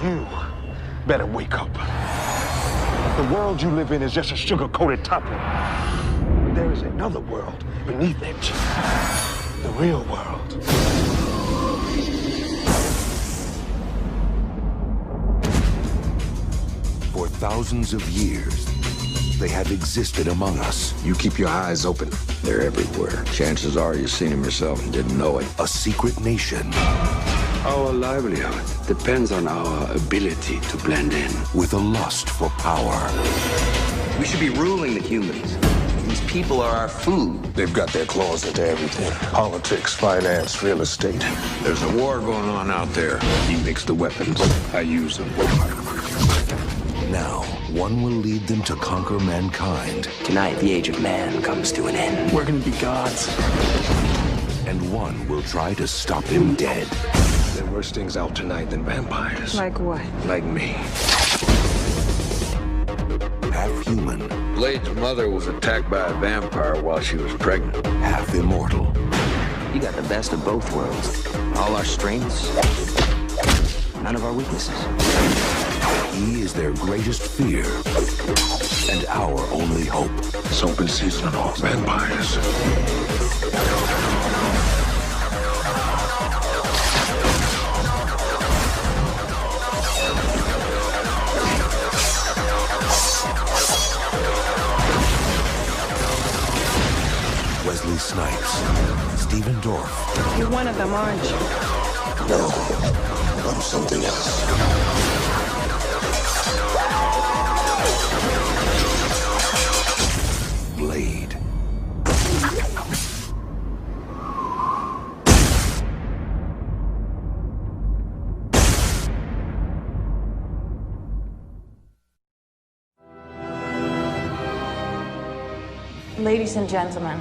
You better wake up. The world you live in is just a sugar-coated topping. There is another world beneath it. The real world. For thousands of years, they have existed among us. You keep your eyes open. They're everywhere. Chances are you've seen them yourself and didn't know it. A secret nation. Our livelihood depends on our ability to blend in. With a lust for power. We should be ruling the humans. These people are our food. They've got their claws into everything. Politics, finance, real estate. There's a war going on out there. He makes the weapons. I use them. Now, one will lead them to conquer mankind. Tonight, the age of man comes to an end. We're gonna be gods. And one will try to stop him dead. There are worse things out tonight than vampires. Like what? Like me. Half human. Blade's mother was attacked by a vampire while she was pregnant. Half immortal. You got the best of both worlds. All our strengths, none of our weaknesses. He is their greatest fear and our only hope. It's open season on all vampires. Wesley Snipes, Stephen Dorff. You're one of them, aren't you? No, I'm something else. Blade. Ladies and gentlemen,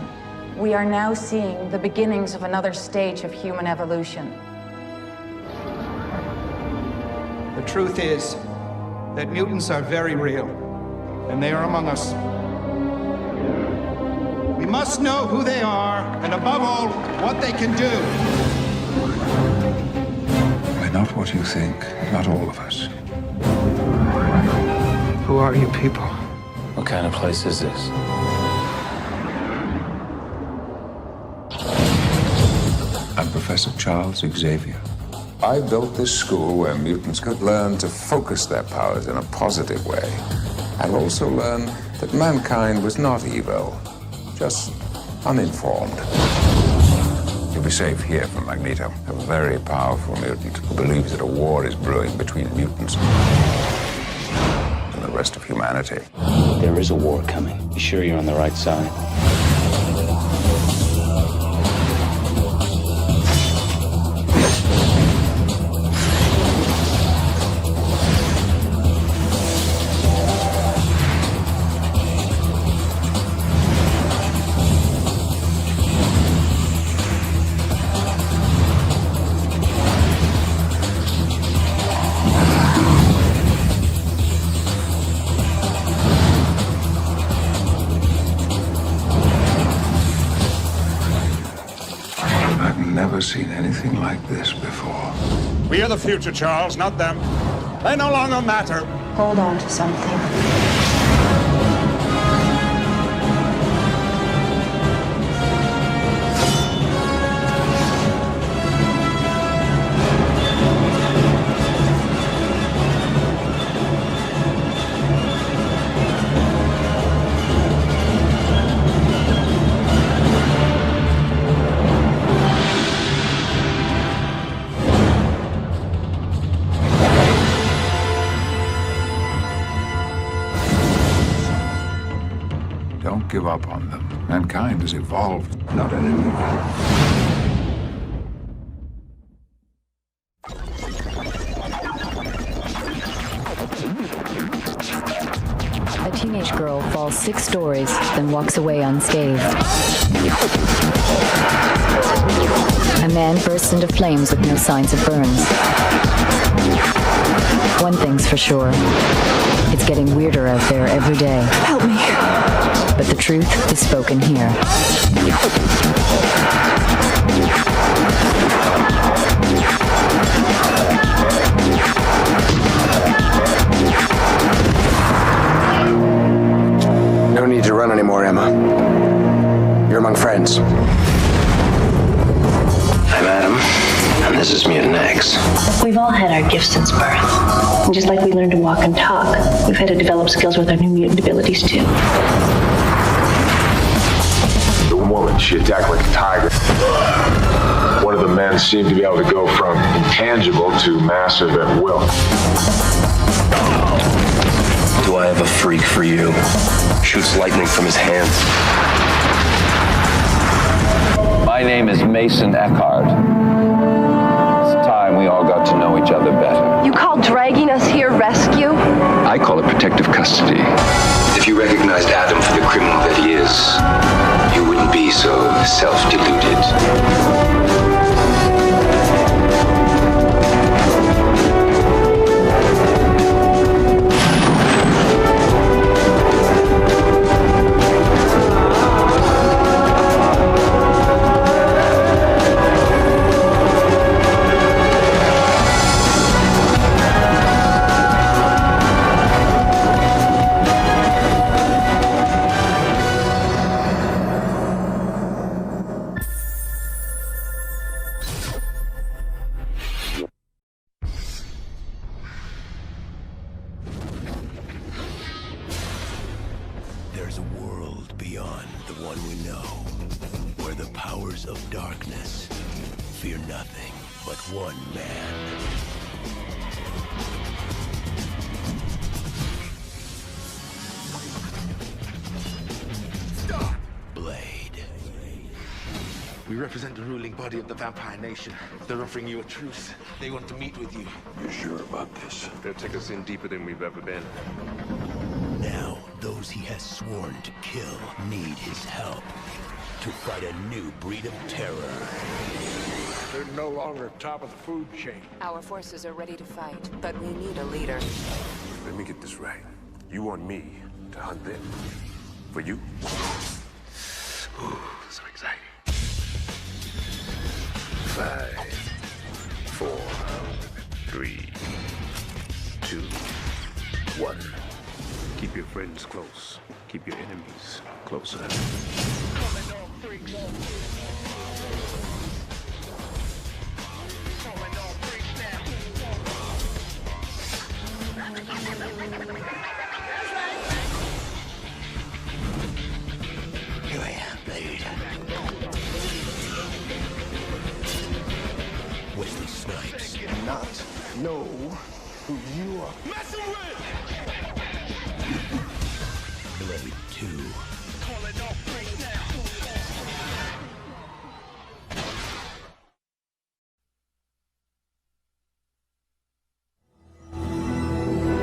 we are now seeing the beginnings of another stage of human evolution. The truth is that mutants are very real, and they are among us. We must know who they are, and above all, what they can do. We're not what you think, not all of us. Who are you people? What kind of place is this? I'm Professor Charles Xavier. I built this school where mutants could learn to focus their powers in a positive way, and also learn that mankind was not evil, just uninformed. You'll be safe here from Magneto, a very powerful mutant who believes that a war is brewing between mutants and the rest of humanity. There is a war coming. You sure you're on the right side? Never seen anything like this before. We are the future, Charles, not them. They no longer matter. Hold on to something. Don't give up on them. Mankind has evolved, not anymore. A teenage girl falls 6 stories, then walks away unscathed. A man bursts into flames with no signs of burns. One thing's for sure. It's getting weirder out there every day. Help me. But the truth is spoken here. all had our gifts since birth. And just like we learned to walk and talk, we've had to develop skills with our new mutant abilities too. The woman, she attacked like a tiger. One of the men seemed to be able to go from intangible to massive at will. Do I have a freak for you? Shoots lightning from his hands. My name is Mason Eckhart. It's time we all got to know each other better. You call dragging us here rescue? I call it protective custody. If you recognized Adam for the criminal that he is, you wouldn't be so self-deluded. There's a world beyond the one we know, where the powers of darkness fear nothing but one man. Stop! Blade. We represent the ruling body of the Vampire Nation. They're offering you a truce. They want to meet with you. You're sure about this? They'll take us in deeper than we've ever been. Now, those he has sworn to kill need his help to fight a new breed of terror. They're no longer top of the food chain. Our forces are ready to fight, but we need a leader. Let me get this right. You want me to hunt them? For you? Ooh, so exciting. 5, 4, 3, 2, 1. Keep your friends close. Keep your enemies closer. Here I am, Blade. Wesley Snipes. Not know who you are. Blade 2.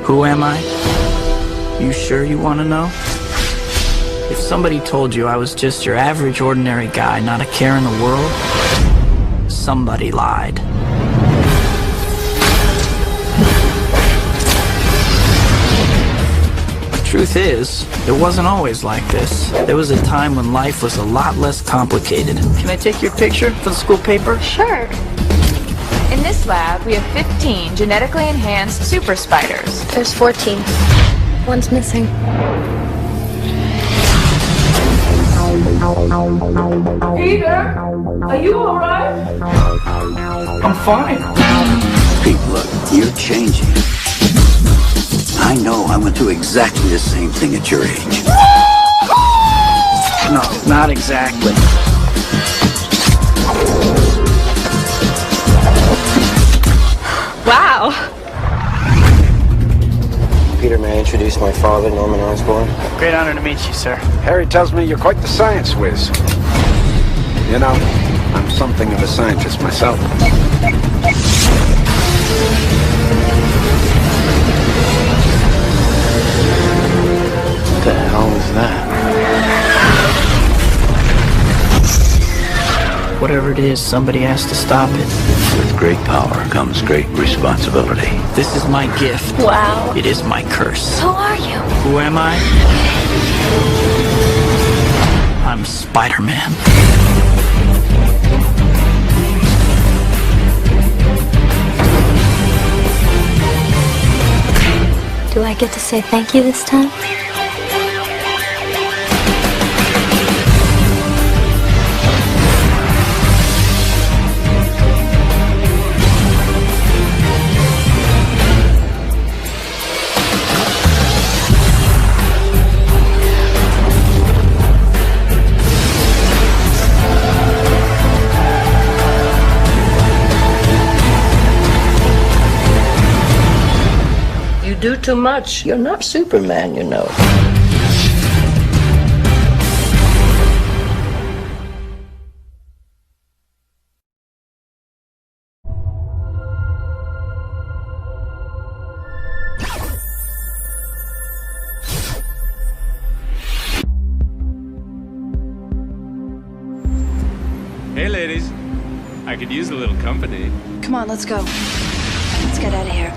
Who am I? You sure you want to know? If somebody told you I was just your average, ordinary guy, not a care in the world, somebody lied. Truth is, it wasn't always like this. There was a time when life was a lot less complicated. Can I take your picture for the school paper? Sure. In this lab, we have 15 genetically enhanced super spiders. There's 14. One's missing. Peter, are you alright? I'm fine. Pete, look, you're changing. I know I went through exactly the same thing at your age. No, not exactly. Wow. Peter, may I introduce my father, Norman Osborn? Great honor to meet you, sir. Harry tells me you're quite the science whiz. You know, I'm something of a scientist myself. What the hell is that? Whatever it is, somebody has to stop it. With great power comes great responsibility. This is my gift. Wow. It is my curse. Who are you? Who am I? I'm Spider-Man. Do I get to say thank you this time? too much. You're not Superman, you know. Hey, ladies. I could use a little company. Come on, let's go. Let's get out of here.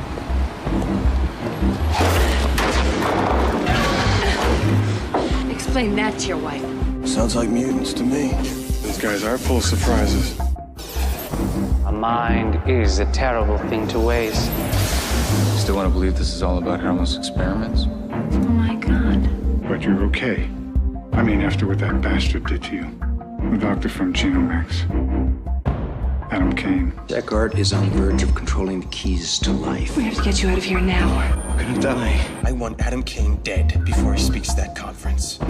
Explain that to your wife. Sounds like mutants to me. These guys are full of surprises. A mind is a terrible thing to waste. Still want to believe this is all about harmless experiments? Oh my God. But you're okay. I mean, after what that bastard did to you. The doctor from Genomax. Adam Kane. Eckhart is on the verge of controlling the keys to life. We have to get you out of here now. We're gonna die. I want Adam Kane dead before he speaks to that conference. We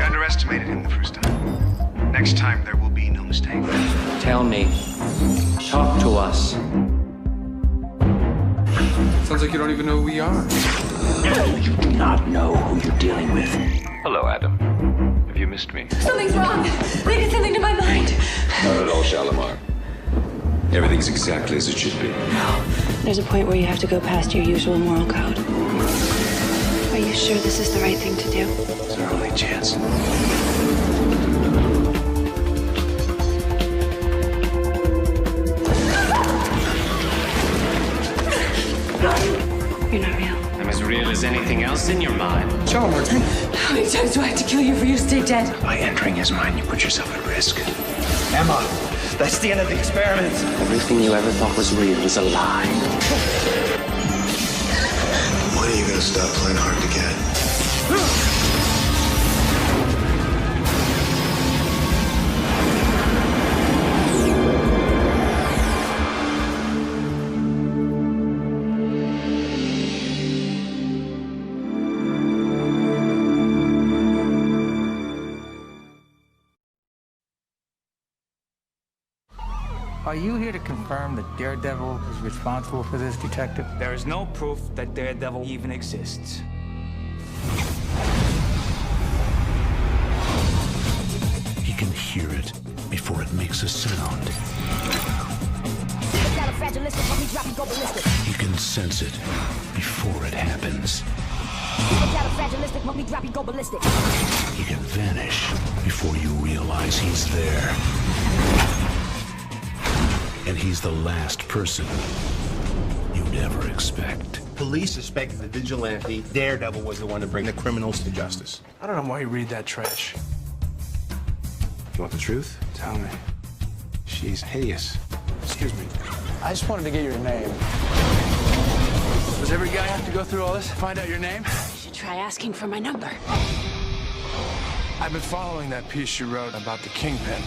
underestimated him the first time. Next time, there will be no mistake. Tell me. Talk to us. Sounds like you don't even know who we are. You do not know who you're dealing with. Hello, Adam. Have you missed me? Something's wrong. They did something to my mind. Not at all, Shalimar. Everything's exactly as it should be. There's a point where you have to go past your usual moral code. Are you sure this is the right thing to do? It's our only chance. You're not real. I'm as real as anything else in your mind. Shalimar, How many times do I have to kill you for you to stay dead? By entering his mind, you put yourself at risk. Emma, that's the end of the experiment. Everything you ever thought was real is a lie. When are you gonna stop playing hard to get? Are you here to confirm that Daredevil is responsible for this, Detective? There is no proof that Daredevil even exists. He can hear it before it makes a sound. He can sense it before it happens. He can vanish before you realize he's there. And he's the last person you'd ever expect. Police suspected the vigilante Daredevil was the one to bring the criminals to justice. I don't know why you read that trash. You want the truth? Tell me. She's hideous. Excuse me. I just wanted to get your name. Does every guy have to go through all this to find out your name? You should try asking for my number. I've been following that piece you wrote about the Kingpin.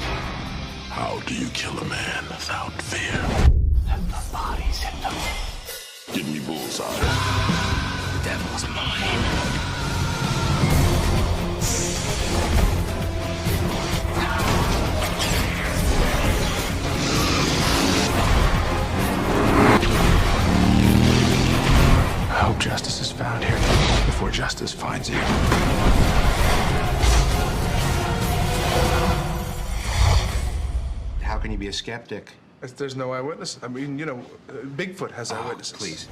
How do you kill a man without fear? Let the bodies hit them. Give me bullseye. The devil's mine. I hope justice is found here before justice finds you. How can you be a skeptic? There's no eyewitness. I mean, you know, Bigfoot has eyewitnesses. Please.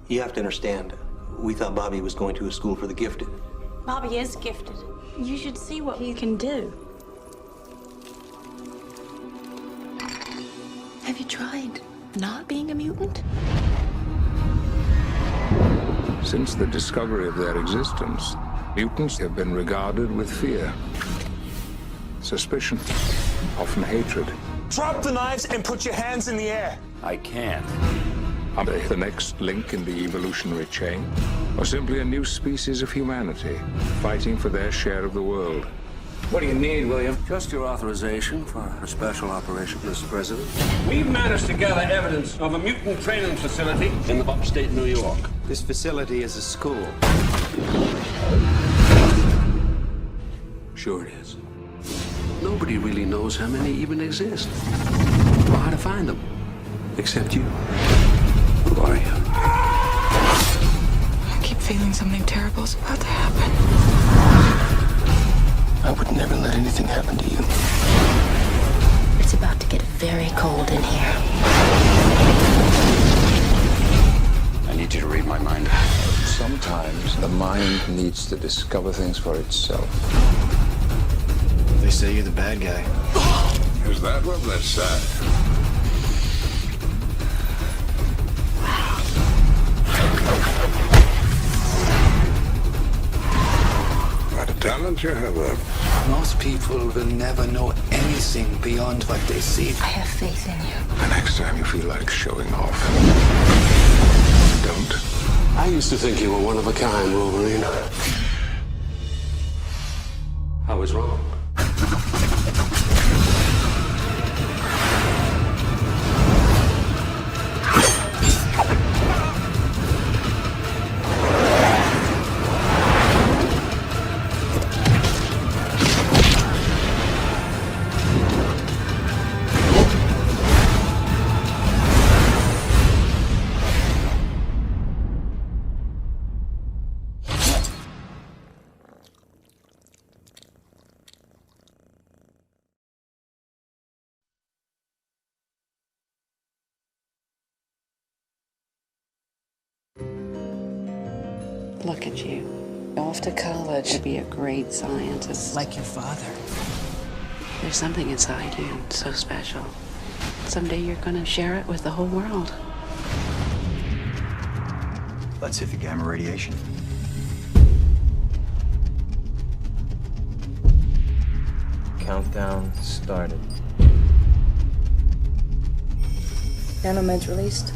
You have to understand, we thought Bobby was going to a school for the gifted. Bobby is gifted. You should see what he can do. Have you tried not being a mutant? Since the discovery of their existence, mutants have been regarded with fear, suspicion, often hatred. Drop the knives and put your hands in the air. I can't. Are they the next link in the evolutionary chain? Or simply a new species of humanity, fighting for their share of the world? What do you need, William? Just your authorization for a special operation, Mr. President. We've managed to gather evidence of a mutant training facility in upstate New York. This facility is a school. Sure it is. Nobody really knows how many even exist, or how to find them, except you. Who are you? I keep feeling something terrible is about to happen. I would never let anything happen to you. It's about to get very cold in here. I need you to read my mind. Sometimes the mind needs to discover things for itself. They say you're the bad guy. Is that what they say? What a talent you have there. Most people will never know anything beyond what they see. I have faith in you. The next time you feel like showing off, don't. I used to think you were one of a kind, Wolverine. I was wrong. Look at you. Off to college to be a great scientist. Like your father. There's something inside you so special. Someday you're gonna share it with the whole world. Let's hit the gamma radiation. Countdown started. Nanomeds released.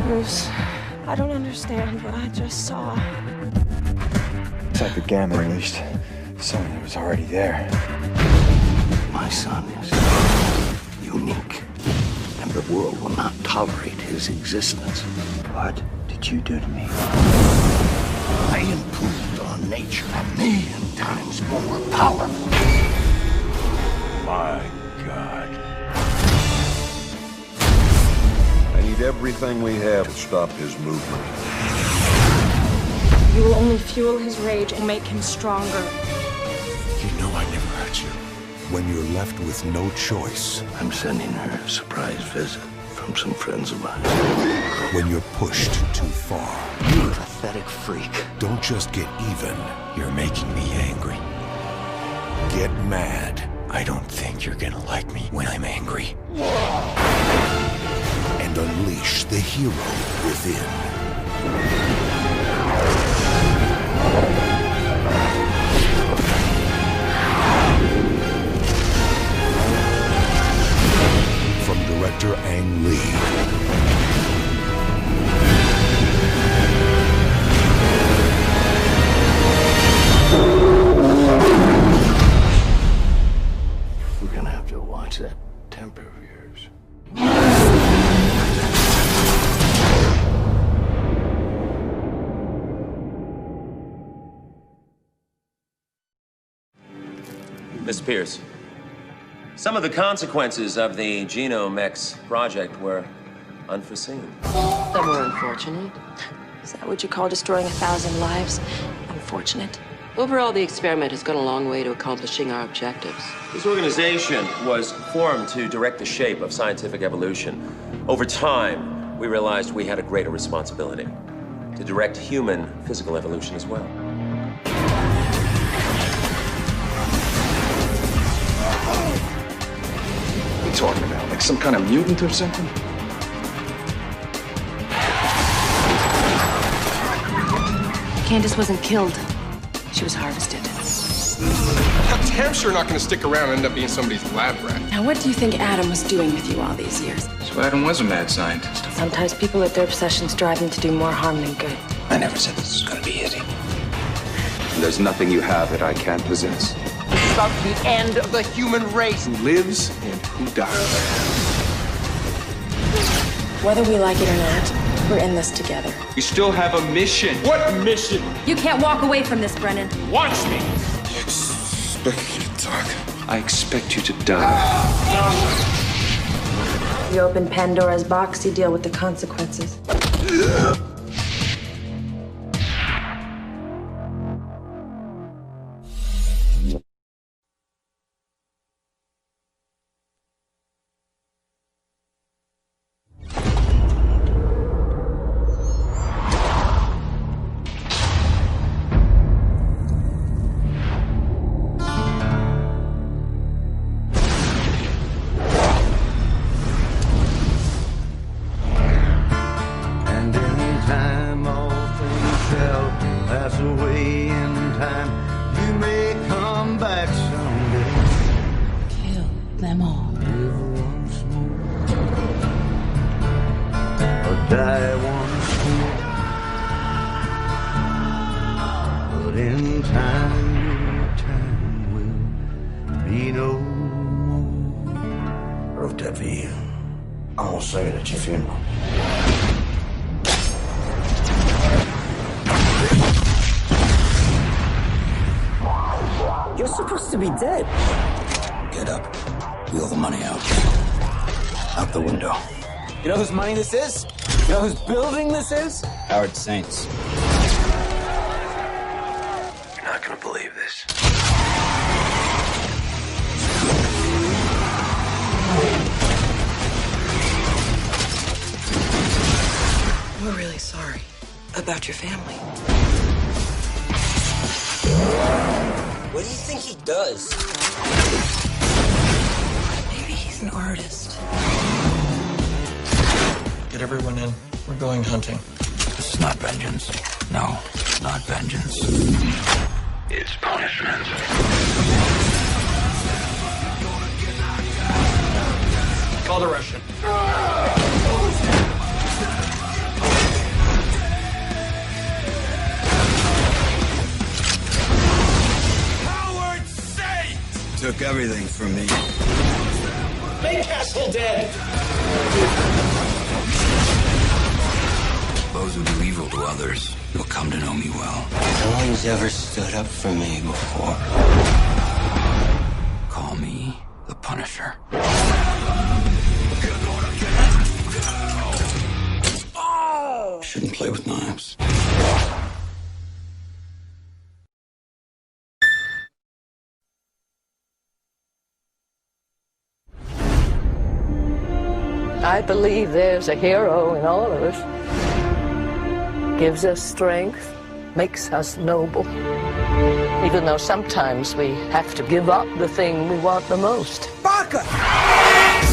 Bruce, I don't understand what I just saw. It's like the gamma released something that was already there. My son is unique, and the world will not tolerate his existence. What did you do to me? I improved on nature a million times more powerful. My God. I need everything we have to stop his movement. You will only fuel his rage and make him stronger. You know I never hurt you. When you're left with no choice. I'm sending her a surprise visit from some friends of mine. When you're pushed too far. You pathetic freak. Don't just get even. You're making me angry. Get mad. I don't think you're gonna like me when I'm angry. And unleash the hero within. From director Ang Lee. We're gonna have to watch that temper of yours. Miss Pierce, some of the consequences of the Genome X project were unforeseen. Some were unfortunate. Is that what you call destroying 1,000 lives? Unfortunate. Overall, the experiment has gone a long way to accomplishing our objectives. This organization was formed to direct the shape of scientific evolution. Over time, we realized we had a greater responsibility to direct human physical evolution as well. What are you talking about? Like some kind of mutant or something? Candace wasn't killed. She was harvested. I'm damn sure not going to stick around and end up being somebody's lab rat. Now, what do you think Adam was doing with you all these years? So Adam was a mad scientist. Sometimes people let their obsessions drive them to do more harm than good. I never said this was going to be easy. And there's nothing you have that I can't possess. This is about the end of the human race. Who lives and who dies. Whether we like it or not, we're in this together. We still have a mission. What mission? You can't walk away from this, Brennan. Watch me. I expect you to talk. I expect you to die. You open Pandora's box, you deal with the consequences. Them all. Die once more, but in time will be no more. Wrote that for you. I'm gonna sing it at your funeral. You're supposed to be dead. Get up. Wheel the money out. Out the window. You know whose money this is? You know whose building this is? Howard Saints. You're not gonna believe this. We're really sorry about your family. What do you think he does? Maybe he's an artist. Get everyone in. We're going hunting. This is not vengeance. No, not vengeance. It's punishment. Call the Russian. Howard Saints! Took everything from me. Make Castle dead! Those who do evil to others will come to know me well. No one's ever stood up for me before. Call me the Punisher. Shouldn't play with knives. I believe there's a hero in all of us. Gives us strength, makes us noble. Even though sometimes we have to give up the thing we want the most. Barker!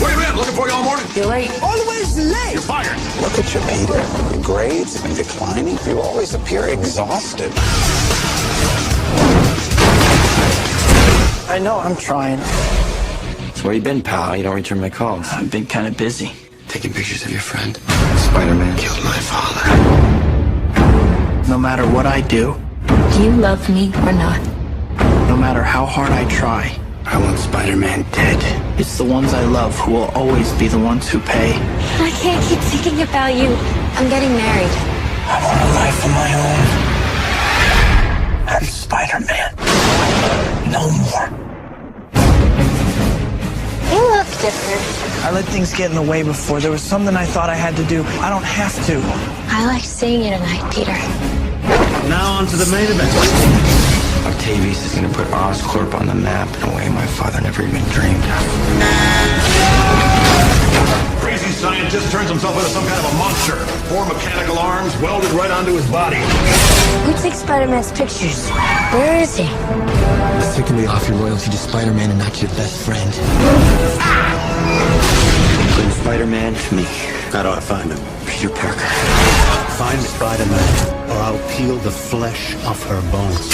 Where you been? Looking for you all morning. You're late. Always late! You're fired! Look at you, Peter. Your grades have been declining. You always appear exhausted. I know, I'm trying. So where you been, pal? You don't return my calls. I've been kind of busy. Taking pictures of your friend. Spider-Man killed my father. No matter what I do, Do you love me or not? no matter how hard I try, I want Spider-Man dead. it's the ones I love who will always be the ones who pay. I can't keep thinking about you. I'm getting married. I want a life of my own. I'm Spider-Man. No more. You look different. I let things get in the way before. There was something I thought I had to do. I don't have to. I like seeing you tonight, Peter. Now on to the main event. Octavius is going to put Oscorp on the map in a way my father never even dreamed of. Crazy scientist turns himself into some kind of a monster. 4 mechanical arms welded right onto his body. Who takes Spider-Man's pictures? Where is he? It's taking me off your loyalty to Spider-Man and not your best friend. Bring Spider-Man to me. How do I find him? Peter Parker. Find Spider-Man, or I'll peel the flesh off her bones.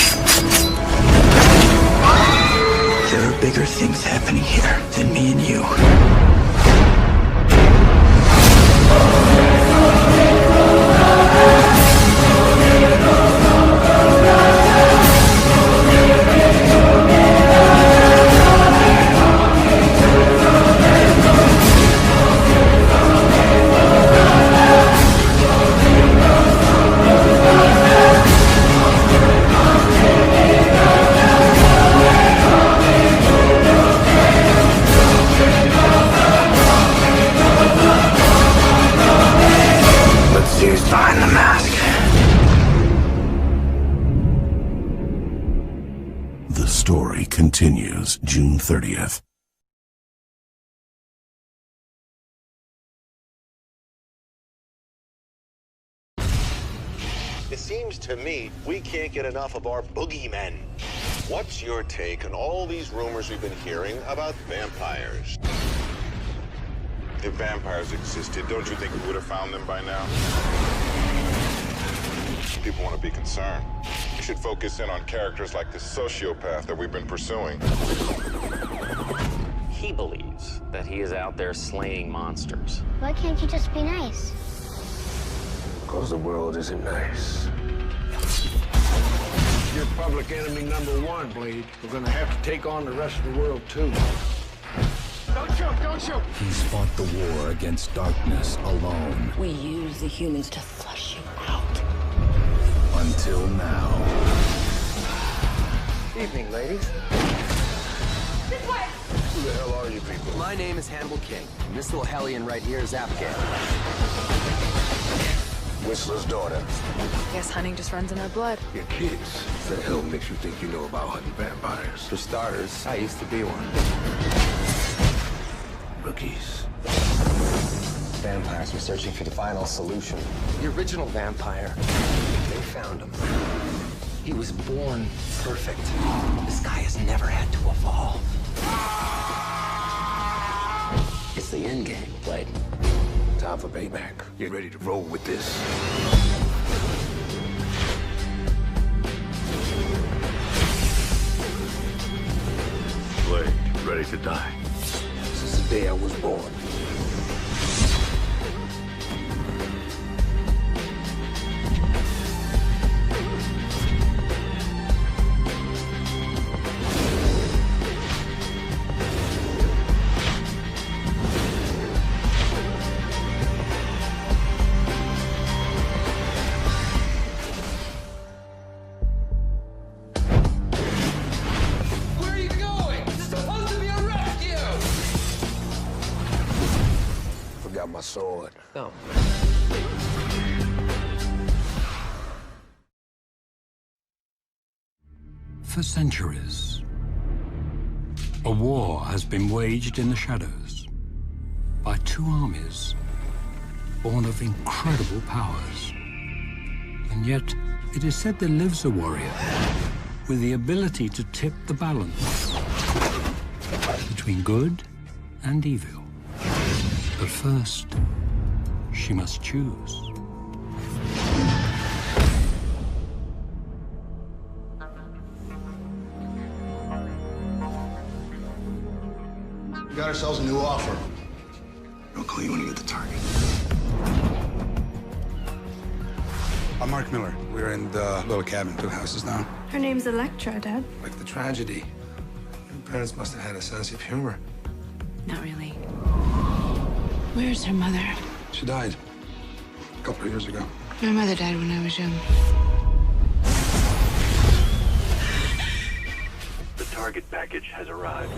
There are bigger things happening here than me and you. The Story continues June 30th. It seems to me we can't get enough of our boogeymen. What's your take on all these rumors we've been hearing about vampires? If vampires existed, don't you think we would have found them by now? People want to be concerned. We should focus in on characters like this sociopath that we've been pursuing. He believes that he is out there slaying monsters. Why can't you just be nice? Because the world isn't nice. You're public enemy #1, Blade. We're gonna have to take on the rest of the world, too. Don't shoot! Don't shoot! He's fought the war against darkness alone. We use the humans to flush you out. Until now. Evening, ladies. This way! Who the hell are you people? My name is Hannibal King, and this little hellion right here is Afghan. Whistler's daughter. Guess hunting just runs in our blood. You're kids. What the hell makes you think you know about hunting vampires? For starters, I used to be one. Rookies. Vampires were searching for the final solution. The original vampire. They found him. He was born perfect. This guy has never had to evolve. It's the end game, Blade. Time for payback. Get ready to roll with this. Blade, ready to die. Since the day I was born. Got my sword. No. For centuries, a war has been waged in the shadows by two armies born of incredible powers. And yet, it is said there lives a warrior with the ability to tip the balance between good and evil. But first, she must choose. We got ourselves a new offer. I'll call you when you get the target. I'm Mark Miller. We're in the little cabin 2 houses down. Her name's Electra, Dad. Like the tragedy. Your parents must have had a sense of humor. Not really. Where's her mother? She died a couple of years ago. My mother died when I was young. The target package has arrived.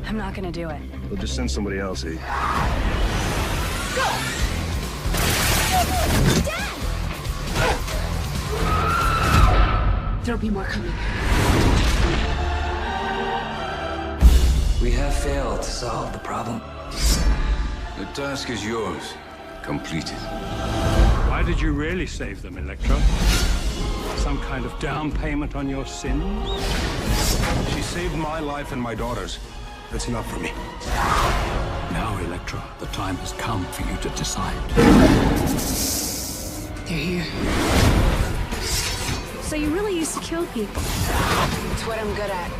I'm not gonna do it. We'll just send somebody else, eh? Go! Dad! There'll be more coming. We have failed to solve the problem. The task is yours. Complete it. Why did you really save them, Electra? Some kind of down payment on your sin? She saved my life and my daughter's. That's enough for me. Now, Electra, the time has come for you to decide. They're here. So you really used to kill people? It's what I'm good at.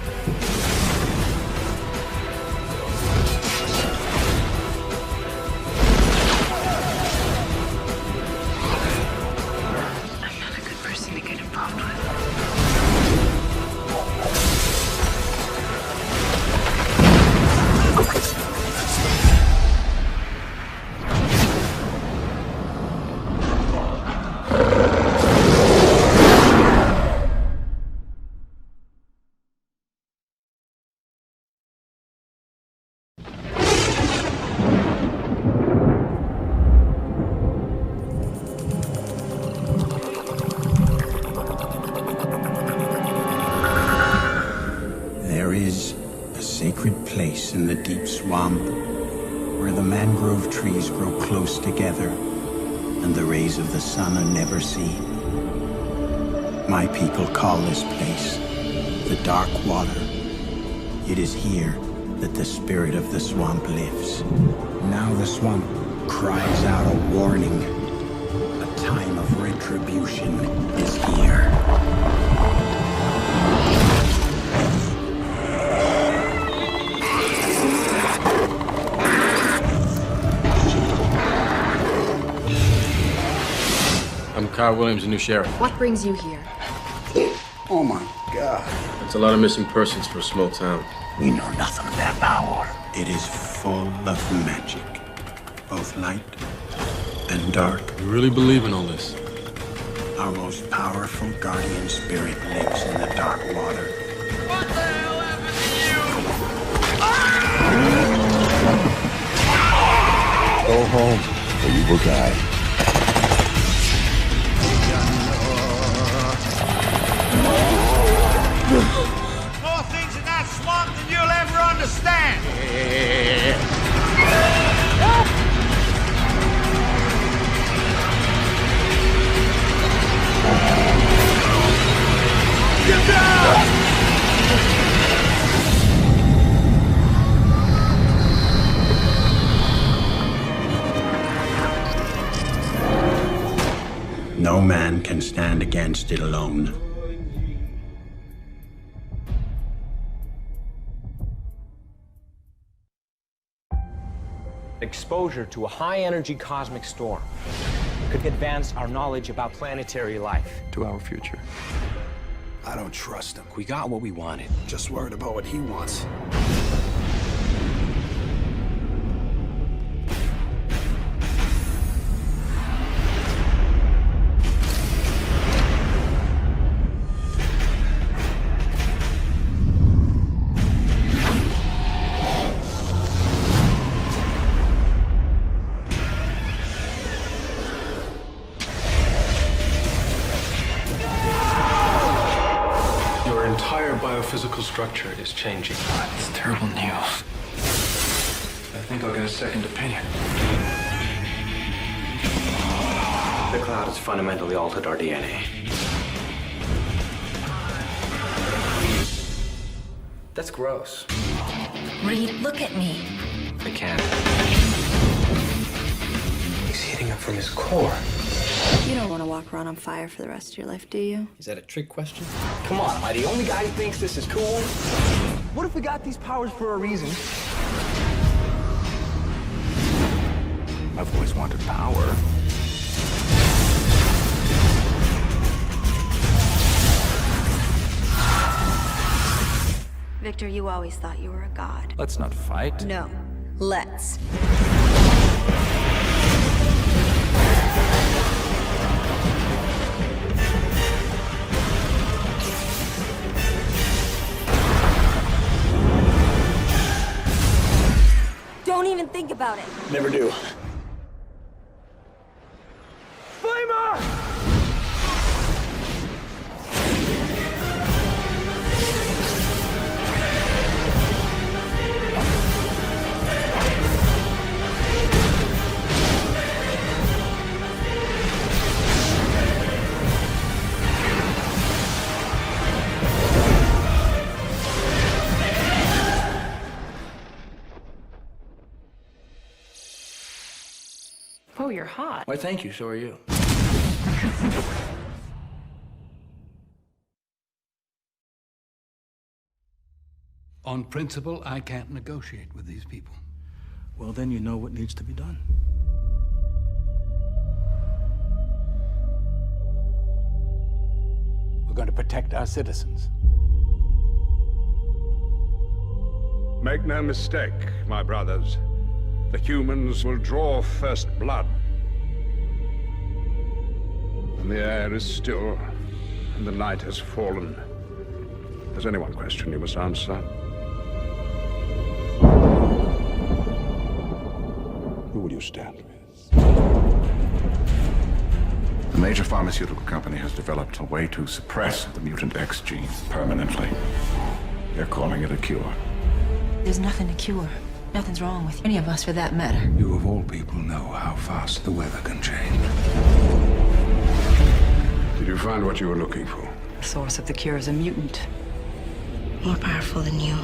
trees grow close together, and the rays of the sun are never seen. My people call this place the Dark Water. It is here that the spirit of the swamp lives. Now the swamp cries out a warning. A time of retribution is here. I'm Kyle Williams, the new sheriff. What brings you here? Oh my God. That's a lot of missing persons for a small town. We know nothing of that power. It is full of magic, both light and dark. You really believe in all this? Our most powerful guardian spirit lives in the Dark Water. What the hell happened to you? Go home, or you will die. More things in that swamp than you'll ever understand. Get down! No man can stand against it alone. Exposure to a high-energy cosmic storm could advance our knowledge about planetary life. To our future. I don't trust him. We got what we wanted. Just worried about what he wants. Your entire biophysical structure is changing. It's terrible news. I think I'll get a second opinion. The cloud has fundamentally altered our DNA. That's gross. Reed, look at me. I can't. He's heating up from his core. You don't want to walk around on fire for the rest of your life, do you? Is that a trick question? Come on, am I the only guy who thinks this is cool? What if we got these powers for a reason? I've always wanted power. Victor, you always thought you were a god. Let's not fight. No. Let's. Don't even think about it. Never do. Flamer! Oh, you're hot. Why, thank you. So are you. On principle, I can't negotiate with these people. Well, then you know what needs to be done. We're going to protect our citizens. Make no mistake, my brothers. The humans will draw first blood. And the air is still, and the night has fallen. There's only one question you must answer. Who will you stand with? The major pharmaceutical company has developed a way to suppress the mutant X gene permanently. They're calling it a cure. There's nothing to cure. Nothing's wrong with any of us for that matter. You of all people know how fast the weather can change. Did you find what you were looking for? The source of the cure is a mutant. More powerful than you.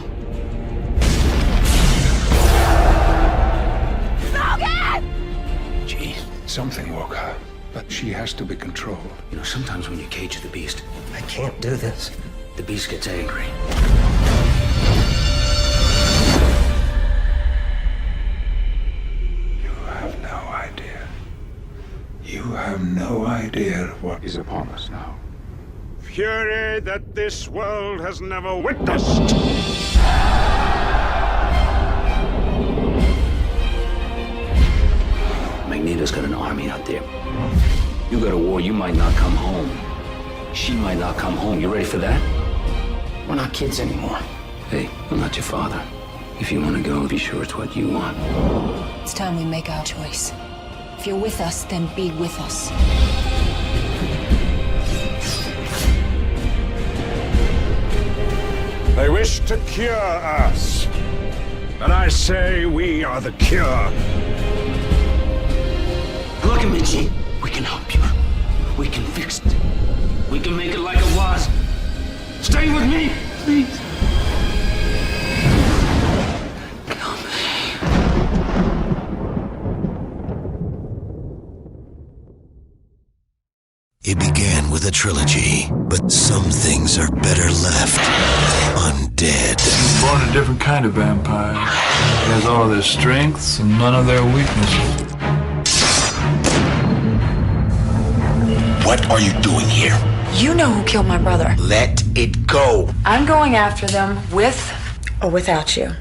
Jeez, something woke her, but she has to be controlled. You know, sometimes when you cage the beast, I can't do this. The beast gets angry. You have no idea what is upon us now. Fury that this world has never witnessed. Magneto's got an army out there. You go to war, you might not come home. She might not come home. You ready for that? We're not kids anymore. Hey, I'm not your father. If you want to go, be sure it's what you want. It's time we make our choice. If you're with us, then be with us. They wish to cure us. But I say we are the cure. Look at me, G. We can help you. We can fix it. We can make it like it was. Stay with me, please. It began with a trilogy, but some things are better left undead. He's born a different kind of vampire. He has all of their strengths and none of their weaknesses. What are you doing here? You know who killed my brother. Let it go. I'm going after them with or without you.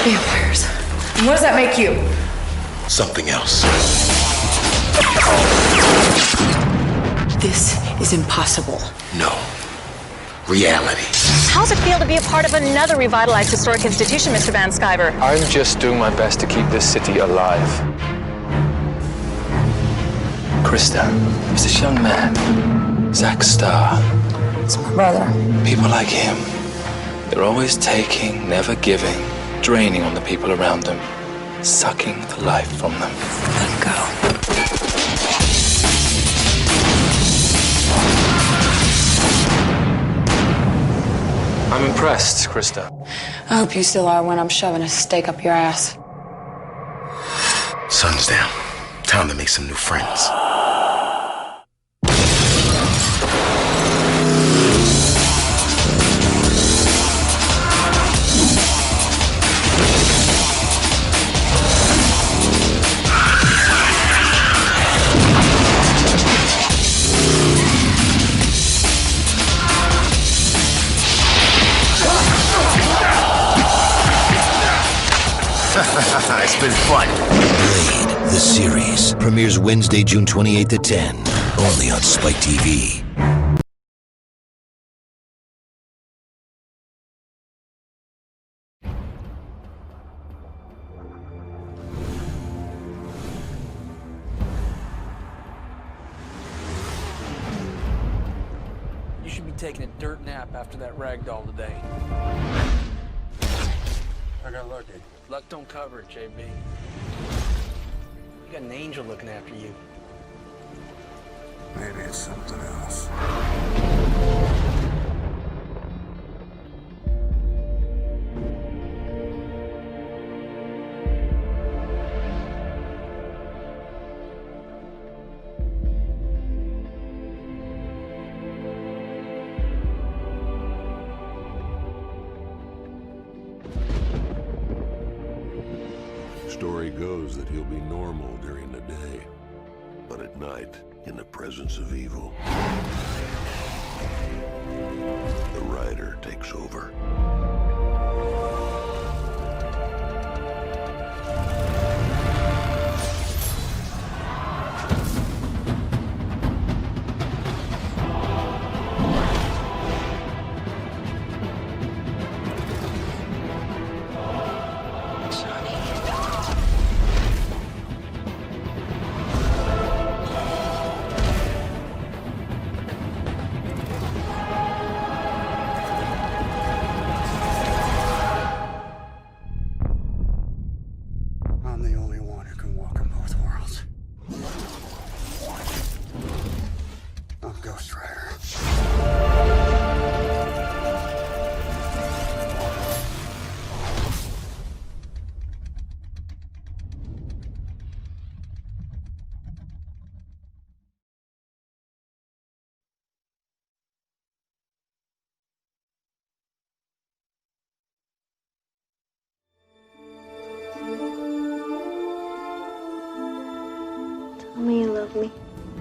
Vampires. And what does that make you? Something else. This is impossible. No. Reality. How's it feel to be a part of another revitalized historic institution, Mr. Van Sciver? I'm just doing my best to keep this city alive. Krista, there's this young man, Zack Starr. It's my brother. People like him, they're always taking, never giving, draining on the people around them, sucking the life from them. Let go. I'm impressed, Krista. I hope you still are when I'm shoving a stake up your ass. Sun's down. Time to make some new friends. It's been fun. Blade, the series, premieres Wednesday, June 28th at 10, only on Spike TV. You should be taking a dirt nap after that ragdoll today. I got lucky. Luck don't cover it, JB. You got an angel looking after you. Maybe it's something else. Story goes that he'll be normal during the day, but at night, in the presence of evil, the Rider takes over.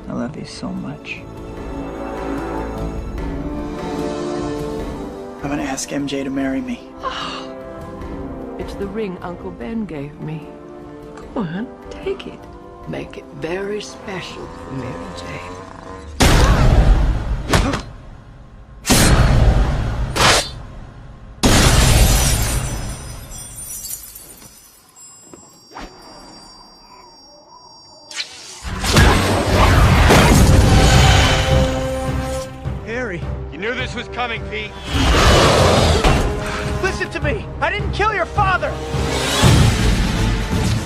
I love you so much. I'm gonna ask MJ to marry me. It's the ring Uncle Ben gave me. Go on, take it. Make it very special for Mary Jane. Harry. You knew this was coming, Pete. Listen to me. I didn't kill your father.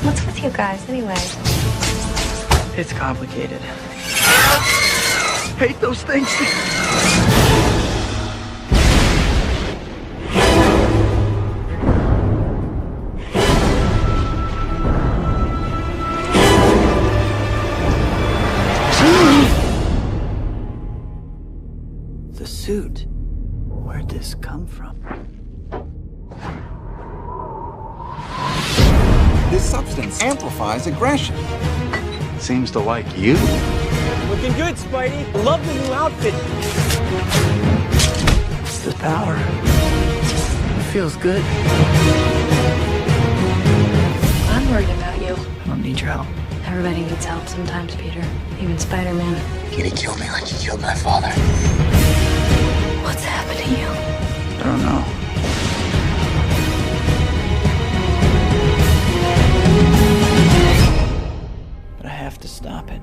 What's with you guys, anyway? It's complicated. Hate those things. The suit. Where'd this come from? This substance amplifies aggression. Seems to like you. Looking good, Spidey. Love the new outfit. It's the power. It feels good. I'm worried about you. I don't need your help. Everybody needs help sometimes, Peter. Even Spider-Man. You're gonna kill me like you killed my father. What's happened to you? I don't know. But I have to stop it.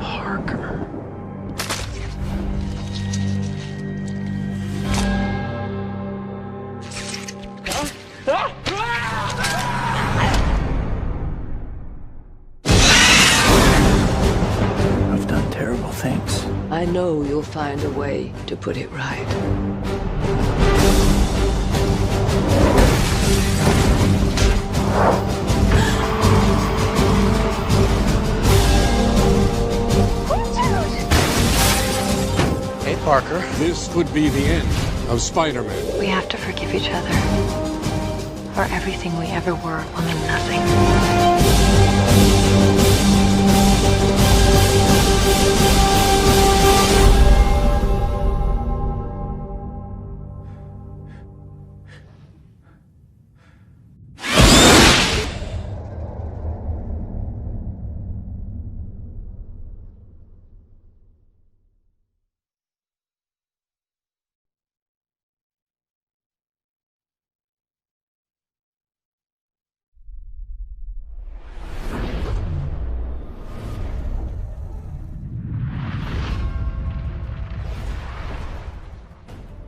Parker. I've done terrible things. I know you'll find a way to put it right. Hey, Parker. This could be the end of Spider-Man. We have to forgive each other. Or everything we ever were will mean nothing.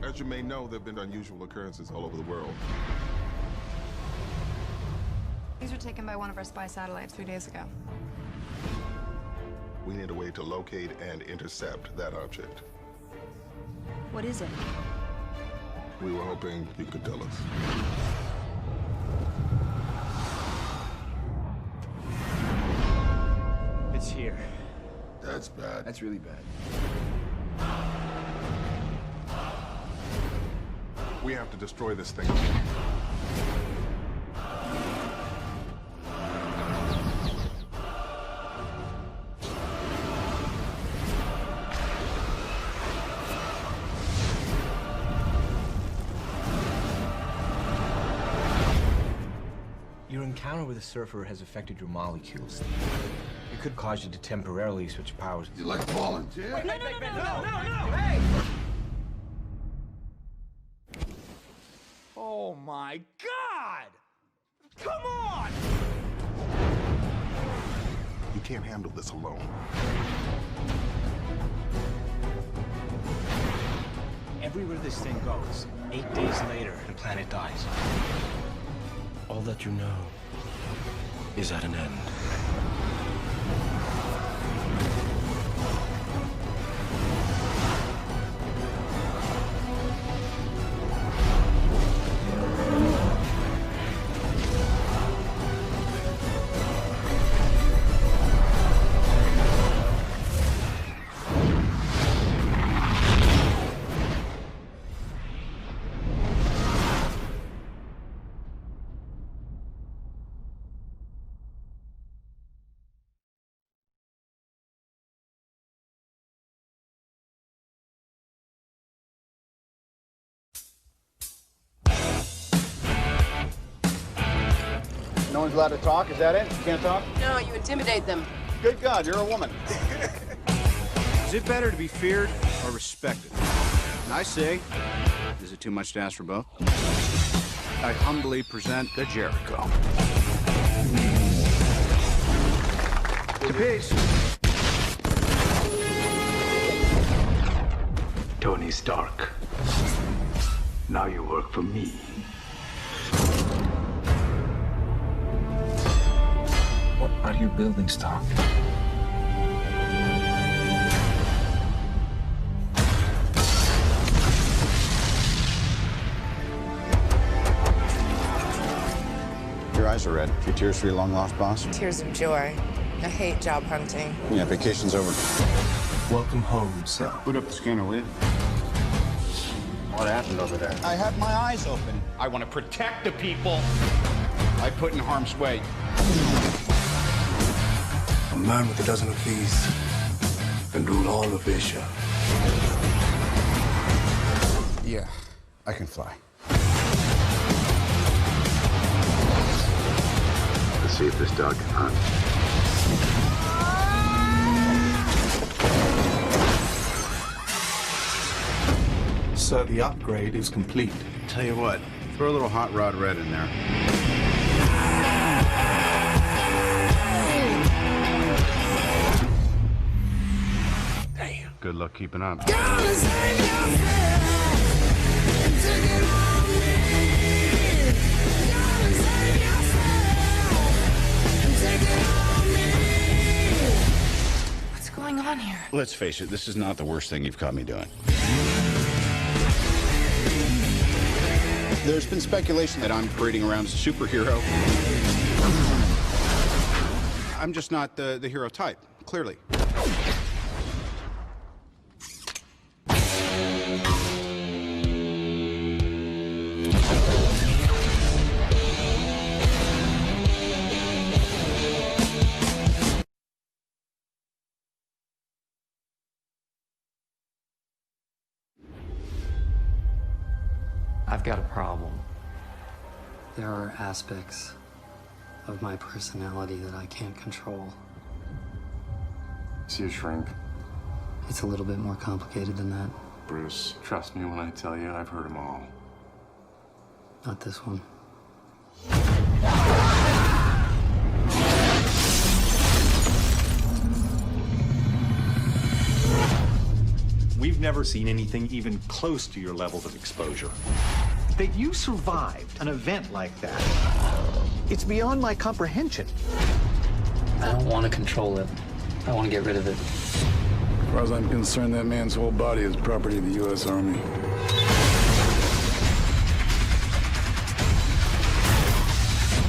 As you may know, there have been unusual occurrences all over the world. These were taken by one of our spy satellites 3 days ago. We need a way to locate and intercept that object. What is it? We were hoping you could tell us. It's here. That's bad. That's really bad. We have to destroy this thing. Your encounter with a surfer has affected your molecules. It could cause you to temporarily switch powers. You like to volunteer? No, hey! Oh my God! Come on! You can't handle this alone. Everywhere this thing goes, 8 days later, the planet dies. All that you know is at an end. one's allowed to talk, is that it? You can't talk? No, you intimidate them. Good God, you're a woman. Is it better to be feared or respected? And I say, is it too much to ask for both? I humbly present the Jericho. To peace. Tony Stark. Now you work for me. What are you building, Stark? Your eyes are red. Your tears for your long-lost boss? Tears of joy. I hate job hunting. Yeah, vacation's over. Welcome home, sir. Boot up the scanner, will you? What happened over there? I had my eyes open. I want to protect the people I put in harm's way. A man with a dozen of these can rule all of Asia. Yeah, I can fly. Let's see if this dog can hunt. So the upgrade is complete. Tell you what, throw a little Hot Rod Red in there. Damn. Good luck keeping up. What's going on here? Let's face it, this is not the worst thing you've caught me doing. There's been speculation that I'm parading around as a superhero. I'm just not the hero type, clearly. I've got a problem. There are aspects of my personality that I can't control. See a shrink? It's a little bit more complicated than that. Bruce, trust me when I tell you, I've heard them all. Not this one. We've never seen anything even close to your levels of exposure. That you survived an event like that, it's beyond my comprehension. I don't want to control it. I want to get rid of it. As far as I'm concerned, that man's whole body is property of the U.S. Army.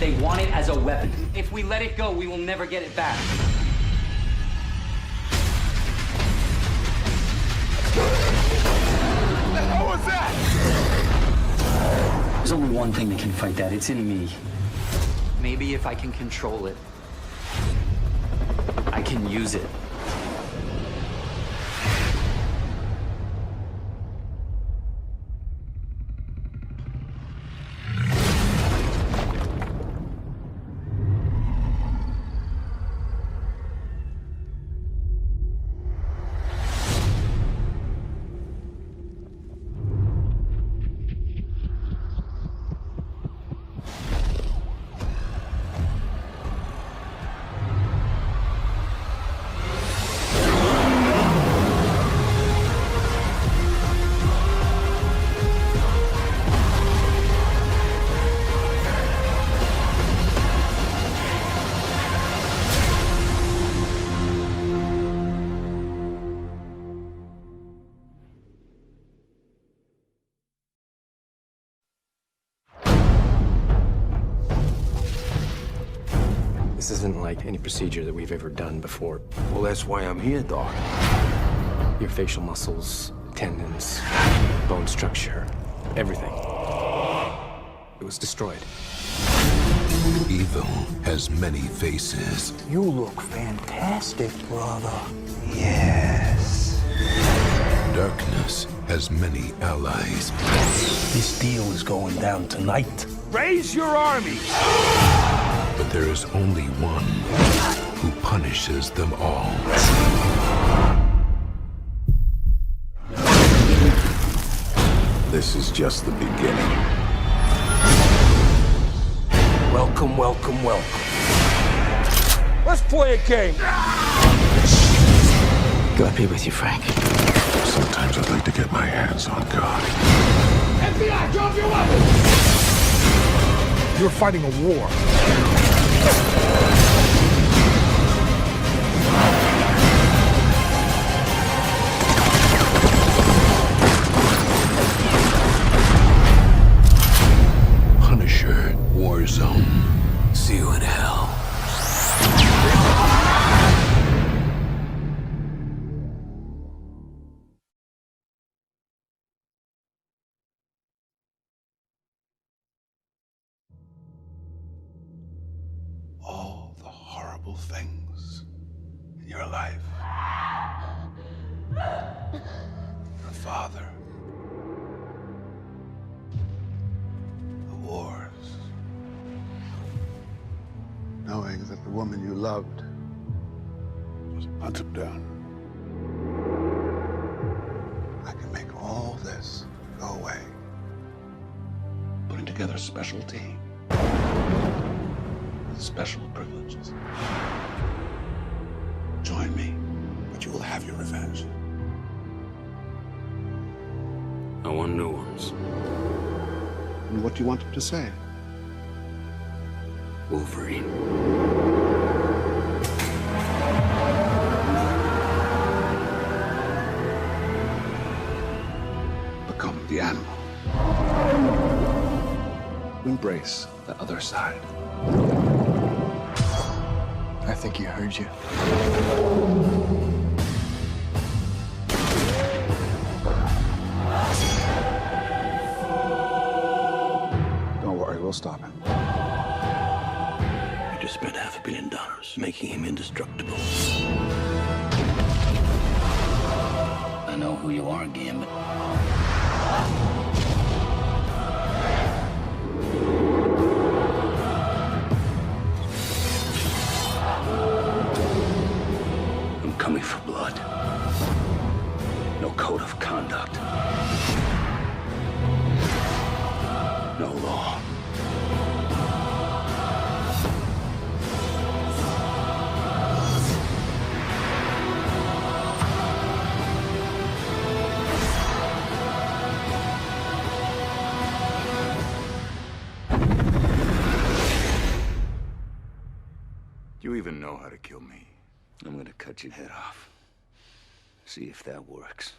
They want it as a weapon. If we let it go, we will never get it back. What the hell was that? There's only one thing that can fight that. It's in me. Maybe if I can control it, I can use it. This isn't like any procedure that we've ever done before. Well, that's why I'm here, Doc. Your facial muscles, tendons, bone structure, everything. It was destroyed. Evil has many faces. You look fantastic, brother. Yes. Darkness has many allies. This deal is going down tonight. Raise your armies! But there is only one who punishes them all. This is just the beginning. Welcome, welcome, welcome. Let's play a game. God be with you, Frank. Sometimes I'd like to get my hands on God. FBI, drop your weapons! You're fighting a war. Punisher Warzone. See you in hell. All the horrible things in your life. Your father. The wars. Knowing that the woman you loved was hunted down. I can make all this go away. Putting together a special team. Special privileges. Join me, but you will have your revenge. I want new ones. And what do you want him to say? Wolverine. Become the animal. Embrace the other side. I think he heard you. Don't worry, we'll stop him. You just spent $500 million making him indestructible. I know who you are, Gambit. Coming for blood. No code of conduct. No law. Do you even know how to kill me? I'm gonna cut your head off. See if that works.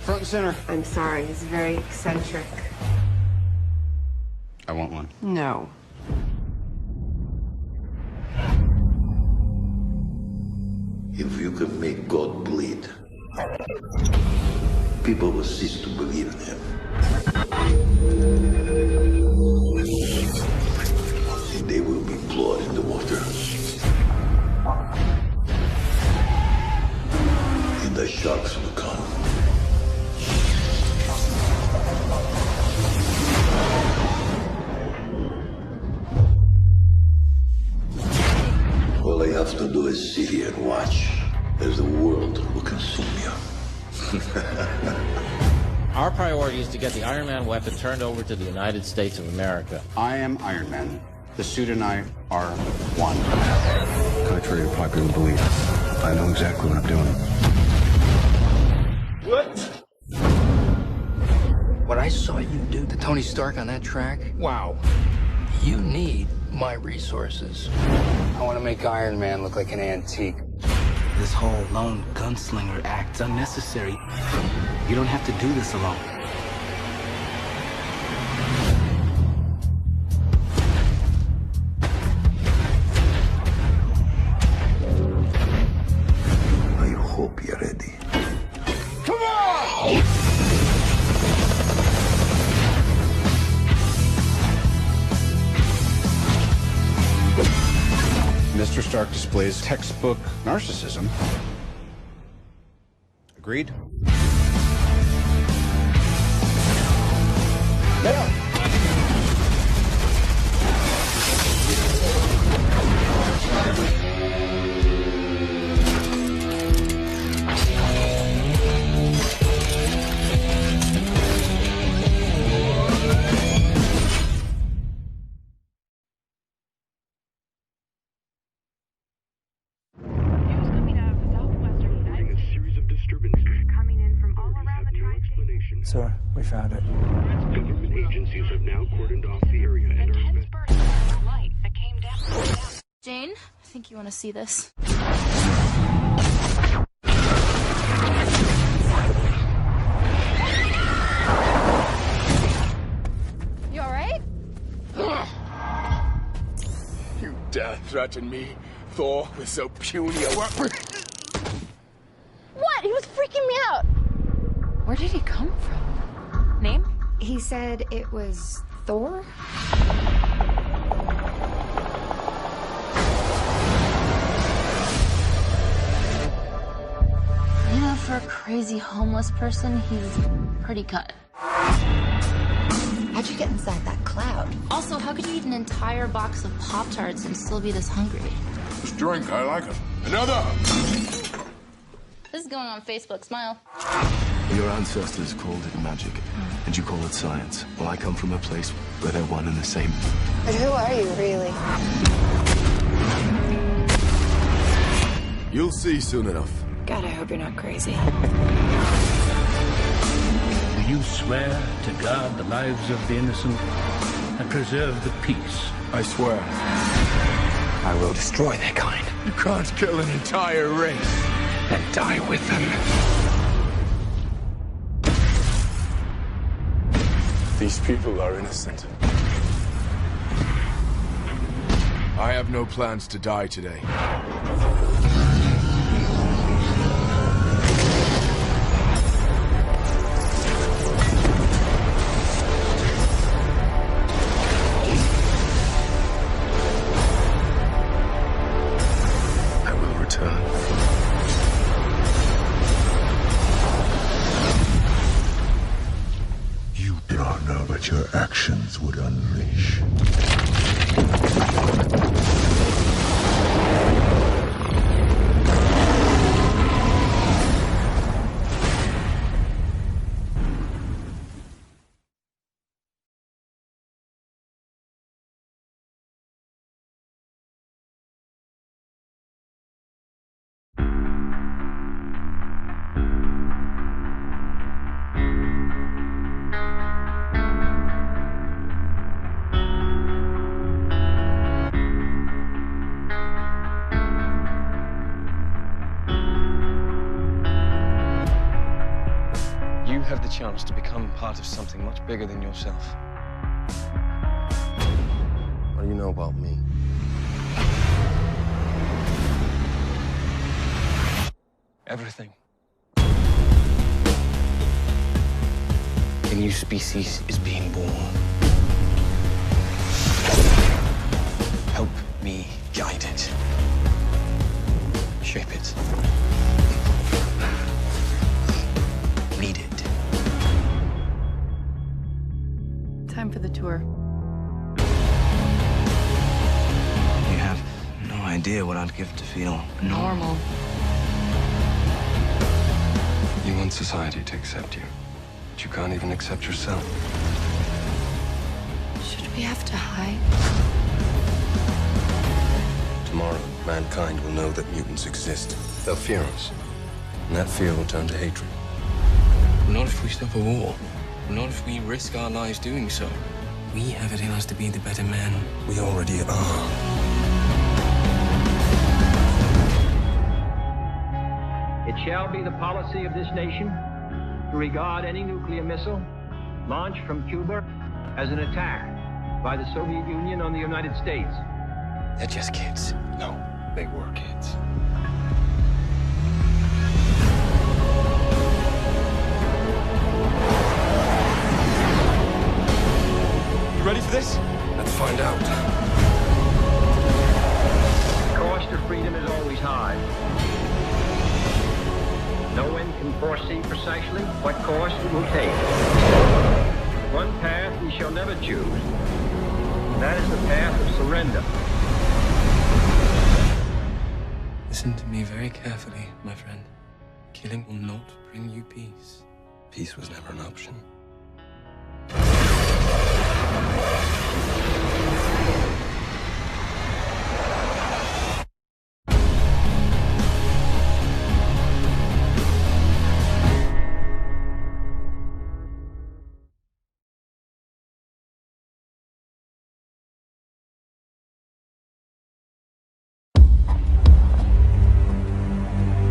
Front and center. I'm sorry, he's very eccentric. I want one. No. If you can make God bleed, people will cease to believe in him. And they will be blood in the water. And the sharks will come. All I have to do is sit here and watch as the world will consume you. Our priority is to get the Iron Man weapon turned over to the United States of America. I am Iron Man. The suit and I are one. Contrary to popular belief, I know exactly what I'm doing. What? What I saw you do to Tony Stark on that track, wow. You need my resources. I want to make Iron Man look like an antique. This whole lone gunslinger act's unnecessary. You don't have to do this alone. Stark displays textbook narcissism. Agreed? Sir, we found it. Government agencies have now cordoned off the area and are Light that came down. Jane, I think you want to see this. You alright? You dare threaten me, Thor, with so puny a weapon? What? He was freaking me out. Where did he come from? Name? He said it was Thor? You know, for a crazy homeless person, he's pretty cut. How'd you get inside that cloud? Also, how could you eat an entire box of Pop-Tarts and still be this hungry? This drink, I like it. Another! This is going on Facebook. Smile. Your ancestors called it magic, and you call it science. Well, I come from a place where they're one and the same. But who are you, really? You'll see soon enough. God, I hope you're not crazy. Do you swear to guard the lives of the innocent and preserve the peace? I swear. I will destroy their kind. You can't kill an entire race And die with them. These people are innocent. I have no plans to die today. I will return. You do not know what your actions would unleash. You have the chance to become part of something much bigger than yourself. What do you know about me? Everything. A new species is being born. Help me guide it. Shape it. Lead it. Time for the tour. You have no idea what I'd give to feel Normal. You want society to accept you, but you can't even accept yourself. Should we have to hide? Tomorrow, mankind will know that mutants exist. They'll fear us, and that fear will turn to hatred. Not if we stop a war. Not if we risk our lives doing so. We have it in us to be the better men. We already are. It shall be the policy of this nation to regard any nuclear missile launched from Cuba as an attack by the Soviet Union on the United States. They're just kids. No, they were kids. You ready for this? Let's find out. Cost of freedom is always high. No one can foresee precisely what course it will take. One path we shall never choose, and that is the path of surrender. Listen to me very carefully, my friend. Killing will not bring you peace. Peace was never an option.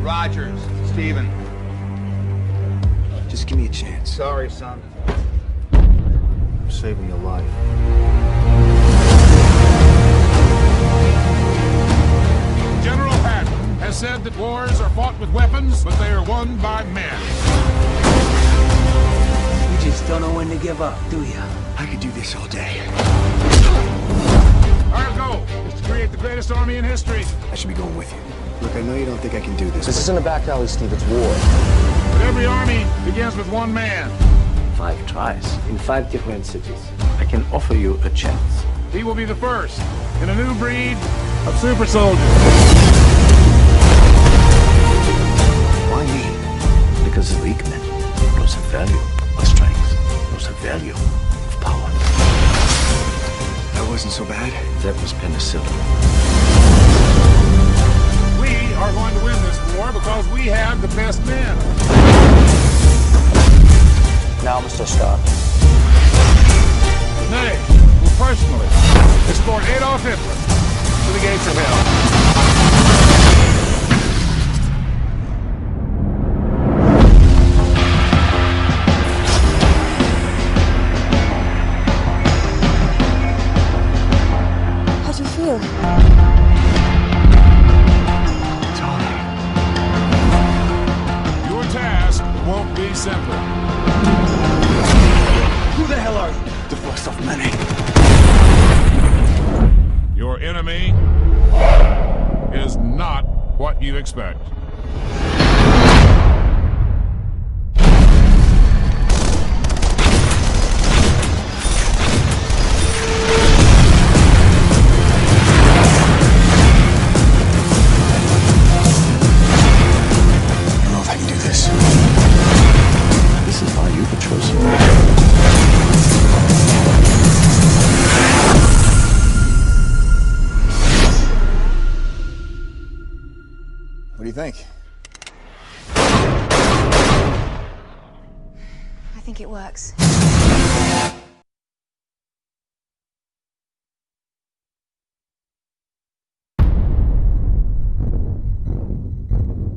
Rogers, Steven. Just give me a chance. Sorry, son. I'm saving your life. General Patton has said that wars are fought with weapons, but they are won by men. You just don't know when to give up, do you? I could do this all day. Our goal is to create the greatest army in history. I should be going with you. Look, I know you don't think I can do this. This isn't a back alley, Steve. It's war. But every army begins with one man. 5 tries in 5 different cities. I can offer you a chance. He will be the first in a new breed of super soldiers. Why me? Because the weak men knows the value of strength, knows the value of power. That wasn't so bad. That was penicillin. We are going to win this war because we have the best men. Now, Mr. Stark. Nay, will personally escort Adolf Hitler to the gates of hell. How do you feel? It's all right. Your task won't be simple. Who the hell are you? The first of many. Your enemy is not what you expect. I don't know if I can do this. This is why you were chosen. What do you think? I think it works.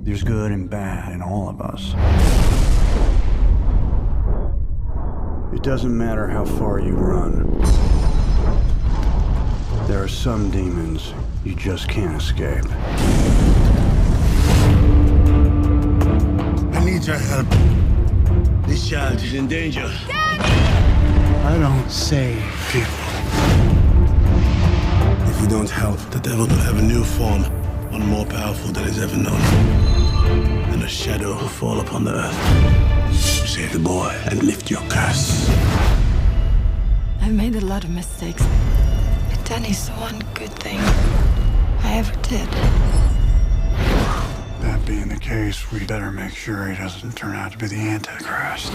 There's good and bad in all of us. It doesn't matter how far you run. There are some demons you just can't escape. I need your help. This child is in danger. I don't save people. If we don't help, the devil will have a new form, one more powerful than is ever known. And a shadow will fall upon the earth. Save the boy and lift your curse. I've made a lot of mistakes, but Danny's the one good thing I ever did. That being the case, we better make sure he doesn't turn out to be the Antichrist.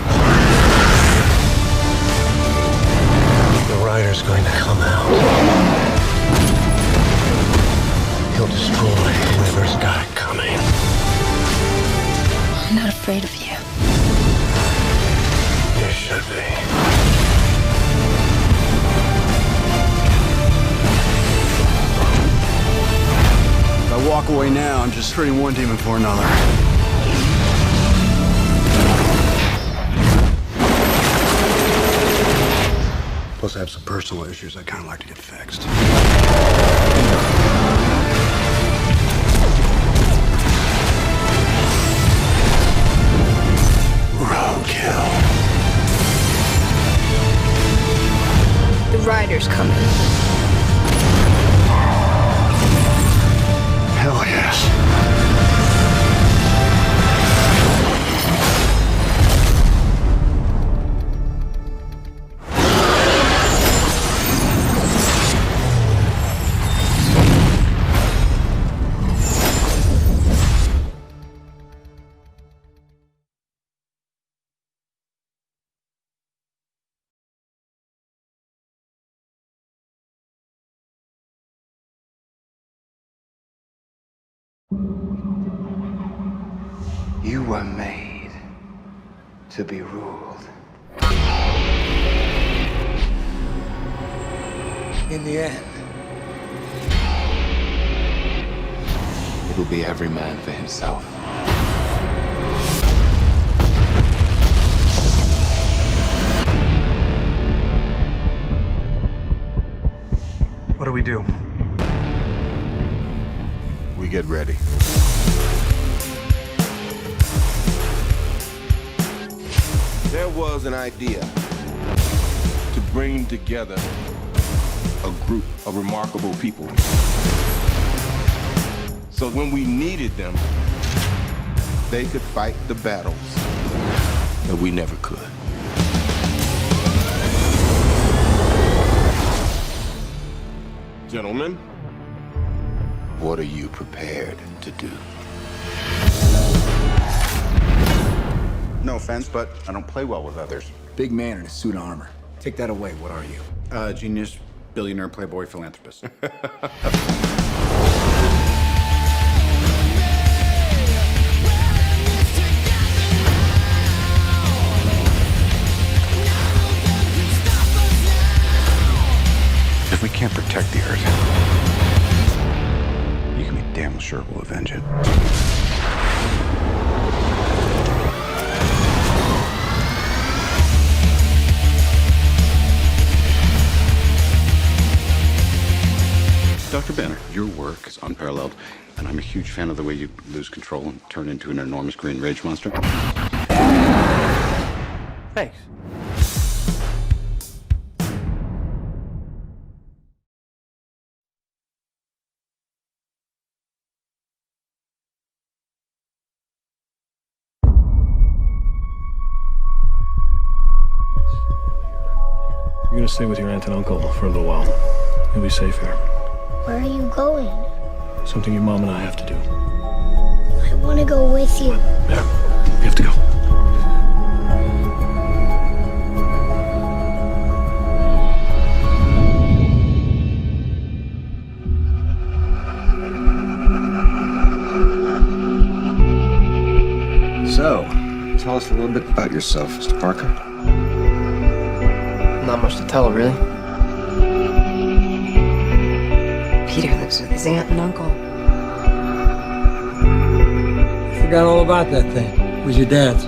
The rider's going to come out. He'll destroy whoever's got it coming. I'm not afraid of you. You should be. If I walk away now, I'm just trading one demon for another. Plus, I have some personal issues I'd kind of like to get fixed. Roadkill. The rider's coming. Hell Hell yes. You were made to be ruled. In the end, it'll be every man for himself. What do we do? We get ready. There was an idea to bring together a group of remarkable people. So when we needed them, they could fight the battles that we never could. Gentlemen, what are you prepared to do? No offense, but I don't play well with others. Big man in a suit of armor. Take that away. What are you? Genius, billionaire, playboy, philanthropist. If we can't protect the Earth, you can be damn sure we'll avenge it. Dr. Banner, your work is unparalleled, and I'm a huge fan of the way you lose control and turn into an enormous green rage monster. Thanks. You're gonna stay with your aunt and uncle for a little while. You'll be safe here. Where are you going? Something your mom and I have to do. I want to go with you. There. You have to go. So, tell us a little bit about yourself, Mr. Parker. Not much to tell, really. Peter lives with his aunt and uncle. I forgot all about that thing. It was your dad's.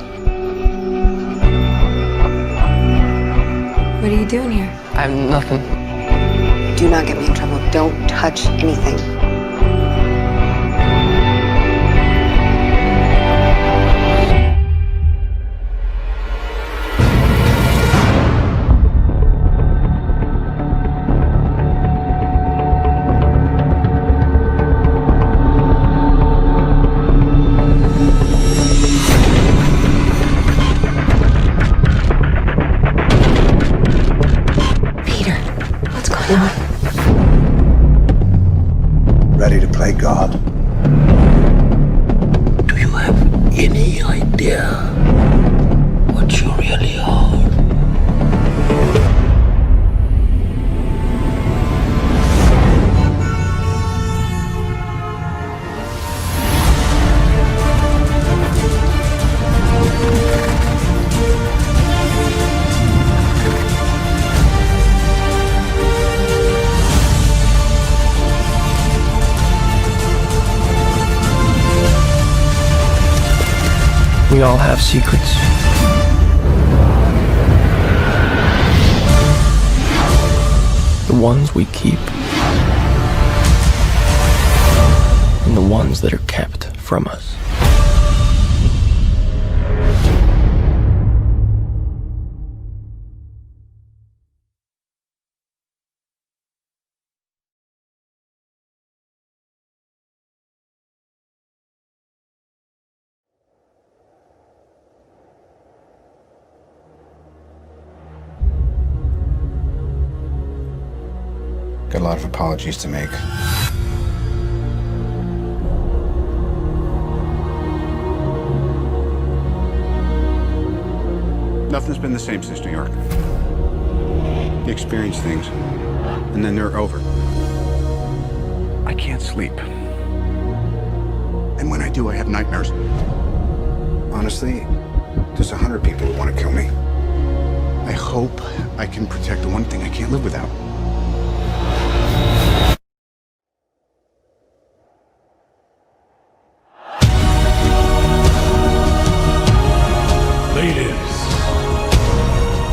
What are you doing here? I have nothing. Do not get me in trouble. Don't touch anything. Ready to play God? Do you have any idea what you really are? We all have secrets. The ones we keep. And the ones that are kept from us. Got a lot of apologies to make. Nothing's been the same since New York. You experience things, and then they're over. I can't sleep. And when I do, I have nightmares. Honestly, there's 100 people who want to kill me. I hope I can protect the one thing I can't live without. Ladies,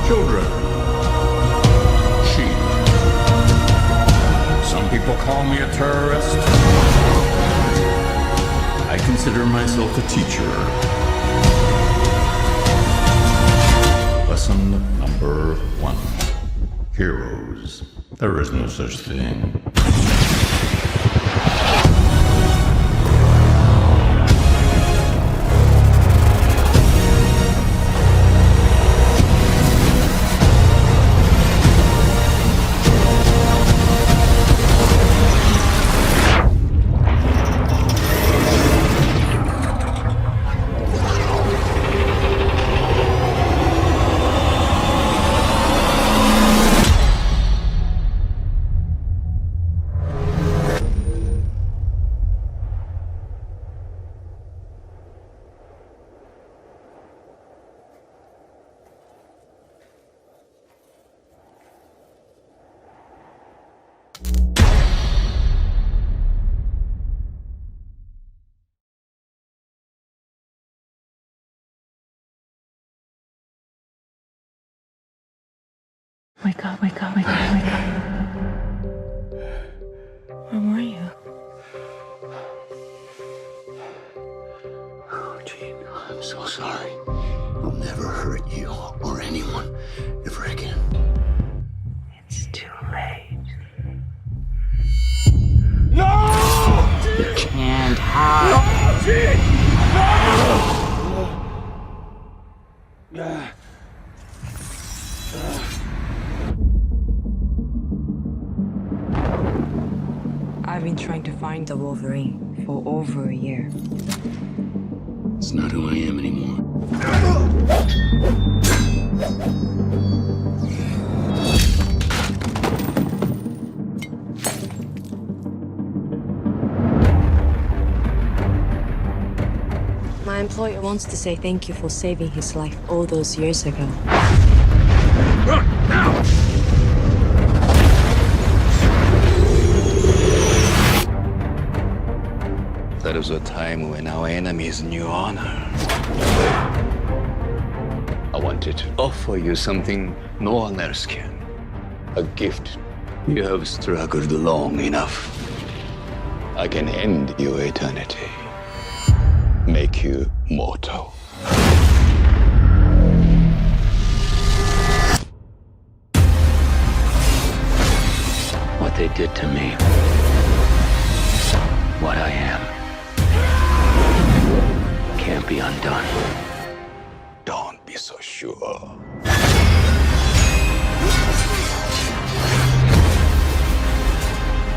children, sheep. Some people call me a terrorist. I consider myself a teacher. Lesson number 1. Heroes. There is no such thing. Wake up, wake up, wake up, wake up. Where were you? Oh, Gene, I'm so sorry. I'll never hurt you or anyone ever again. It's too late. No! You can't hide. No, Gene! No! I've been trying to find the Wolverine for over a year. It's not who I am anymore. My employer wants to say thank you for saving his life all those years ago. That was a time when our enemies knew honor. I wanted to offer you something no one else can. A gift. You have struggled long enough. I can end your eternity. Make you mortal. What they did to me. What I am. Can't be undone. Don't be so sure.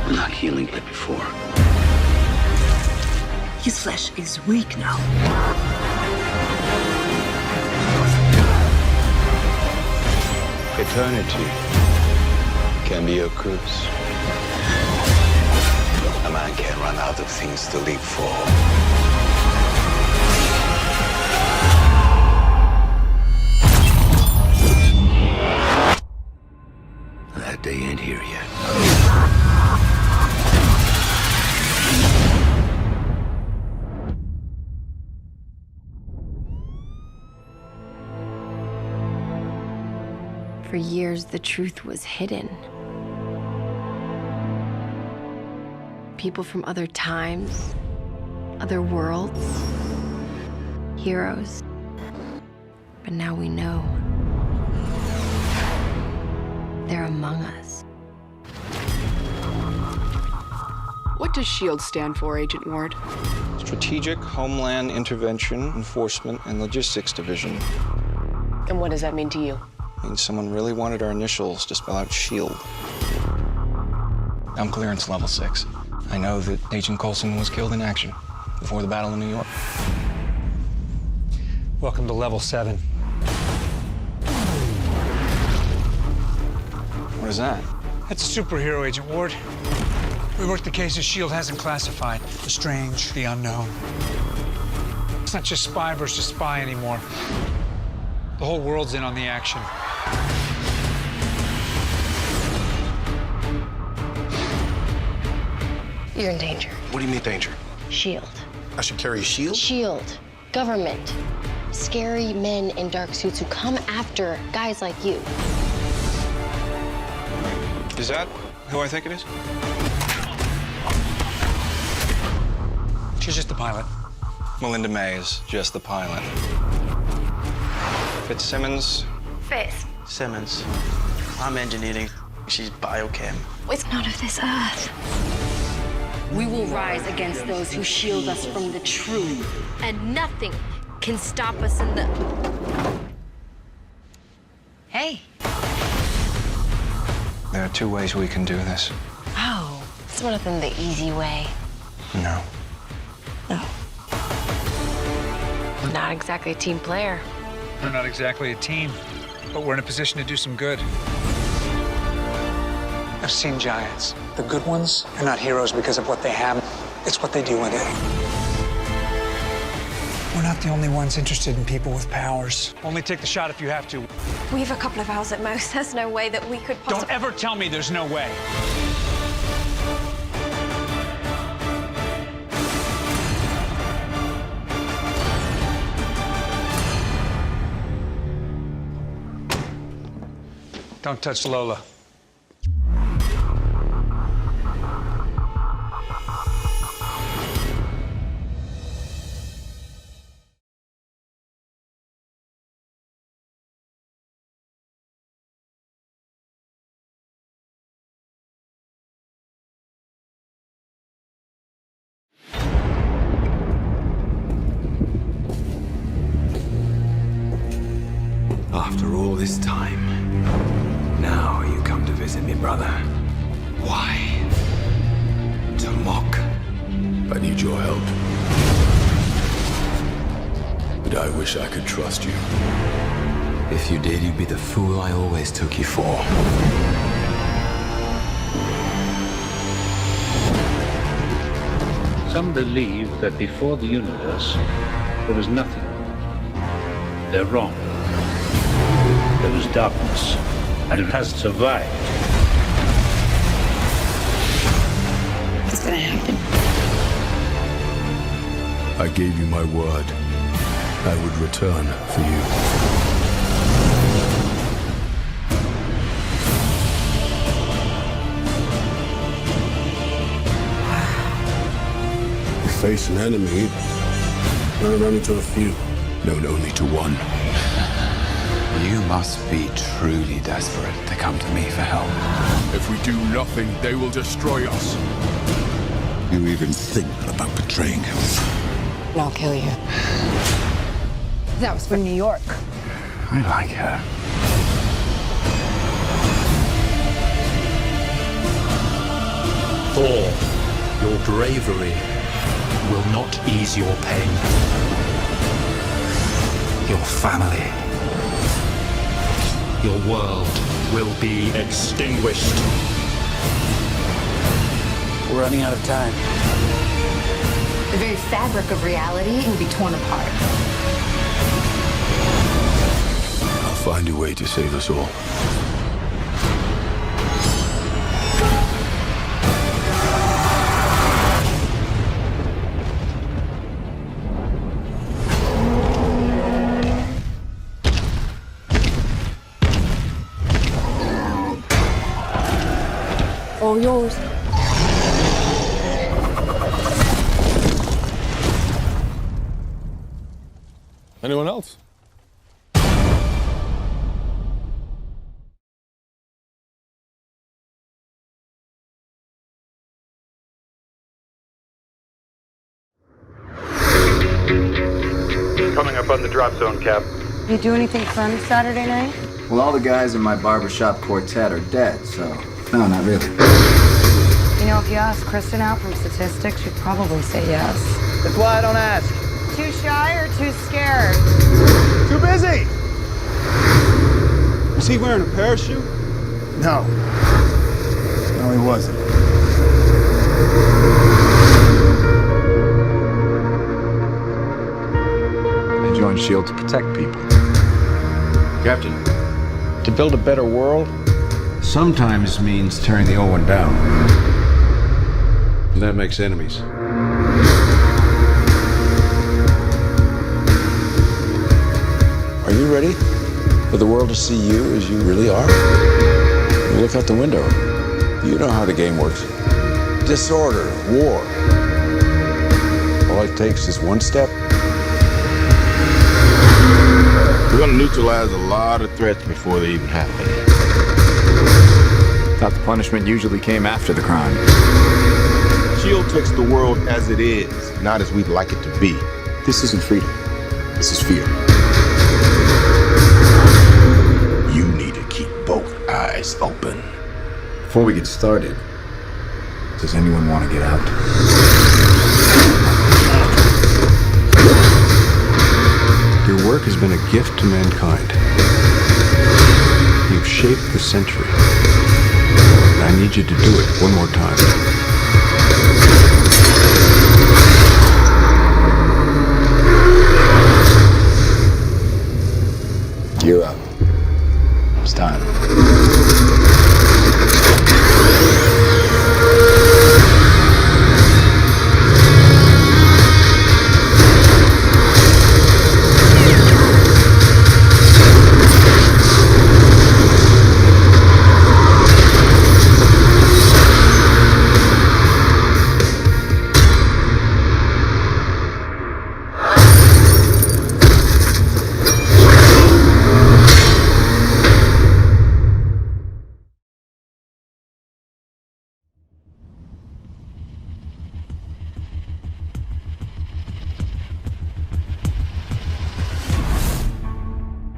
I'm not healing like before. His flesh is weak now. Eternity can be a curse. A man can run out of things to live for. That day ain't here yet. For years, the truth was hidden. People from other times, other worlds, heroes. But now we know. They're among us. What does SHIELD stand for, Agent Ward? Strategic Homeland Intervention, Enforcement, and Logistics Division. And what does that mean to you? Means someone really wanted our initials to spell out SHIELD. I'm clearance level 6. I know that Agent Coulson was killed in action before the Battle of New York. Welcome to level 7. What is that? That's a superhero, Agent Ward. We work the cases S.H.I.E.L.D. hasn't classified. The strange, the unknown. It's not just spy versus spy anymore. The whole world's in on the action. You're in danger. What do you mean, danger? S.H.I.E.L.D. I should carry a shield? S.H.I.E.L.D. Government. Scary men in dark suits who come after guys like you. Is that who I think it is? She's just the pilot. Melinda May is just the pilot. Fitzsimmons? Fitz. Simmons. I'm engineering. She's biochem. It's not of this earth. We will rise against those who shield us from the truth. And nothing can stop us in the... Hey. There are 2 ways we can do this. Oh, it's not in the easy way. No. No. I'm not exactly a team player. We're not exactly a team, but we're in a position to do some good. I've seen giants. The good ones are not heroes because of what they have. It's what they do with it. We're not the only ones interested in people with powers. Only take the shot if you have to. We have a couple of hours at most. There's no way that we could possibly... Don't ever tell me there's no way. Don't touch Lola. After all this time, now you come to visit me, brother. Why? To mock? I need your help. But I wish I could trust you. If you did, you'd be the fool I always took you for. Some believe that before the universe, there was nothing. They're wrong. There was darkness, and it has survived. What's gonna happen? I gave you my word. I would return for you. Face an enemy, run into a few. Known only to one. You must be truly desperate to come to me for help. If we do nothing, they will destroy us. You even think about betraying him? And I'll kill you. That was from New York. I like her. Thor, your bravery will not ease your pain. Your family, your world will be extinguished. We're running out of time. The very fabric of reality will be torn apart. I'll find a way to save us all. All yours. Anyone else? Coming up on the drop zone, Cap. You do anything fun Saturday night? Well, all the guys in my barbershop quartet are dead, so no, not really. know, if you ask Kristen out from statistics, she'd probably say yes. That's why I don't ask. Too shy or too scared? Too busy! Was he wearing a parachute? No. No, he wasn't. I joined S.H.I.E.L.D. to protect people. Captain, to build a better world sometimes means tearing the old one down. And that makes enemies. Are you ready for the world to see you as you really are? Look out the window. You know how the game works. Disorder, war. All it takes is one step. We're gonna neutralize a lot of threats before they even happen. Thought the punishment usually came after the crime. S.H.I.E.L.D. takes the world as it is, not as we'd like it to be. This isn't freedom. This is fear. You need to keep both eyes open. Before we get started, does anyone want to get out? Your work has been a gift to mankind. You've shaped the century. And I need you to do it one more time. Gear up. It's time.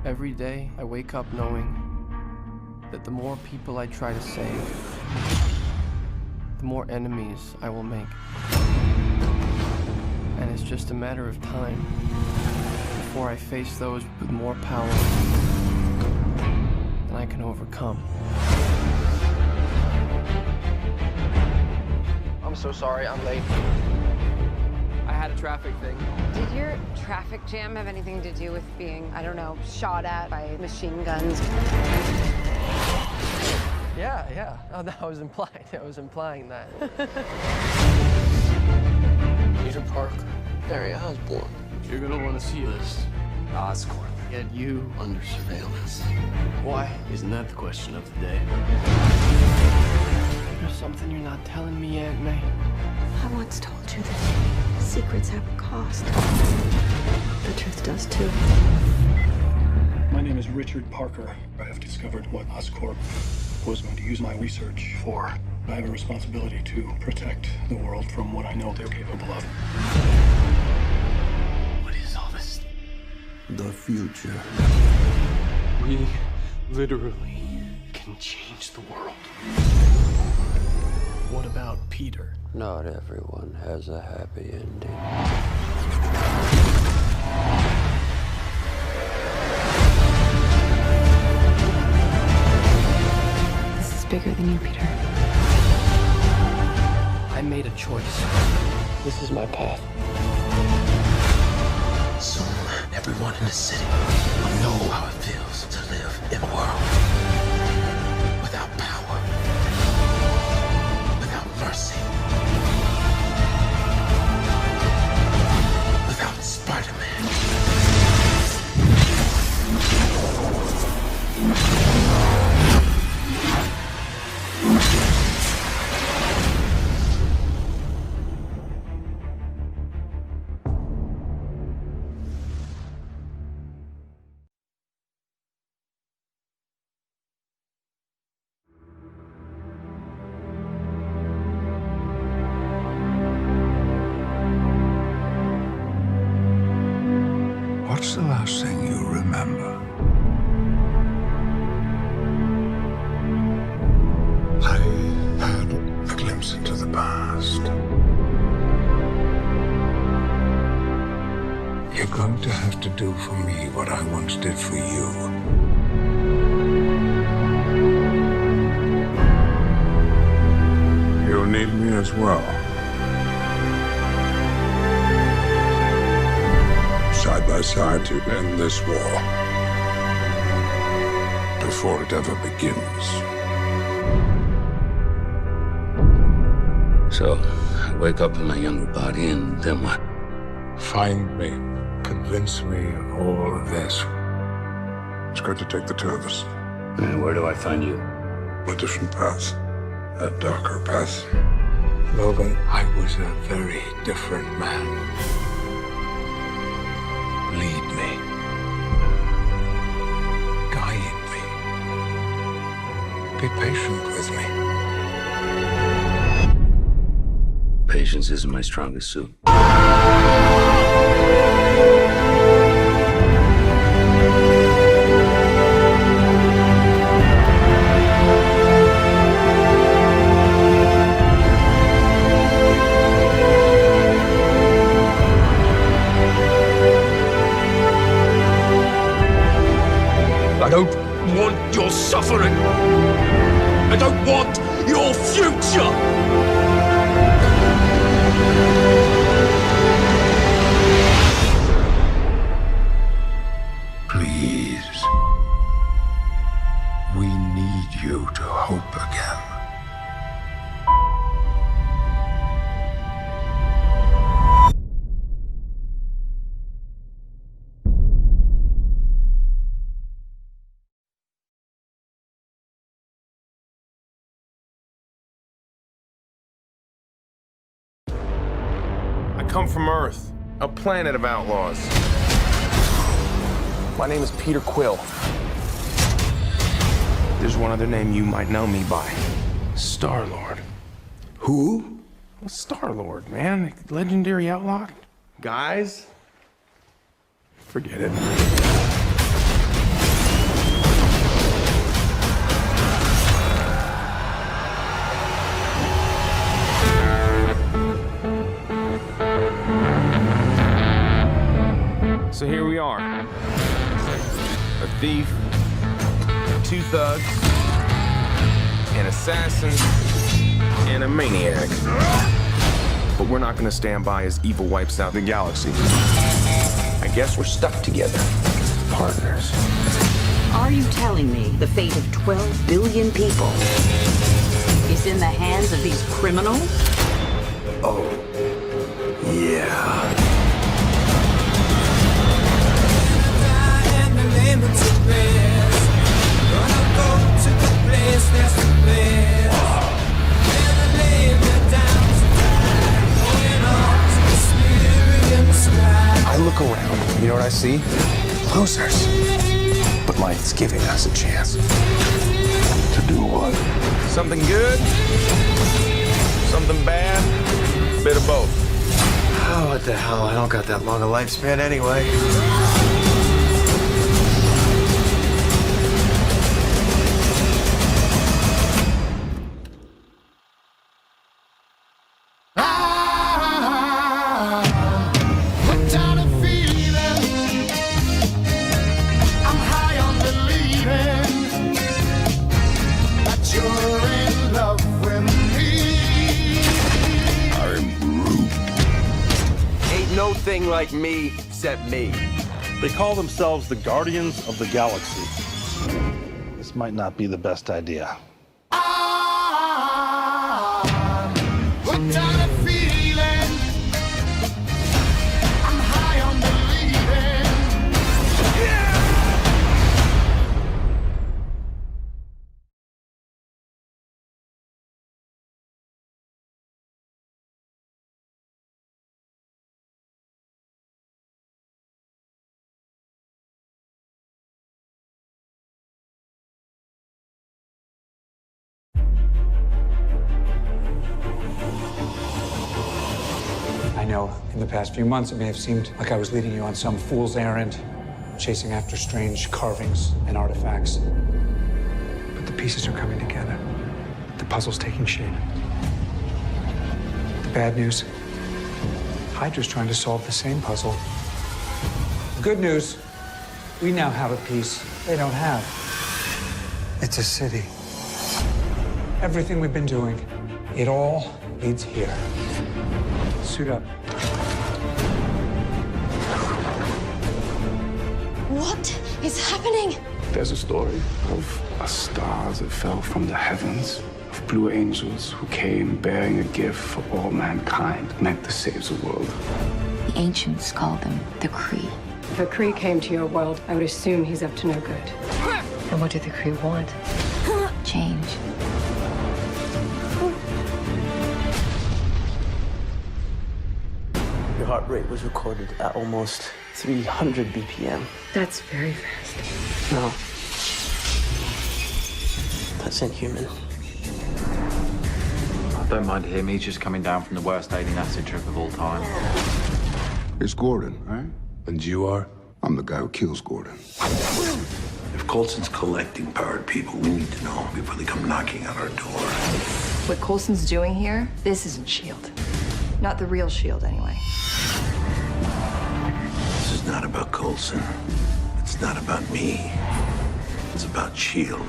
Every day, I wake up knowing that the more people I try to save, the more enemies I will make. And it's just a matter of time before I face those with more power than I can overcome. I'm so sorry, I'm late. I had a traffic thing. Did your traffic jam have anything to do with being, I don't know, shot at by machine guns? Yeah. Oh, that was implied. I was implying that. Peter Parker, Harry Osborn. You're gonna want to see this. Oscorp. Get you under surveillance. Why? Isn't that the question of the day? There's something you're not telling me, Aunt May. I once told you that secrets have a cost. The truth does too. My name is Richard Parker. I have discovered what Oscorp was going to use my research for. I have a responsibility to protect the world from what I know they're capable of. What is all this? The future. We literally can change the world. What about Peter? Not everyone has a happy ending. This is bigger than you, Peter. I made a choice. This is my path. Soon, everyone in the city will know how it feels to live in a world without power, without mercy, without Spider-Man. What's the last thing you remember? I had a glimpse into the past. You're going to have to do for me what I once did for you. You'll need me as well. Side by side to end this war before it ever begins. So, I wake up in my younger body, and then what? Find me. Convince me of all of this. It's going to take the two of us. And where do I find you? A different path. A darker path. Logan, I was a very different man. Lead me. Guide me. Be patient with me. Patience isn't my strongest suit. I don't want your suffering. I don't want your future. Please. We need you to hope again. I come from Earth, a planet of outlaws. My name is Peter Quill. There's one other name you might know me by. Star-Lord. Who? Well, Star-Lord, man. Legendary outlaw. Guys, forget it. So here we are. A thief, two thugs, an assassin, and a maniac. But we're not gonna stand by as evil wipes out the galaxy. I guess we're stuck together, partners. Are you telling me the fate of 12 billion people is in the hands of these criminals? Oh, yeah. I look around, you know what I see? Losers. But life's giving us a chance. To do what? Something good, something bad, a bit of both. Oh, what the hell? I don't got that long a lifespan anyway. Thing like me, except me. They call themselves the Guardians of the Galaxy. This might not be the best idea. I know in the past few months it may have seemed like I was leading you on some fool's errand, chasing after strange carvings and artifacts. But the pieces are coming together. The puzzle's taking shape. Bad news. Hydra's trying to solve the same puzzle. Good news. We now have a piece they don't have. It's a city. Everything we've been doing, it all leads here. Suit up. What is happening? There's a story of a star that fell from the heavens, of blue angels who came bearing a gift for all mankind, meant to save the world. The ancients called them the Kree. If a Kree came to your world, I would assume he's up to no good. And what do the Kree want? Change. Your heart rate was recorded at almost 300 BPM. That's very fast. No. That's inhuman. I don't mind him. He's just coming down from the worst alien acid trip of all time. It's Gordon, right? And you are? I'm the guy who kills Gordon. If Coulson's collecting powered people, we need to know before they come knocking on our door. What Coulson's doing here, this isn't S.H.I.E.L.D. Not the real S.H.I.E.L.D. anyway. This is not about Coulson. It's not about me. It's about S.H.I.E.L.D.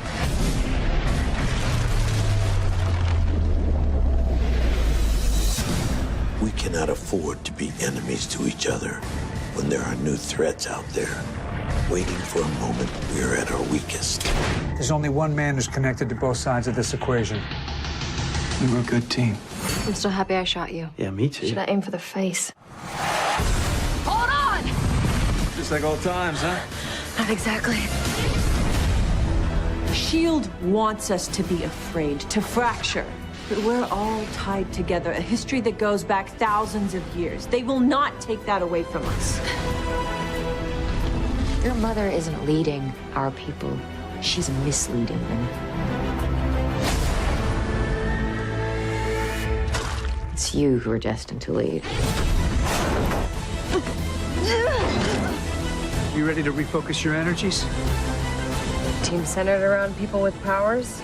We cannot afford to be enemies to each other when there are new threats out there. Waiting for a moment, we are at our weakest. There's only one man who's connected to both sides of this equation. We were a good team. I'm still happy I shot you. Yeah, me too. Should I aim for the face? Hold on! Just like old times, huh? Not exactly. S.H.I.E.L.D. wants us to be afraid, to fracture. But we're all tied together, a history that goes back thousands of years. They will not take that away from us. Your mother isn't leading our people. She's misleading them. It's you who are destined to lead. You ready to refocus your energies? Team centered around people with powers?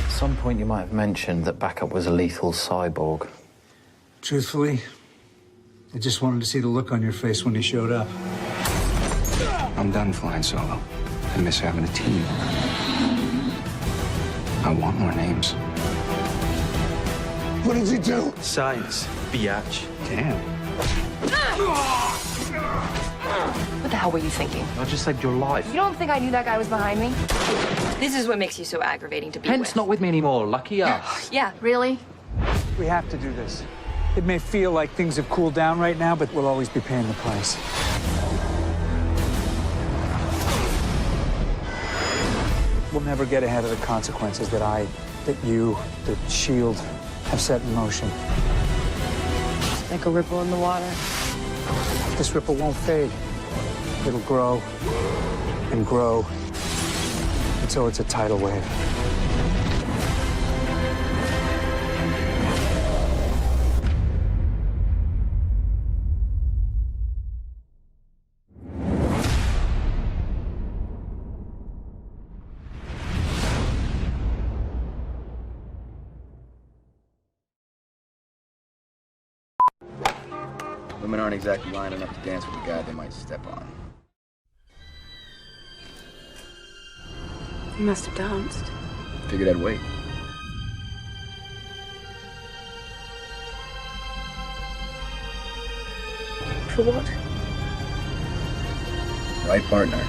At some point you might have mentioned that Backup was a lethal cyborg. Truthfully, I just wanted to see the look on your face when he showed up. I'm done flying solo. I miss having a team. I want more names. What did you do? Science, biatch. Damn. What the hell were you thinking? I just saved your life. You don't think I knew that guy was behind me? This is what makes you so aggravating to be Kent's not with me anymore. Lucky us. Yeah, really? We have to do this. It may feel like things have cooled down right now, but we'll always be paying the price. We'll never get ahead of the consequences that you, that S.H.I.E.L.D. have set in motion. Like a ripple in the water. This ripple won't fade. It'll grow and grow until it's a tidal wave. Women aren't exactly lining up to dance with a guy they might step on. You must have danced. Figured I'd wait. For what? Right partner.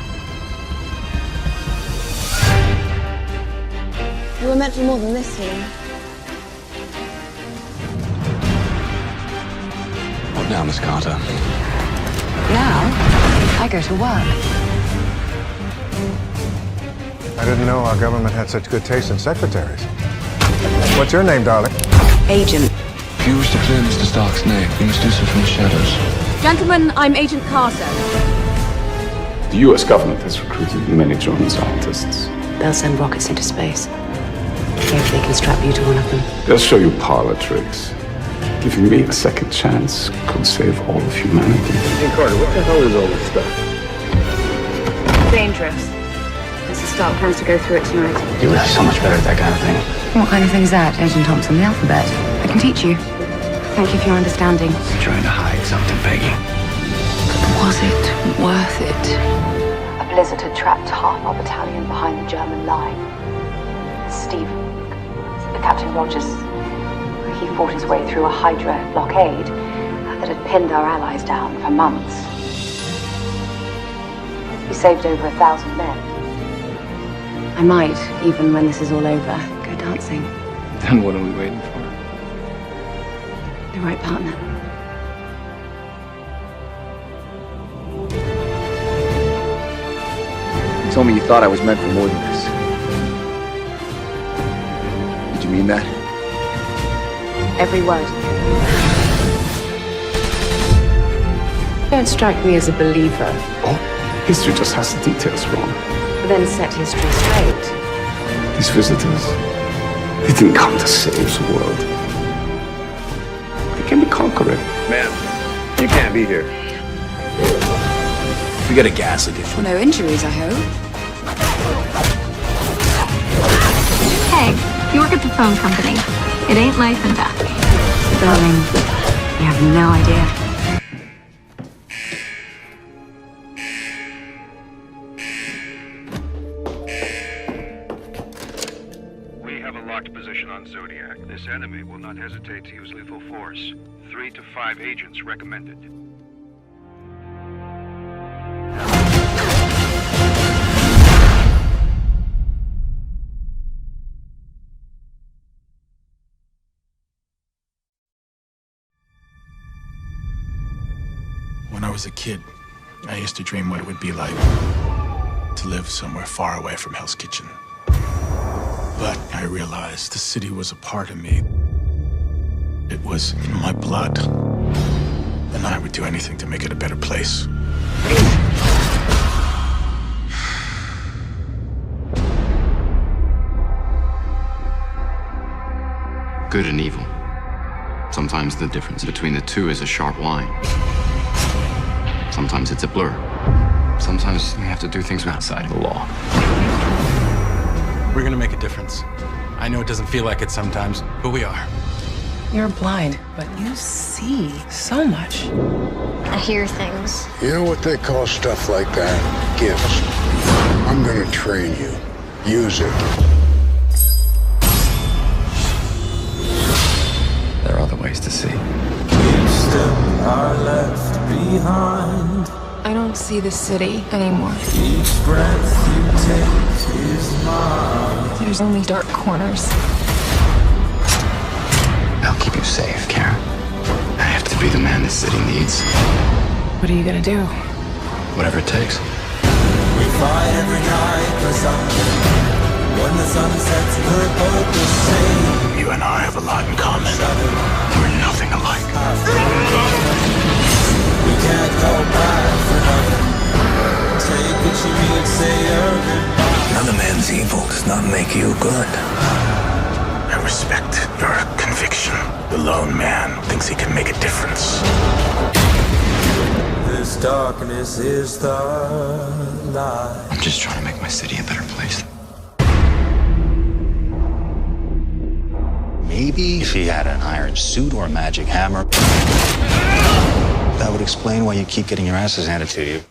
You were meant for more than this, you know. What now, Miss Carter? Now, I go to work. I didn't know our government had such good taste in secretaries. What's your name, darling? Agent. If you wish to clear Mr. Stark's name, you must do so from the shadows. Gentlemen, I'm Agent Carter. The U.S. government has recruited many German scientists. They'll send rockets into space. If they can strap you to one of them. They'll show you parlor tricks. Giving me a second chance could save all of humanity. Hey, Carter, what the hell is all this stuff? Dangerous. officer start plans to go through it tonight. You're really so much better at that kind of thing. What kind of thing is that, Agent Thompson? The alphabet. I can teach you. Thank you for your understanding. You're trying to hide something, Peggy. Was it worth it? A blizzard had trapped half our battalion behind the German line. Captain Rogers, he fought his way through a Hydra blockade that had pinned our allies down for months. He saved over 1,000 men. I might, even when this is all over, go dancing. Then what are we waiting for? The right partner. You told me you thought I was meant for more than this. Did you mean that? Every word. You don't strike me as a believer. Oh, history just has the details wrong. Then set history straight. These visitors, they didn't come to save the world. They came to conquer it. Ma'am, you can't be here. We got a gas leak issue. Well, no injuries, I hope. Hey, you work at the phone company. It ain't life and death. Darling, you have no idea. We have a locked position on Zodiac. This enemy will not hesitate to use lethal force. 3 to 5 agents recommended. When I was a kid, I used to dream what it would be like to live somewhere far away from Hell's Kitchen. But I realized the city was a part of me. It was in my blood. And I would do anything to make it a better place. Good and evil. Sometimes the difference between the two is a sharp line. Sometimes it's a blur. Sometimes you have to do things outside of the law. We're gonna make a difference. I know it doesn't feel like it sometimes, but we are. You're blind, but you see so much. I hear things. You know what they call stuff like that? Gifts. I'm gonna train you. Use it. There are other ways to see. Are left behind. I don't see the city anymore. Each breath you take is mine. There's only dark corners. I'll keep you safe, Karen. I have to be the man this city needs. What are you gonna do? Whatever it takes. We fight every night for something. When the sun sets, we're both the same. You and I have a lot in common. We're nothing alike. We can't go back for nothing. Take what you need, say everybody. Another man's evil does not make you good. I respect your conviction. The lone man thinks he can make a difference. This darkness is the light. I'm just trying to make my city a better place. Maybe if he had an iron suit or a magic hammer, that would explain why you keep getting your asses handed to you.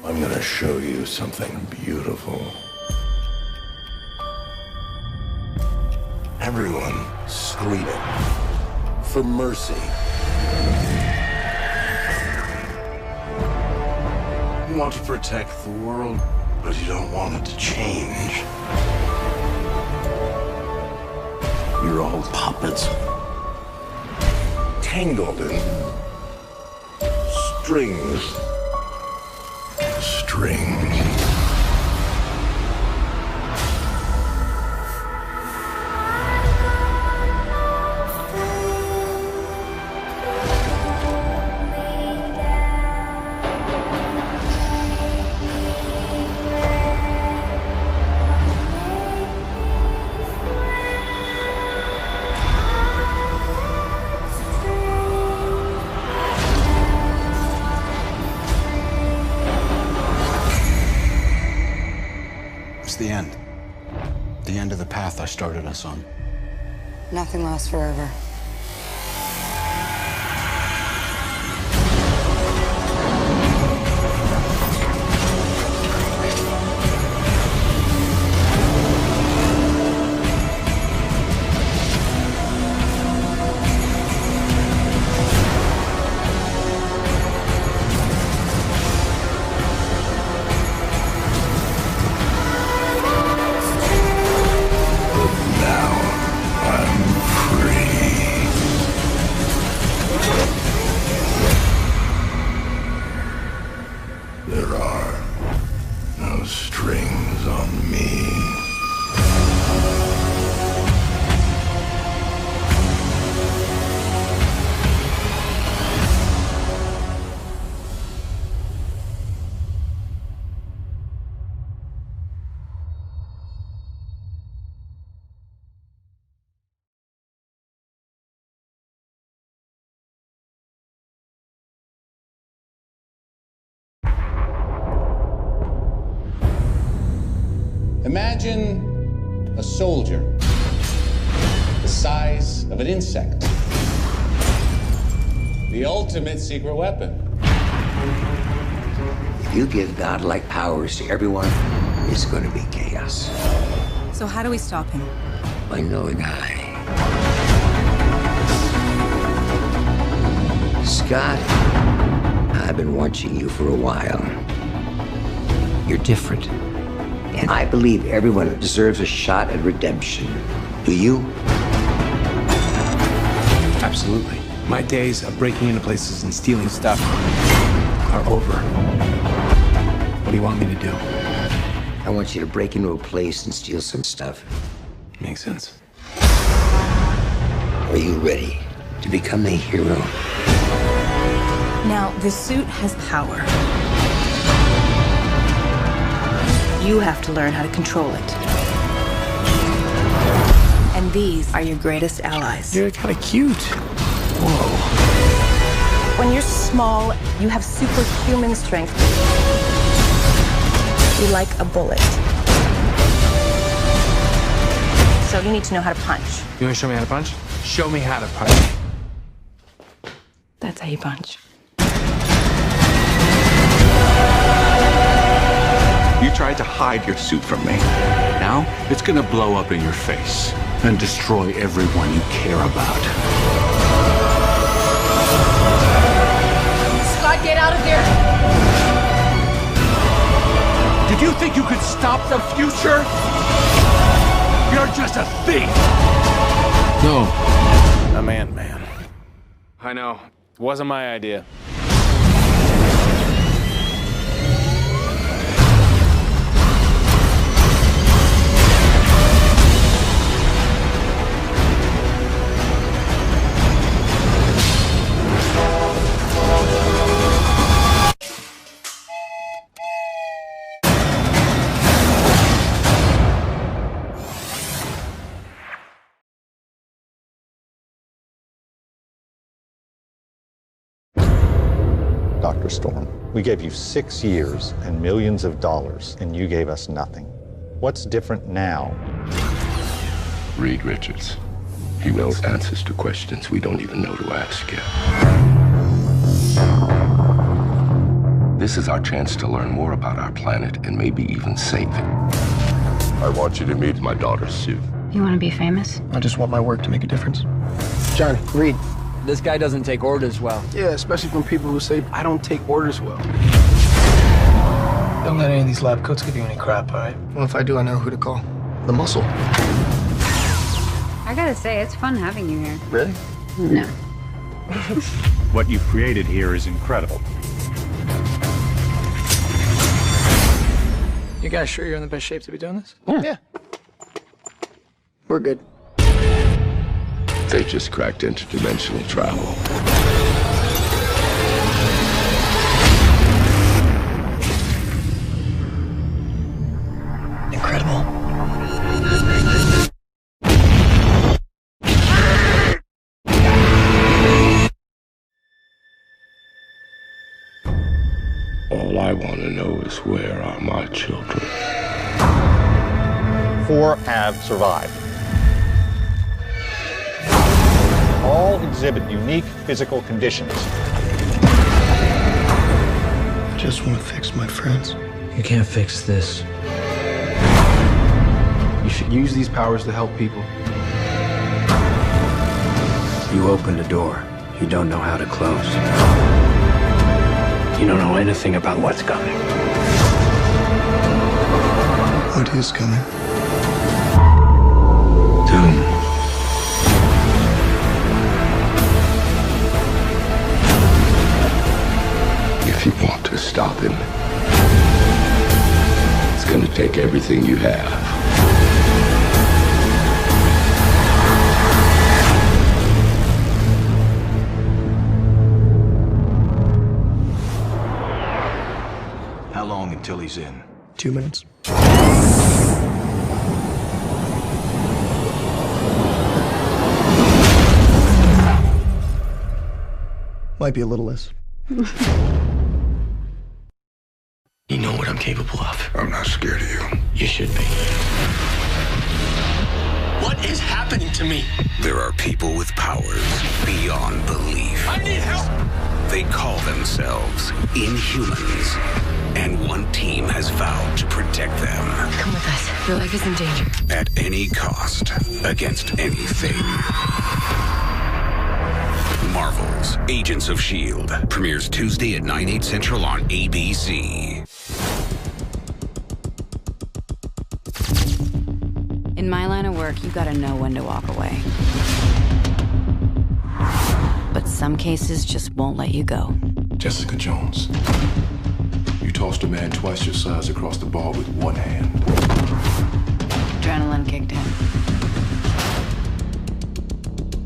I'm gonna show you something beautiful. Everyone screaming for mercy. You want to protect the world, but you don't want it to change. You're all puppets, tangled in strings. started us on. Nothing lasts forever. Imagine a soldier the size of an insect. The ultimate secret weapon. If you give godlike powers to everyone, it's going to be chaos. So how do we stop him? I know a guy. Scott, I've been watching you for a while. You're different. And I believe everyone deserves a shot at redemption. Do you? Absolutely. My days of breaking into places and stealing stuff are over. What do you want me to do? I want you to break into a place and steal some stuff. Makes sense. Are you ready to become a hero? Now, the suit has power. You have to learn how to control it. And these are your greatest allies. You're kind of cute. Whoa. When you're small, you have superhuman strength. You're like a bullet. So you need to know how to punch. You want to show me how to punch? Show me how to punch. That's how you punch. You tried to hide your suit from me. Now, it's gonna blow up in your face and destroy everyone you care about. Scott, get out of there! Did you think you could stop the future? You're just a thief! No. I'm Ant-Man. I know. It wasn't my idea. Dr. Storm, we gave you 6 years and millions of dollars, and you gave us nothing. What's different now? Reed Richards. He knows answers to questions we don't even know to ask yet. This is our chance to learn more about our planet and maybe even save it. I want you to meet my daughter, Sue. You want to be famous? I just want my work to make a difference. Johnny, Reed. This guy doesn't take orders well. Yeah, especially from people who say I don't take orders well. Don't let any of these lab coats give you any crap, all right? Well, if I do, I know who to call. The Muscle. I gotta say, it's fun having you here. Really? No. What you've created here is incredible. You guys sure you're in the best shape to be doing this? Yeah. We're good. They just cracked interdimensional travel. Incredible. All I want to know is where are my children? 4 have survived. all exhibit unique physical conditions. Just want to fix my friends. You can't fix this. You should use these powers to help people. You opened a door you don't know how to close. You don't know anything about what's coming. What is coming? Doom. If you want to stop him, it's going to take everything you have. How long until he's in? 2 minutes. Might be a little less. You know what I'm capable of. I'm not scared of you. You should be. What is happening to me? There are people with powers beyond belief. I need help! They call themselves Inhumans, and one team has vowed to protect them. Come with us. Your life is in danger. At any cost, against anything. Marvel's Agents of S.H.I.E.L.D. premieres Tuesday at 9/8 Central on ABC. In my line of work, you gotta know when to walk away. But some cases just won't let you go. Jessica Jones. You tossed a man twice your size across the bar with one hand. Adrenaline kicked in.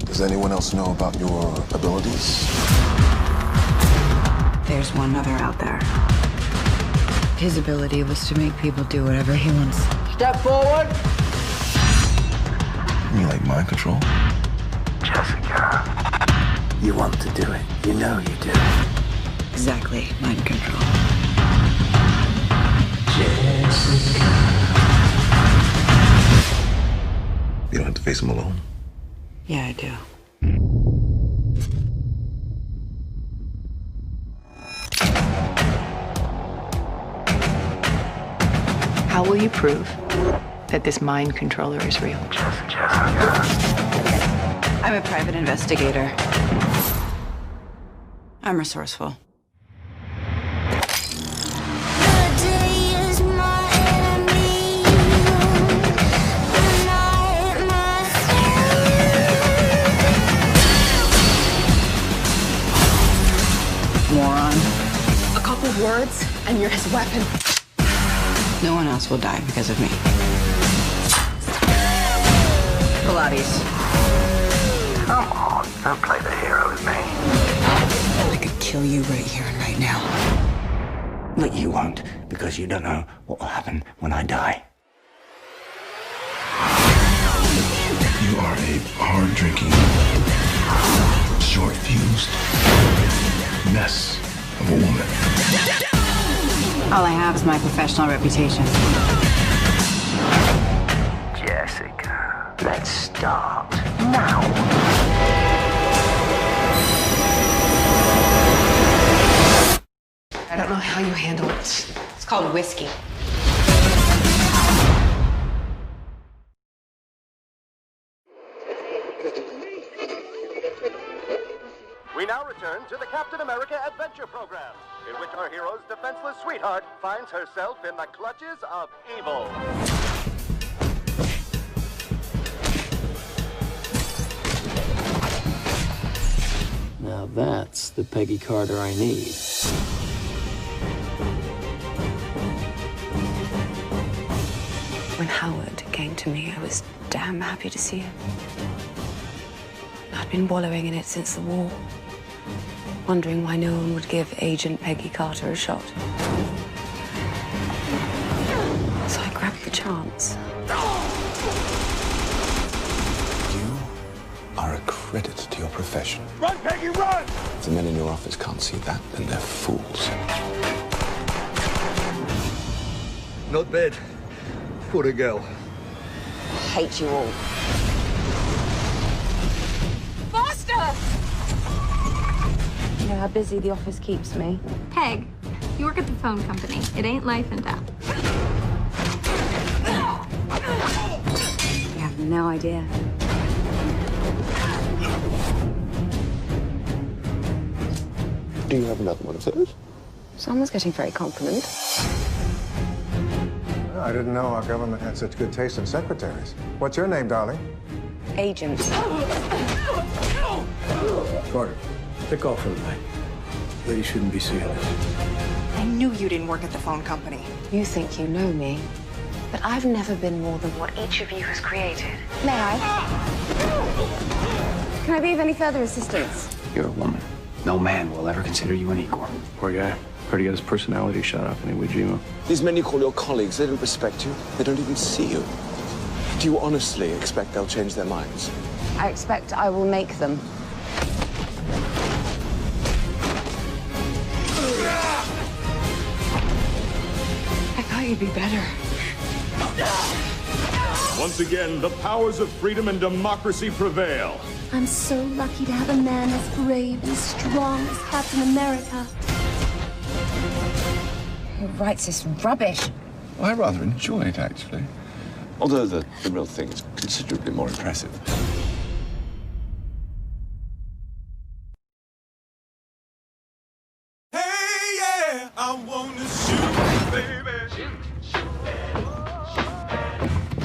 Does anyone else know about your abilities? There's one other out there. His ability was to make people do whatever he wants. Step forward. You mean like mind control? Jessica. You want to do it. You know you do. Exactly, mind control. Jessica. You don't have to face him alone. Yeah, I do. How will you prove that this mind controller is real? I'm a private investigator. I'm resourceful. Moron. A couple words, and you're his weapon. No one else will die because of me. Pilates. Come on, don't play the hero with me. I could kill you right here and right now. But you won't, because you don't know what will happen when I die. You are a hard-drinking, short-fused mess of a woman. All I have is my professional reputation. Jessica, let's start now. I don't know how you handle it. It's called whiskey. We now return to the Captain America Adventure Program, in which our hero's defenseless sweetheart finds herself in the clutches of evil. Now that's the Peggy Carter I need. When Howard came to me, I was damn happy to see him. I'd been wallowing in it since the war, wondering why no one would give Agent Peggy Carter a shot. So I grabbed the chance. You are a credit to your profession. Run, Peggy, run! If the men in your office can't see that, then they're fools. Not bad. Poor girl. Hate you all. Faster! how busy the office keeps me. Peg, you work at the phone company. It ain't life and death. You have no idea. Do you have another one of those? Someone's getting very confident. I didn't know our government had such good taste in secretaries. What's your name, darling? Agent. Carter, pick off for the night. Lady shouldn't be seeing this. I knew you didn't work at the phone company. You think you know me, but I've never been more than what each of you has created. May I? Can I be of any further assistance? You're a woman. No man will ever consider you an equal. Poor guy. Heard he got his personality shot up in Iwo Jima. These men you call your colleagues, they don't respect you. They don't even see you. Do you honestly expect they'll change their minds? I expect I will make them. I thought you'd be better. Once again, the powers of freedom and democracy prevail. I'm so lucky to have a man as brave and strong as Captain America. Who writes this rubbish? Well, I rather enjoy it, actually. Although the real thing is considerably more impressive. Hey, yeah, I wanna shoot, baby.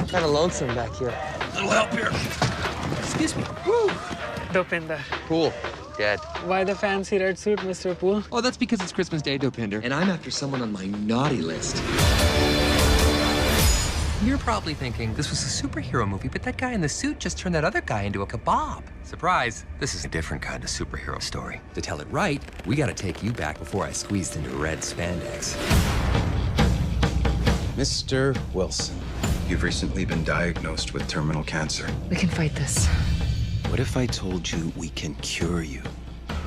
Kind of lonesome back here. Little help here. Excuse me. Woo! Dopinder. Pool. Dead. Why the fancy red suit, Mr. Poole? Oh, that's because it's Christmas Day, Dopinder, and I'm after someone on my naughty list. You're probably thinking this was a superhero movie, but that guy in the suit just turned that other guy into a kebab. Surprise! This is a different kind of superhero story. To tell it right, we gotta take you back before I squeezed into red spandex. Mr. Wilson, you've recently been diagnosed with terminal cancer. We can fight this. What if I told you we can cure you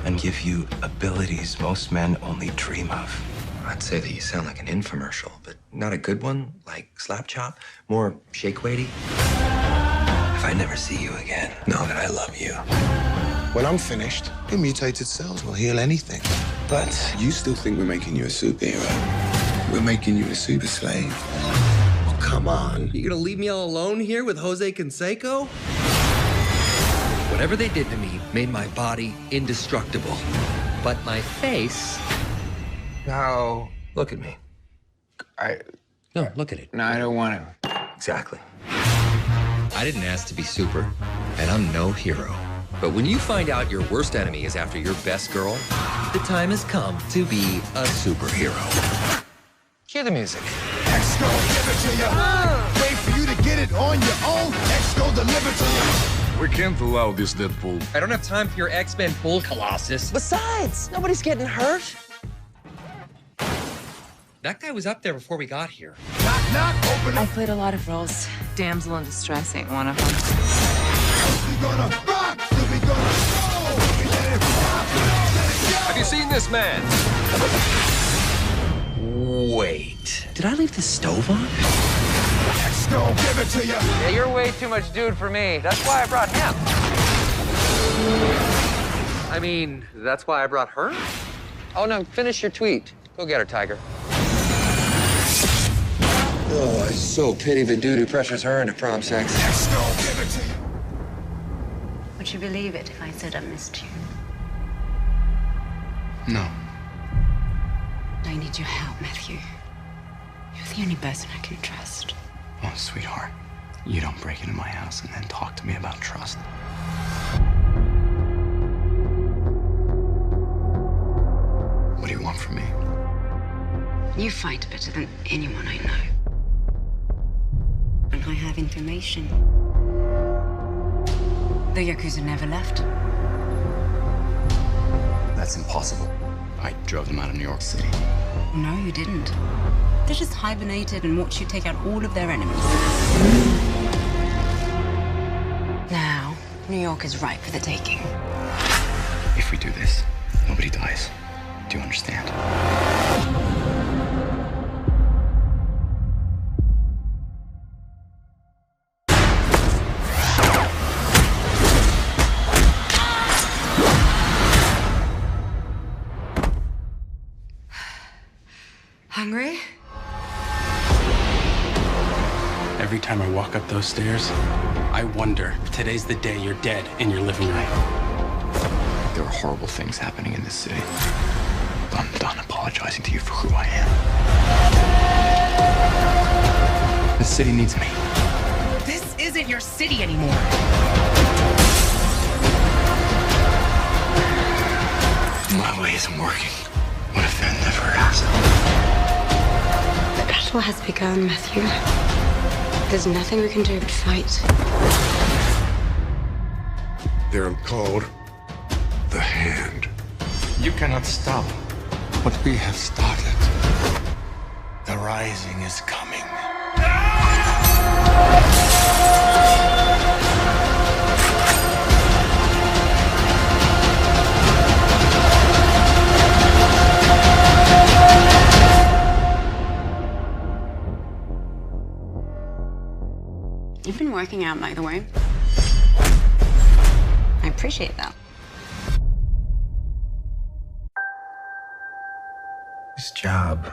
and give you abilities most men only dream of? I'd say that you sound like an infomercial, but not a good one, like Slap Chop, more shake weighty. If I never see you again, know that I love you. When I'm finished, your mutated cells will heal anything. But you still think we're making you a superhero. We're making you a super slave. Oh, come on. You gonna leave me all alone here with Jose Canseco? Whatever they did to me made my body indestructible. But my face... Now, look at me. No, look at it. No, I don't want to. Exactly. I didn't ask to be super, and I'm no hero. But when you find out your worst enemy is after your best girl, the time has come to be a superhero. Cue the music. X gon' give it to you. Wait for you to get it on your own. X gon' deliver to you. We can't allow this, Deadpool. I don't have time for your X-Men bull, Colossus. Besides, nobody's getting hurt. That guy was up there before we got here. Knock, knock, open up. I played a lot of roles. Damsel in distress ain't one of them. We gonna rock, then we gonna roll. We let it rock, let it go. Have you seen this man? Wait. Did I leave the stove on? X gon' give it to you. Yeah, you're way too much dude for me. That's why I brought him. I mean, that's why I brought her? Oh, no, finish your tweet. Go get her, Tiger. Oh, I so pity the dude who pressures her into prom sex. X gon' give it to you. Would you believe it if I said I missed you? No. I need your help, Matthew. You're the only person I can trust. Oh, sweetheart, you don't break into my house and then talk to me about trust. What do you want from me? You fight better than anyone I know. And I have information. The Yakuza never left. That's impossible. I drove them out of New York City. No, you didn't. They just hibernated and watched you take out all of their enemies. Now, New York is ripe for the taking. If we do this, nobody dies. Do you understand? Hungry? Every time I walk up those stairs, I wonder if today's the day you're dead in your living room. There are horrible things happening in this city. I'm done apologizing to you for who I am. This city needs me. This isn't your city anymore. My way isn't working. What if there never has? The battle has begun, Matthew. There's nothing we can do but fight. They're called the Hand. You cannot stop what we have started. The rising is coming. You've been working out, by the way. I appreciate that. This job,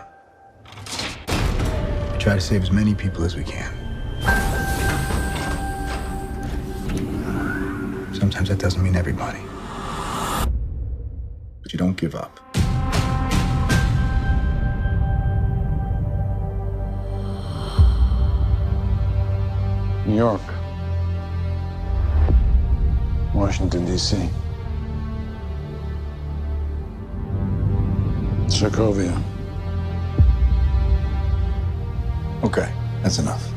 we try to save as many people as we can. Sometimes that doesn't mean everybody. But you don't give up. New York, Washington, D.C., Sokovia. Okay, that's enough.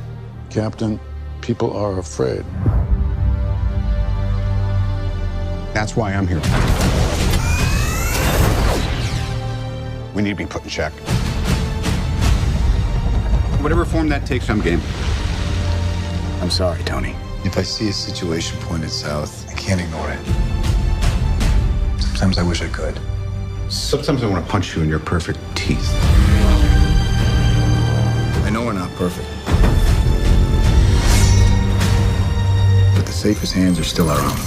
Captain, people are afraid. That's why I'm here. We need to be put in check. Whatever form that takes, I'm game. I'm sorry, Tony. If I see a situation pointed south, I can't ignore it. Sometimes I wish I could. Sometimes I want to punch you in your perfect teeth. I know we're not perfect. But the safest hands are still our own.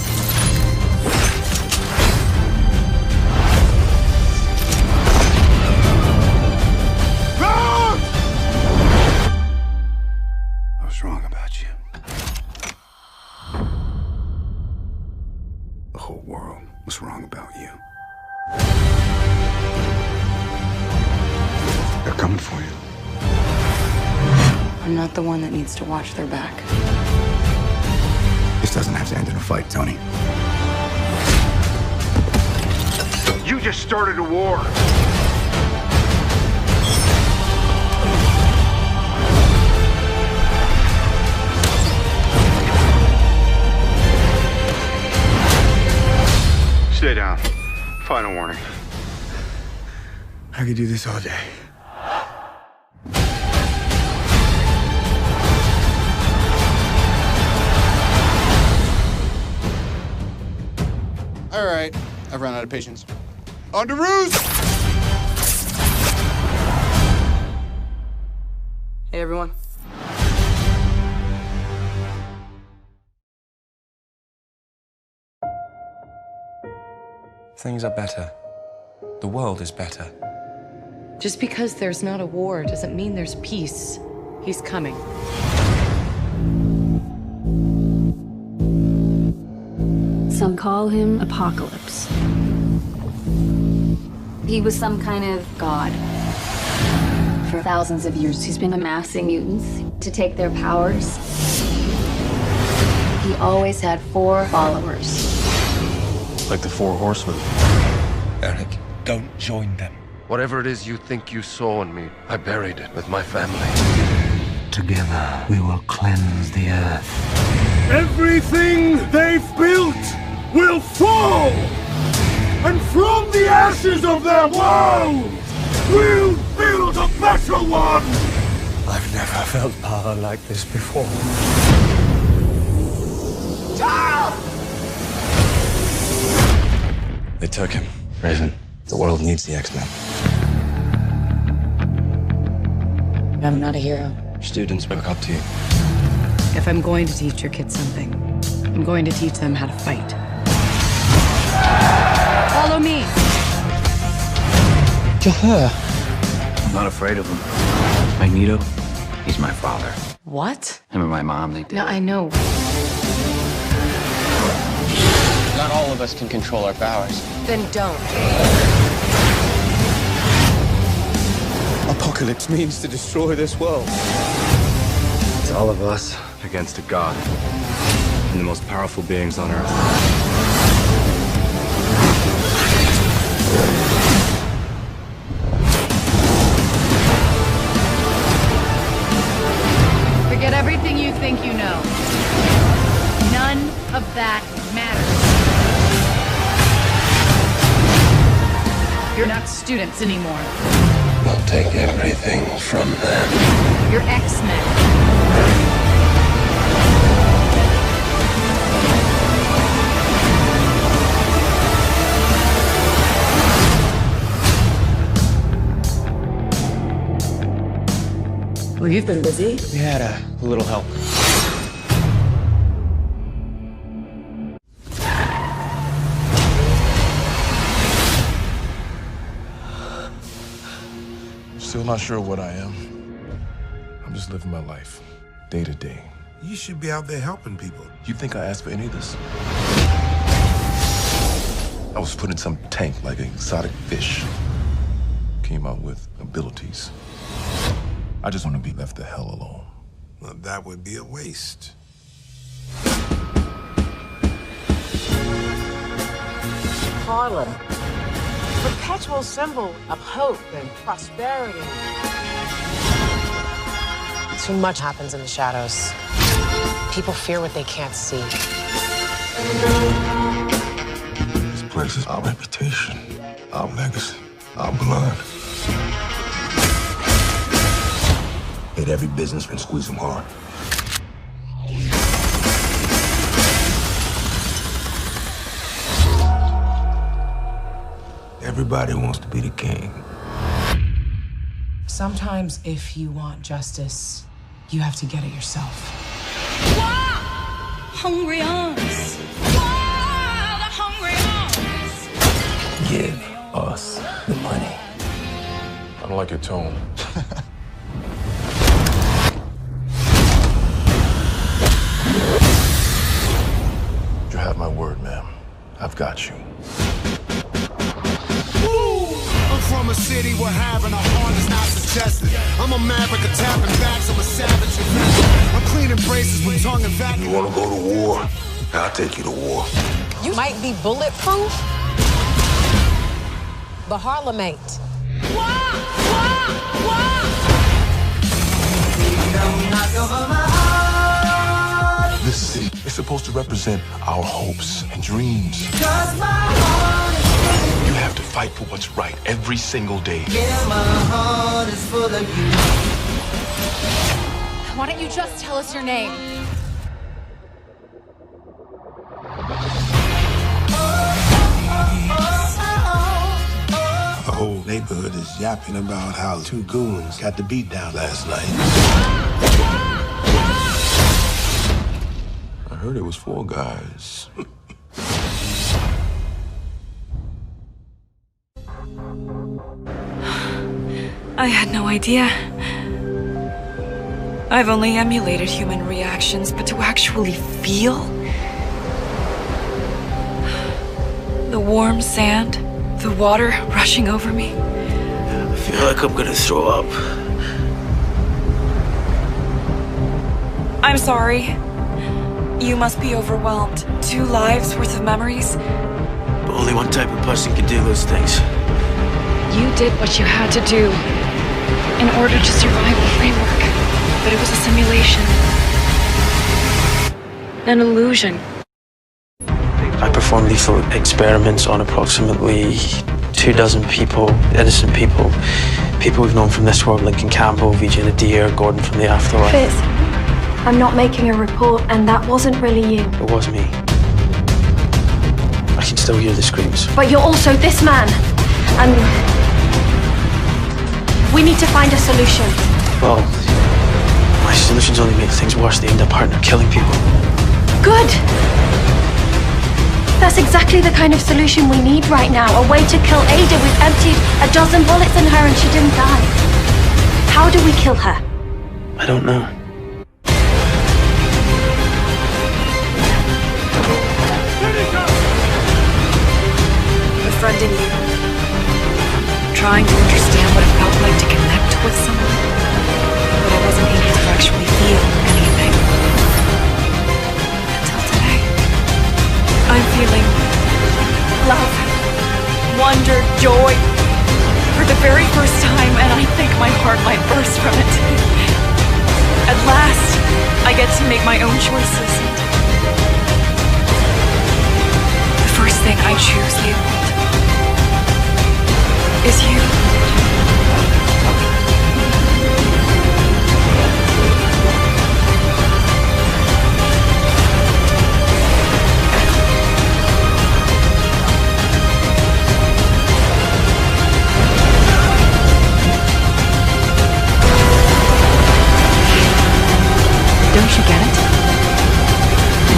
I was wrong about you. The whole world was wrong about you. They're coming for you. I'm not the one that needs to watch their back. This doesn't have to end in a fight, Tony. You just started a war. Stay down. Final warning. I could do this all day. All right, I've run out of patience. On to ruse! Hey, everyone. Things are better. The world is better. Just because there's not a war doesn't mean there's peace. He's coming. Some call him Apocalypse. He was some kind of god. For thousands of years, he's been amassing mutants to take their powers. He always had 4 followers. Like the 4 horsemen. Eric, don't join them. Whatever it is you think you saw in me, I buried it with my family. Together, we will cleanse the earth. Everything they've built will fall! And from the ashes of their world, we'll build a better one! I've never felt power like this before. They took him. Raven, the world needs the X-Men. I'm not a hero. Students look up to you. If I'm going to teach your kids something, I'm going to teach them how to fight. Follow me. To her, not afraid of him. Magneto, he's my father. What? Him and my mom, they did. No, I know. Not all of us can control our powers. Then don't. Apocalypse means to destroy this world. It's all of us against a god. And the most powerful beings on Earth. Forget everything you think you know. None of that matters. You're not students anymore. We'll take everything from them. You're X-Men. Well, you've been busy. We had a little help. Still not sure what I am. I'm just living my life, day to day. You should be out there helping people. You think I asked for any of this? I was put in some tank like an exotic fish. Came out with abilities. I just want to be left the hell alone. Well, that would be a waste. Harlem. Perpetual symbol of hope and prosperity. Too much happens in the shadows. People fear what they can't see. This place is our reputation, our legacy, our blood. Hit every business and squeeze them hard. Everybody wants to be the king. Sometimes if you want justice, you have to get it yourself. Hungry arms. The hungry arms. Give us the money. I don't like your tone. You have my word, ma'am. I've got you. I'm from a city where having a heart is not suggested. I'm a maverick, a tapping backs, I'm a savage. I'm cleaning braces with tongue and vacuum. You wanna go to war? I'll take you to war. You might be bulletproof, but Harlem ain't. This city is supposed to represent our hopes and dreams. You have to fight for what's right every single day. Why don't you just tell us your name? The whole neighborhood is yapping about how 2 goons got the beat down last night. I heard it was 4 guys. I had no idea. I've only emulated human reactions, but to actually feel the warm sand, the water rushing over me. I feel like I'm gonna throw up. I'm sorry. You must be overwhelmed. 2 lives worth of memories. But only one type of person can do those things. You did what you had to do in order to survive the framework. But it was a simulation. An illusion. I performed lethal experiments on approximately 24 people, innocent people. People we've known from this world, Lincoln Campbell, Vijay Nadir, Gordon from the Afterlife. Fitz, I'm not making a report, and that wasn't really you. It was me. I can still hear the screams. But you're also this man, and we need to find a solution. Well, my solutions only make things worse. They end up hurting or killing people. Good! That's exactly the kind of solution we need right now. A way to kill Ada. We've emptied a dozen bullets in her and she didn't die. How do we kill her? I don't know. Befriending you. Trying to understand what it felt like to connect with someone. But I wasn't able to actually feel anything. Until today. I'm feeling love, wonder, joy. For the very first time, and I think my heart might burst from it. At last, I get to make my own choices. The first thing I choose, Leopold, is you. Don't you get it?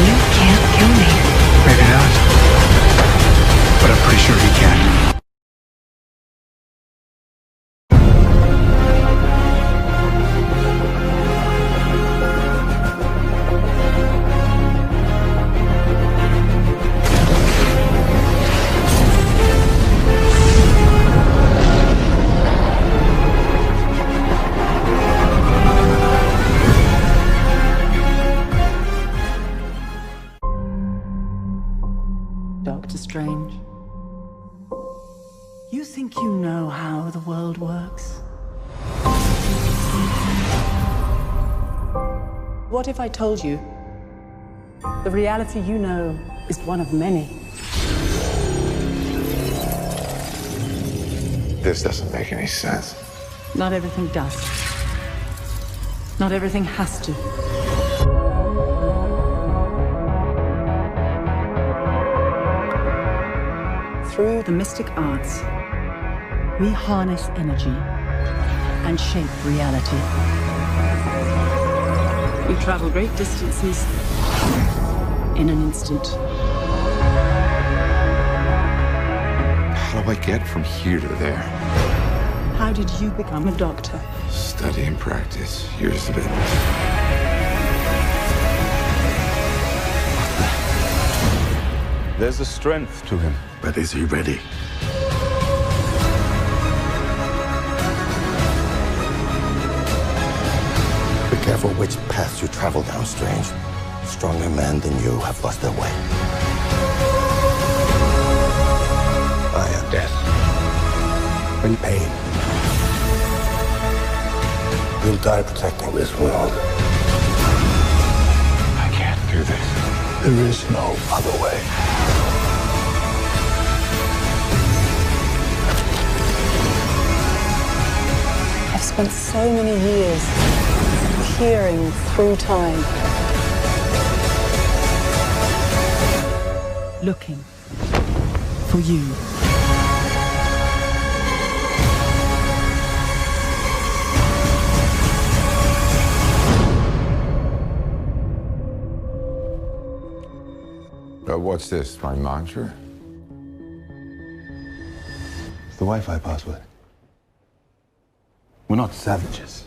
You can't kill me. Maybe not. But I'm pretty sure he can. Doctor Strange. You think you know how the world works? What if I told you the reality you know is one of many? This doesn't make any sense. Not everything does. Not everything has to. Through the mystic arts, we harness energy and shape reality. We travel great distances in an instant. How do I get from here to there? How did you become a doctor? Study and practice, years of it. There's a strength to him. But is he ready? Be careful which path you travel down, Strange. Stronger men than you have lost their way. I am death. Bring pain. You'll die protecting this world. I can't do this. There is no other way. I've spent so many years peering through time, looking for you. What's this, my mantra? It's the Wi-Fi password. We're not savages.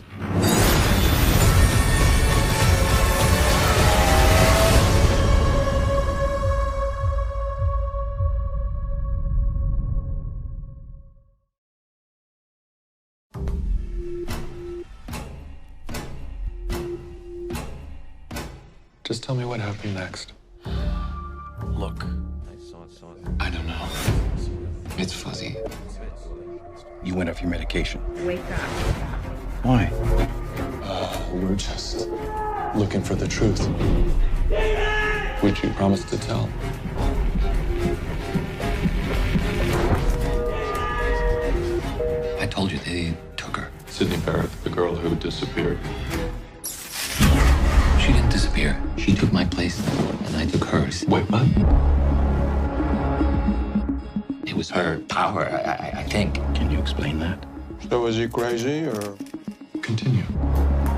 Just tell me what happened next. Look, I don't know. It's fuzzy. You went off your medication. Wake up. Why? We're just looking for the truth. Would you promise to tell? I told you they took her. Sydney Barrett, the girl who disappeared. She didn't disappear. She took my place, and I took hers. Wait, what? It was her power, I think. Can you explain that? So is he crazy, or...? Continue.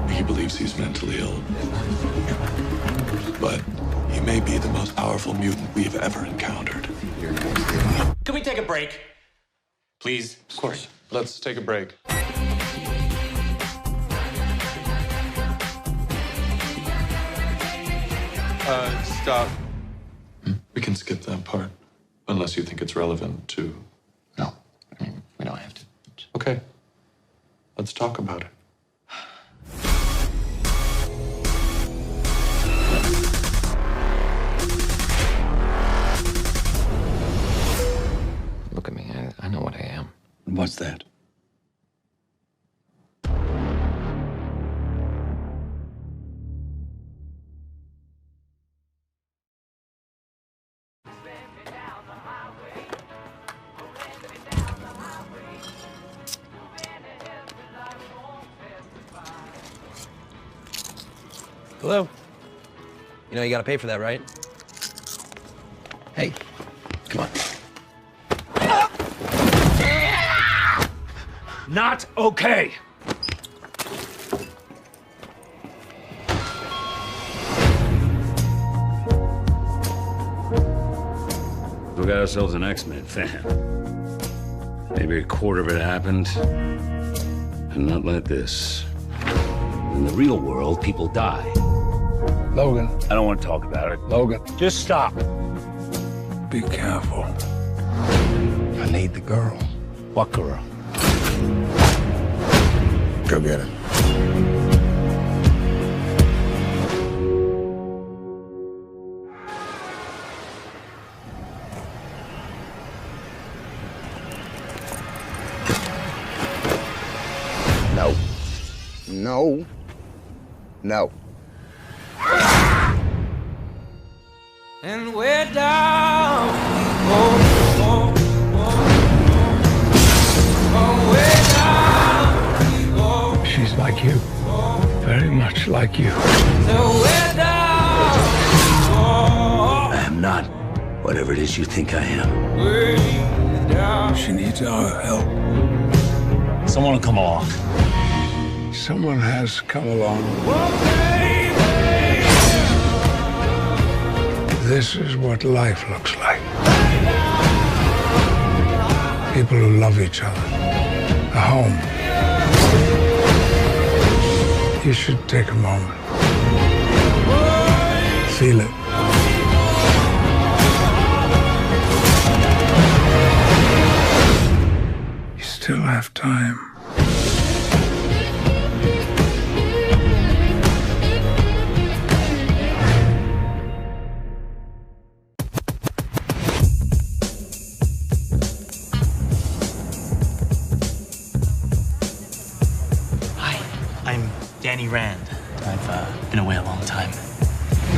He believes he's mentally ill. But he may be the most powerful mutant we've ever encountered. Can we take a break? Please? Of course. Let's take a break. Stop. We can skip that part, unless you think it's relevant to... No, I mean, we don't have to. Okay. Let's talk about it. Look at me. I know what I am. What's that? Hello? You know you gotta pay for that, right? Hey, come on. Not okay. We got ourselves an X-Men fan. Maybe a quarter of it happened, and not like this. In the real world, people die. Logan. I don't want to talk about it. Logan, just stop. Be careful. I need the girl. What girl? Go get her. No. No. No. And we're down. She's like you. Very much like you. I am not whatever it is you think I am. She needs our help. Someone will come along. Someone has come along. This is what life looks like. People who love each other. A home. You should take a moment. Feel it. You still have time. I'm Danny Rand. I've been away a long time.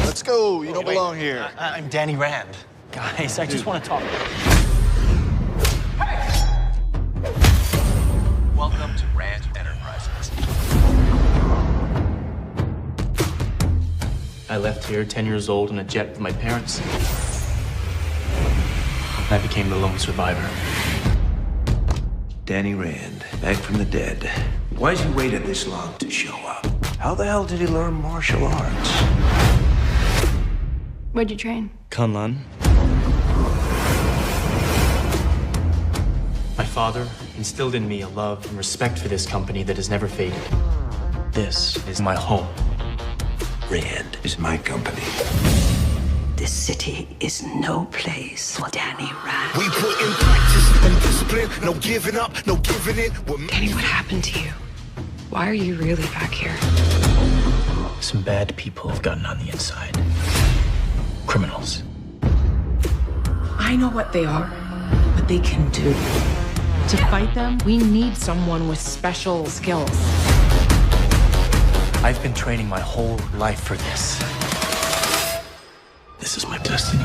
Let's go. You don't belong here. I'm Danny Rand. Guys, I just want to talk. Welcome to Rand Enterprises. I left here 10 years old in a jet with my parents. I became the lone survivor. Danny Rand, back from the dead. Why'd you wait this long to show up? How the hell did he learn martial arts? Where'd you train? Kunlun. My father instilled in me a love and respect for this company that has never faded. This is my home. Rand is my company. This city is no place for Danny Rand. We put in practice and discipline, no giving up, no giving in. Danny, what happened to you? Why are you really back here? Some bad people have gotten on the inside. Criminals. I know what they are, what they can do. To fight them, we need someone with special skills. I've been training my whole life for this. This is my destiny.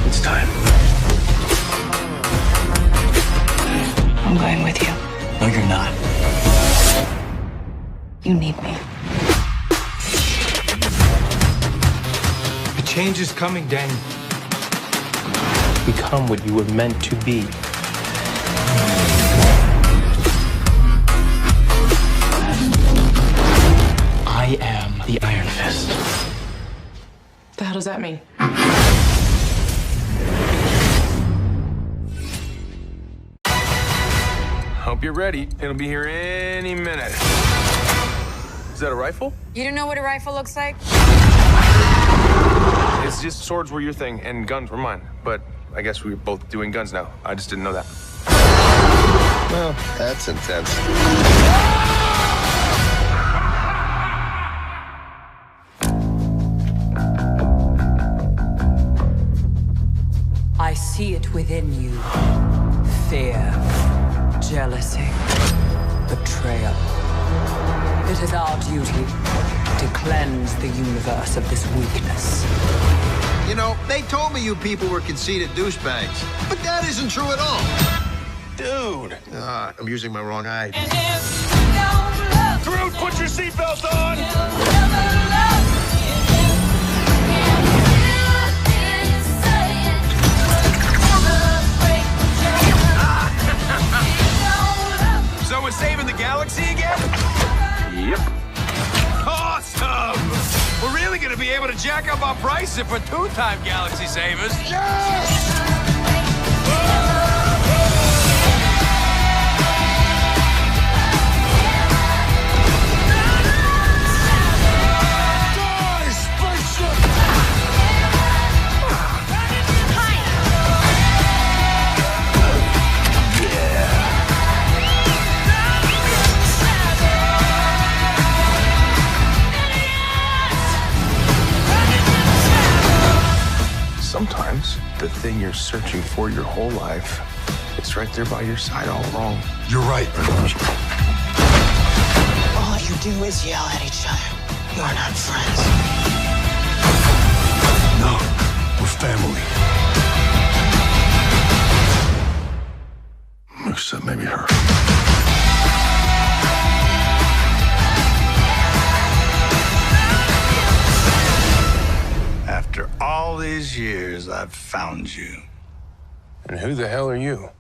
It's time. I'm going with you. No, you're not. You need me. A change is coming, Danny. Become what you were meant to be. I am the Iron Fist. What the hell does that mean? I'll Hope you're ready. It'll be here any minute. Is that a rifle? You don't know what a rifle looks like? It's just swords were your thing and guns were mine. But I guess we're both doing guns now. I just didn't know that. Well, that's intense. I see it within you. Fear, jealousy, betrayal. It is our duty to cleanse the universe of this weakness. You know, they told me you people were conceited douchebags, but that isn't true at all. Dude! I'm using my wrong eye. Drew, put your seatbelt on! So we're saving the galaxy again? Yep. Awesome! We're really gonna be able to jack up our price if we're two-time galaxy savers. Yes! Sometimes the thing you're searching for your whole life, it's right there by your side all along. You're right. All you do is yell at each other. You're not friends. No, we're family. Except maybe her. After all these years, I've found you. And who the hell are you?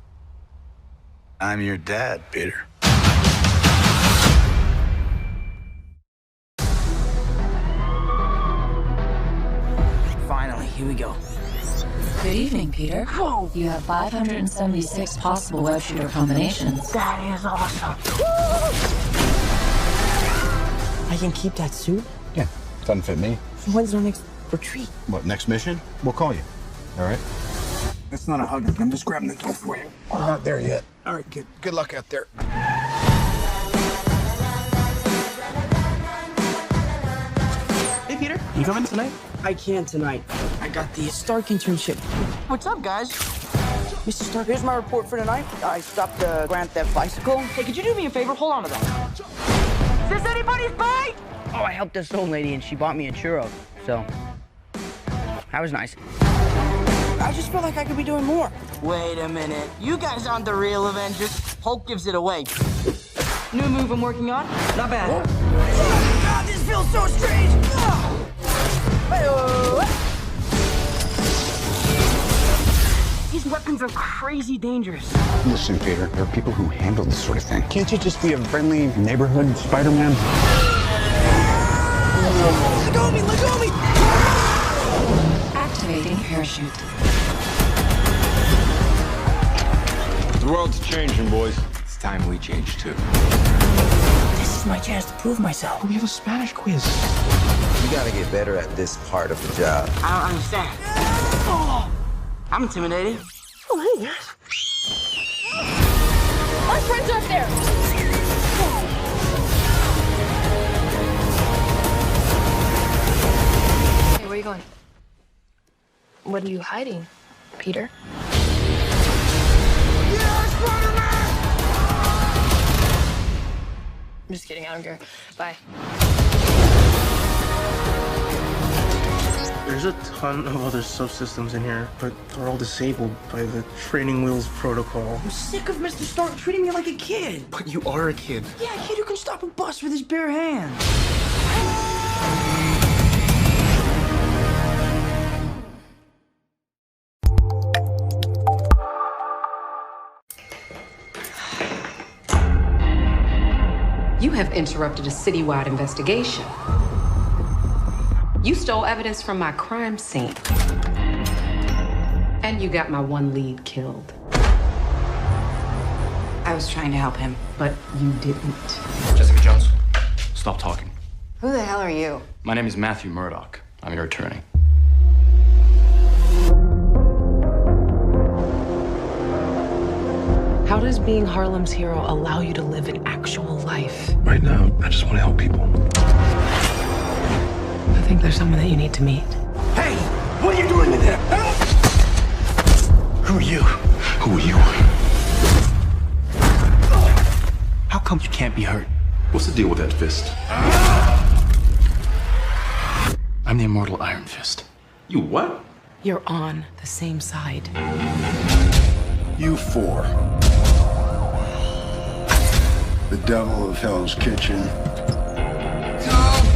I'm your dad, Peter. Finally, here we go. Good evening, Peter. Whoa! You have 576 possible web shooter combinations. That is awesome. I can keep that suit? Yeah, doesn't fit me. So when's our next retreat? What, next mission? We'll call you. All right? That's not a hug. I'm just grabbing the door for you. We're not there yet. All right, kid. Good luck out there. Hey, Peter. You coming tonight? I can tonight. I got the Stark internship. What's up, guys? Mr. Stark, here's my report for tonight. I stopped the Grand Theft bicycle. Hey, could you do me a favor? Hold on to that. Is this anybody's bike? Oh, I helped this old lady and she bought me a churro. So, that was nice. I just feel like I could be doing more. Wait a minute. You guys aren't the real Avengers. Hulk gives it away. New move I'm working on. Not bad. Oh, God, this feels so strange. These weapons are crazy dangerous. Listen, Peter, there are people who handle this sort of thing. Can't you just be a friendly neighborhood Spider-Man? Let go of me! Let go of me! Activating parachute. The world's changing, boys. It's time we change, too. This is my chance to prove myself. We have a Spanish quiz. You gotta get better at this part of the job. I don't understand. Oh, I'm intimidated. Oh, hey, guys. Our friends are up there! Hey, where are you going? What are you hiding, Peter? I'm just kidding, I don't care. Bye. There's a ton of other subsystems in here, but they're all disabled by the training wheels protocol. I'm sick of Mr. Stark treating me like a kid. But you are a kid. Yeah, a kid who can stop a bus with his bare hands. You have interrupted a citywide investigation. You stole evidence from my crime scene. And you got my one lead killed. I was trying to help him. But you didn't. Jessica Jones, stop talking. Who the hell are you? My name is Matthew Murdoch. I'm your attorney. How does being Harlem's hero allow you to live an actual life? Right now, I just want to help people. I think there's someone that you need to meet. Hey, what are you doing in there? Who are you? Who are you? How come you can't be hurt? What's the deal with that fist? I'm the immortal Iron Fist. You what? You're on the same side. You four. The devil of Hell's Kitchen.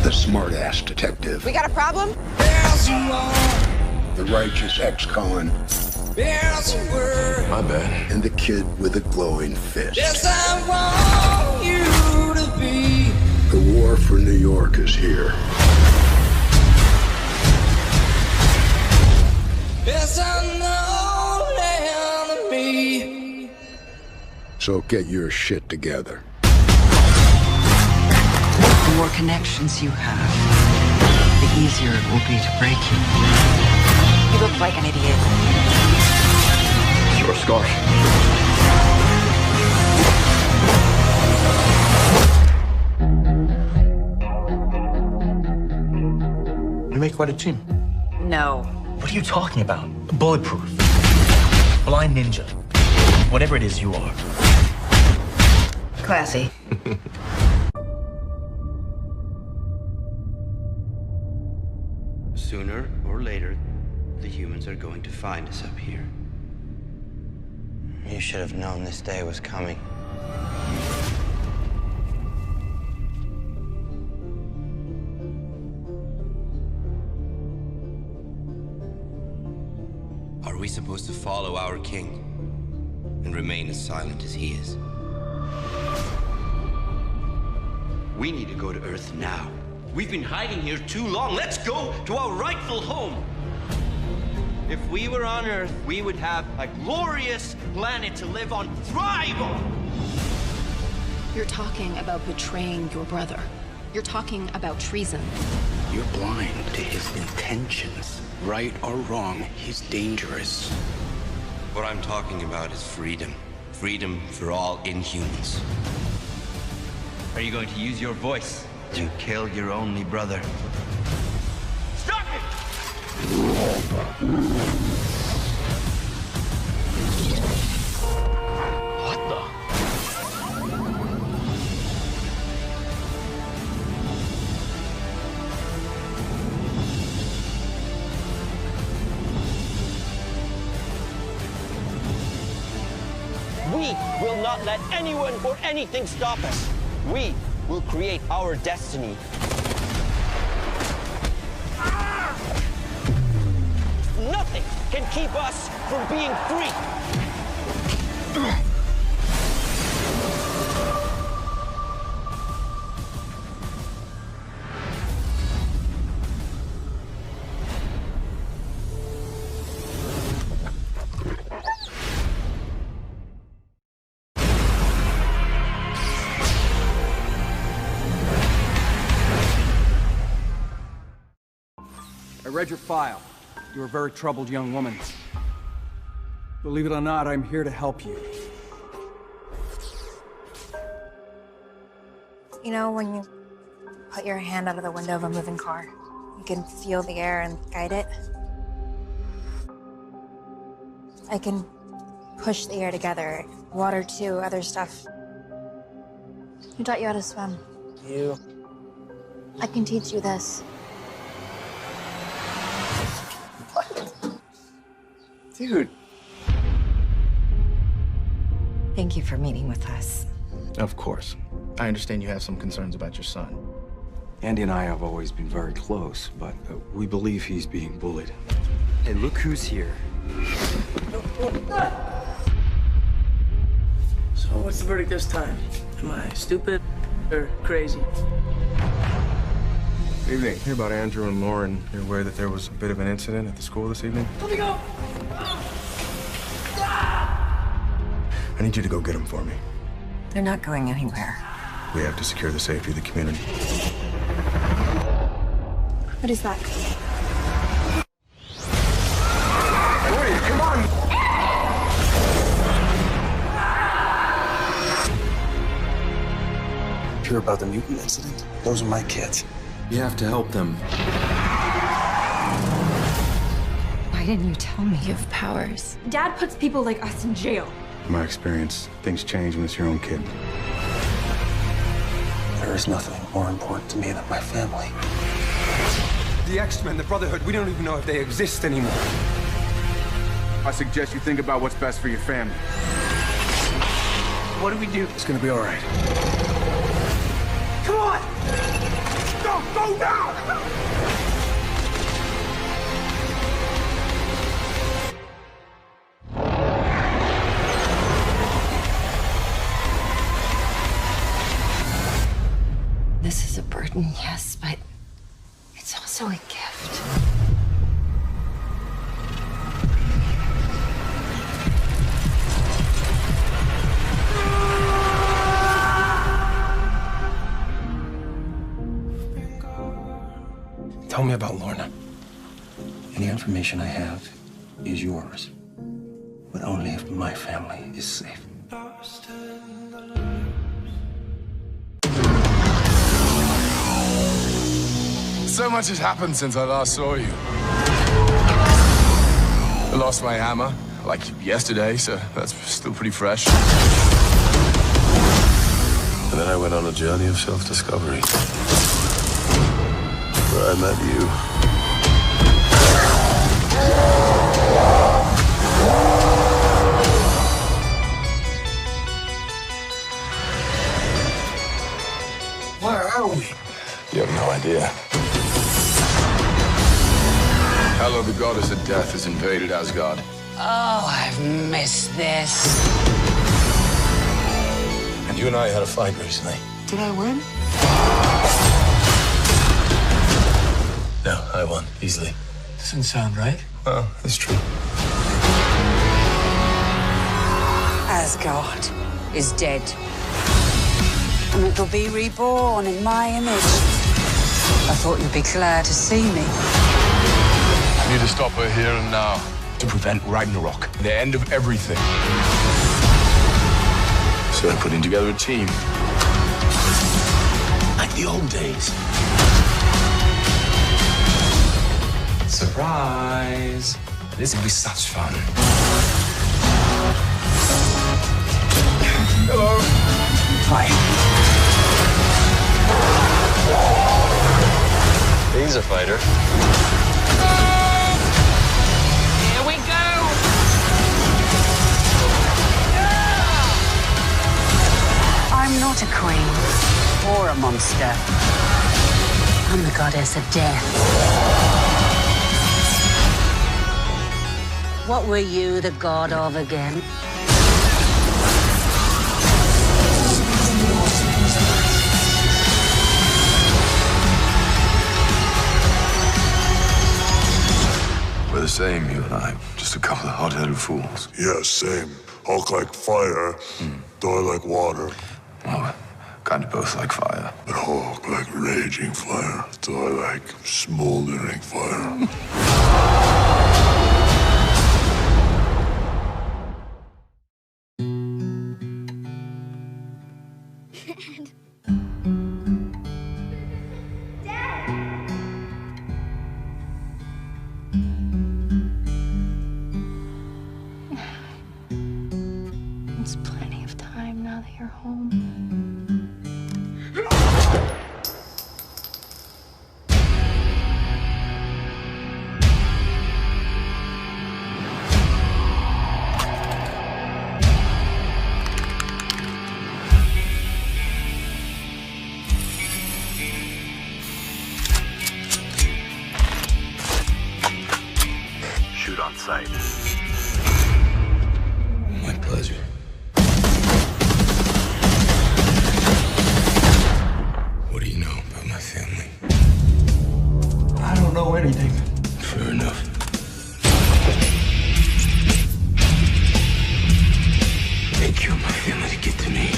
The smart-ass detective. We got a problem? The righteous ex-con. My bad. And the kid with a glowing fist. Yes, I want you to be. The war for New York is here. Yes, I know enemy. So get your shit together. The more connections you have, the easier it will be to break you. You look like an idiot. It's your scarf. You make quite a team. No. What are you talking about? Bulletproof. Blind ninja. Whatever it is you are. Classy. Sooner or later, the humans are going to find us up here. You should have known this day was coming. Are we supposed to follow our king and remain as silent as he is? We need to go to Earth now. We've been hiding here too long. Let's go to our rightful home. If we were on Earth, we would have a glorious planet to live on, thrive on. You're talking about betraying your brother. You're talking about treason. You're blind to his intentions. Right or wrong, he's dangerous. What I'm talking about is freedom. Freedom for all Inhumans. Are you going to use your voice to kill your only brother? Stop it! What the? We will not let anyone or anything stop us. We will create our destiny. Nothing can keep us from being free. I read your file. You're a very troubled young woman. Believe it or not, I'm here to help you. You know, when you put your hand out of the window of a moving car, you can feel the air and guide it. I can push the air together, water too, other stuff. Who taught you how to swim? You. I can teach you this. Dude. Thank you for meeting with us. Of course. I understand you have some concerns about your son. Andy and I have always been very close, but we believe he's being bullied. Hey, look who's here. So what's the verdict this time? Am I stupid or crazy? Evening. Hear about Andrew and Lauren. You're aware that there was a bit of an incident at the school this evening? Let me go! I need you to go get him for me. They're not going anywhere. We have to secure the safety of the community. What is that? Hurry, come on! Hear about the mutant incident? Those are my kids. You have to help them. Why didn't you tell me? You have powers. Dad puts people like us in jail. In my experience, things change when it's your own kid. There is nothing more important to me than my family. The X-Men, the Brotherhood, we don't even know if they exist anymore. I suggest you think about what's best for your family. What do we do? It's gonna be all right. Come on! Go now! This is a burden, yes, but it's also a gift. Tell me about Lorna. Any information I have is yours, but only if my family is safe. So much has happened since I last saw you. I lost my hammer, like yesterday, so that's still pretty fresh. And then I went on a journey of self-discovery, where I met you. Where are we? You have no idea. Hela, the goddess of death, has invaded Asgard. Oh, I've missed this. And you and I had a fight recently. Did I win? No, I won, easily. Doesn't sound right. Well, it's true. Asgard is dead. And it'll be reborn in my image. I thought you'd be glad to see me. I need to stop her here and now to prevent Ragnarok, the end of everything. So I'm putting together a team. Like the old days. Surprise! This will be such fun. Hello. Hi. He's a fighter. Here we go! I'm not a queen or a monster. I'm the goddess of death. What were you the god of again? We're the same, you and I. Just a couple of hot-headed fools. Yeah, same. Hulk like fire, Thor like water. Well, kind of both like fire. But Hulk like raging fire, Thor like smoldering fire. It's plenty of time now that you're home. Shoot on sight. My pleasure. What do you know about my family? I don't know anything. Fair enough. They killed my family to get to me.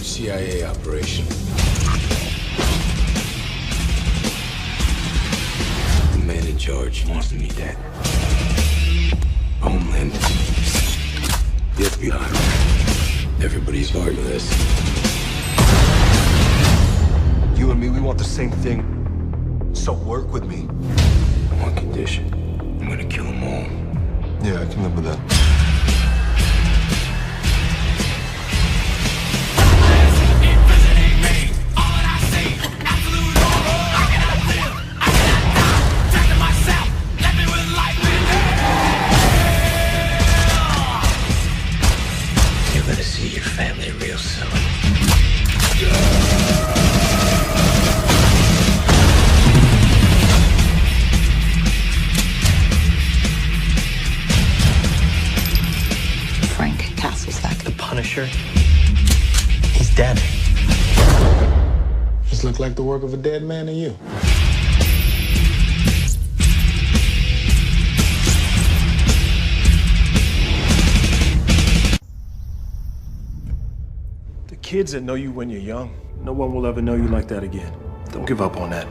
Large CIA operation. The man in charge wants me dead. Homeland. The FBI. Everybody's part of this. You and me, we want the same thing. So work with me. On one condition. I'm gonna kill them all. Yeah, I can live with that. You're gonna see your family real soon. Frank Castle's back. The Punisher? He's dead. This look like the work of a dead man to you. The kids that know you when you're young, no one will ever know you like that again. Don't give up on that.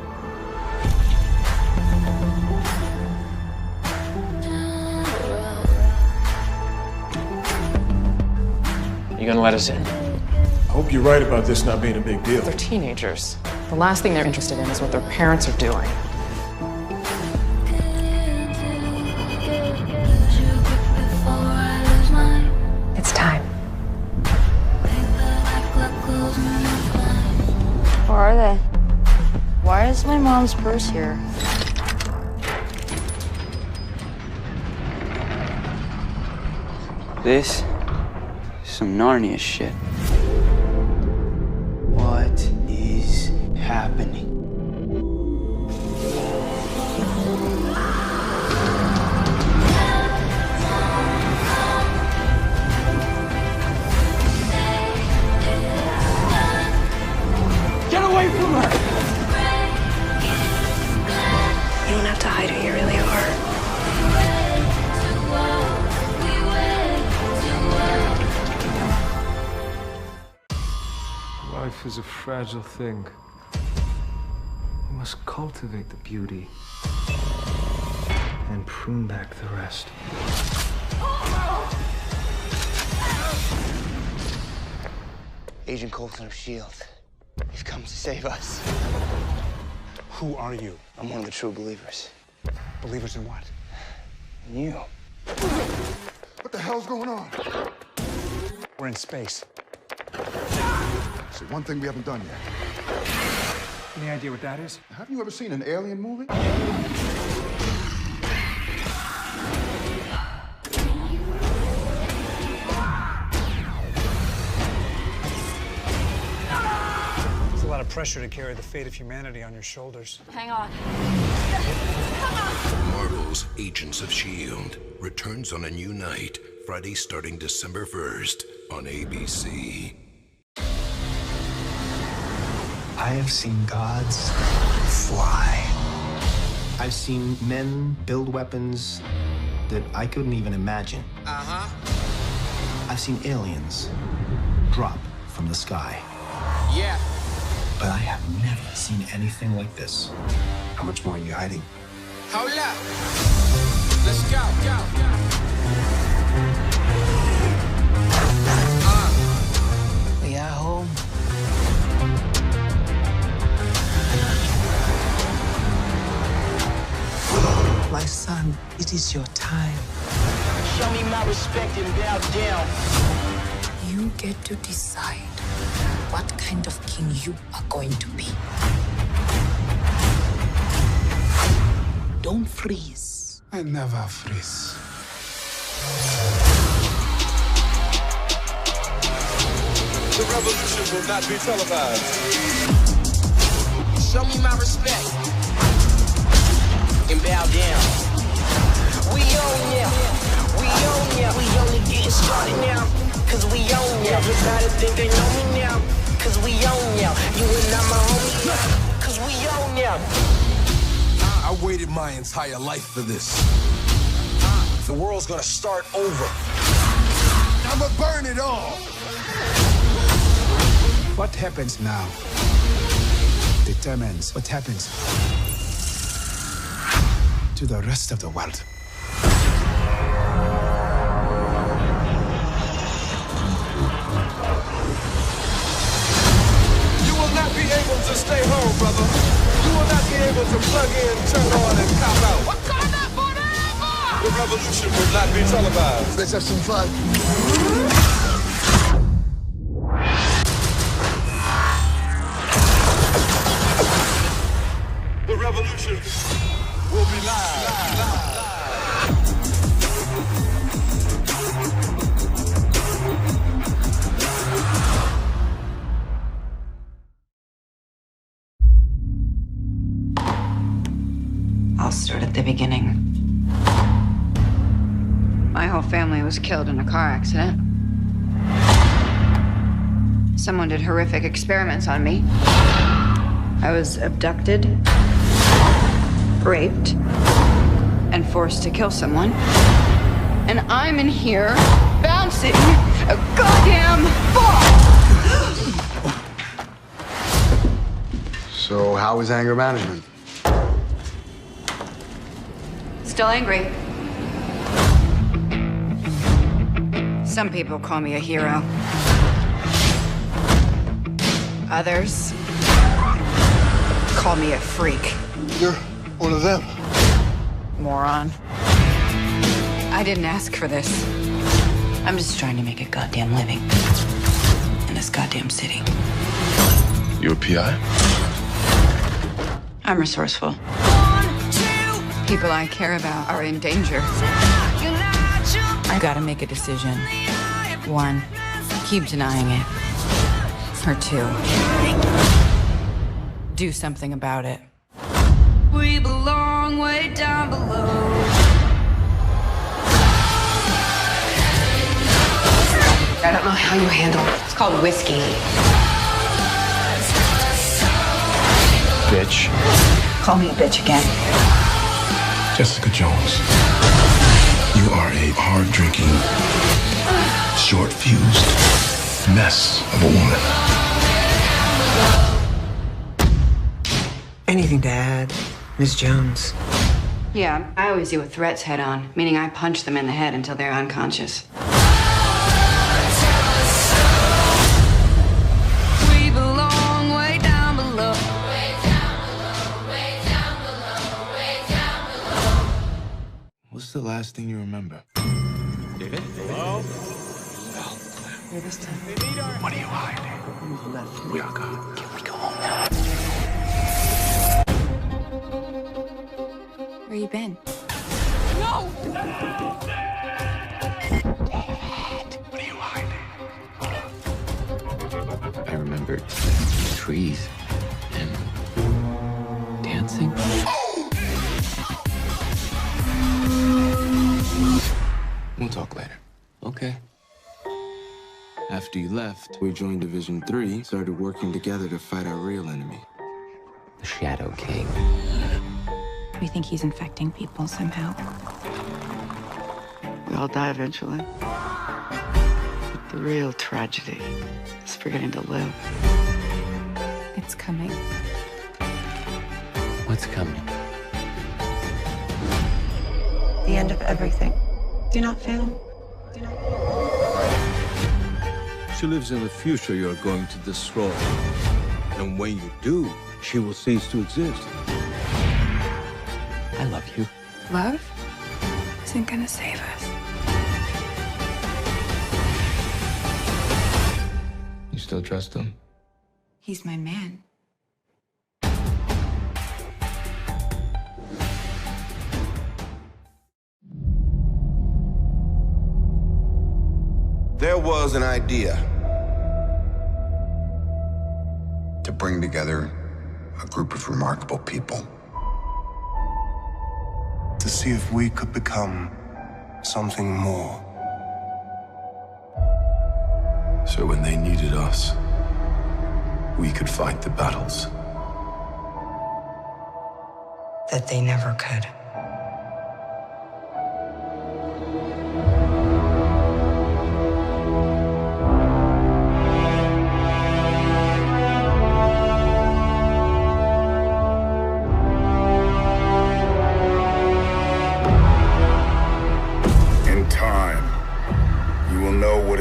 You gonna let us in? I hope you're right about this not being a big deal. They're teenagers. The last thing they're interested in is what their parents are doing. It's time. Where are they? Why is my mom's purse here? This is some Narnia shit. What is happening? Get away from her! You don't have to hide who you really are. Life is a fragile thing. We must cultivate the beauty and prune back the rest. Agent Coulson of S.H.I.E.L.D. You've come to save us. Who are you? I'm one of the true believers. Believers in what? In you. What the hell's going on? We're in space. See, one thing we haven't done yet. Any idea what that is? Haven't you ever seen an alien movie? It's a lot of pressure to carry the fate of humanity on your shoulders. Hang on. Marvel's Agents of S.H.I.E.L.D. returns on a new night, Friday starting December 1st on ABC. I have seen gods fly. I've seen men build weapons that I couldn't even imagine. I've seen aliens drop from the sky. Yeah. But I have never seen anything like this. How much more are you hiding? Hold up. Let's go. We are home. My son, it is your time. Show me my respect and bow down. You get to decide what kind of king you are going to be. Don't freeze. I never freeze. The revolution will not be televised. Show me my respect and bow down. We own ya. We own ya. We only getting started now, cause we own ya. Everybody think they know me now, cause we own ya. You and I'm a homie, cause we own ya. I waited my entire life for this. The world's gonna start over. I'ma burn it all. What happens now determines what happens to the rest of the world. You will not be able to stay home, brother. You will not be able to plug in, turn on, and cop out. What kind of forever? The revolution will not be televised. Let's have some fun. The revolution will be live. I'll start at the beginning. My whole family was killed in a car accident. Someone did horrific experiments on me. I was abducted, raped, and forced to kill someone. And I'm in here bouncing a goddamn ball! So, how is anger management? Still angry. Some people call me a hero. Others call me a freak. You're one of them. Moron. I didn't ask for this. I'm just trying to make a goddamn living in this goddamn city. You a PI? I'm resourceful. People I care about are in danger. I gotta make a decision. 1, keep denying it. Or 2, do something about it. We belong way down below. I don't know how you handle it. It's called whiskey. Bitch. Call me a bitch again. Jessica Jones. You are a hard-drinking, short-fused mess of a woman. Anything to add, Miss Jones? Yeah, I always deal with threats head on, meaning I punch them in the head until they're unconscious. We belong way down below. What's the last thing you remember? David? Hello? Hey, this time. What are you hiding? We are gone. Can we go home now? Where you been? No! What are you hiding? I remembered trees and dancing. We'll talk later. Okay. After you left, we joined Division 3, started working together to fight our real enemy. The Shadow King. We think he's infecting people somehow. We all die eventually. But the real tragedy is forgetting to live. It's coming. What's coming? The end of everything. Do not fail. She lives in the future you're going to destroy. And when you do, she will cease to exist. I love you. Love isn't gonna save us. You still trust him? He's my man. There was an idea To bring together a group of remarkable people. To see if we could become something more. So when they needed us, we could fight the battles That they never could.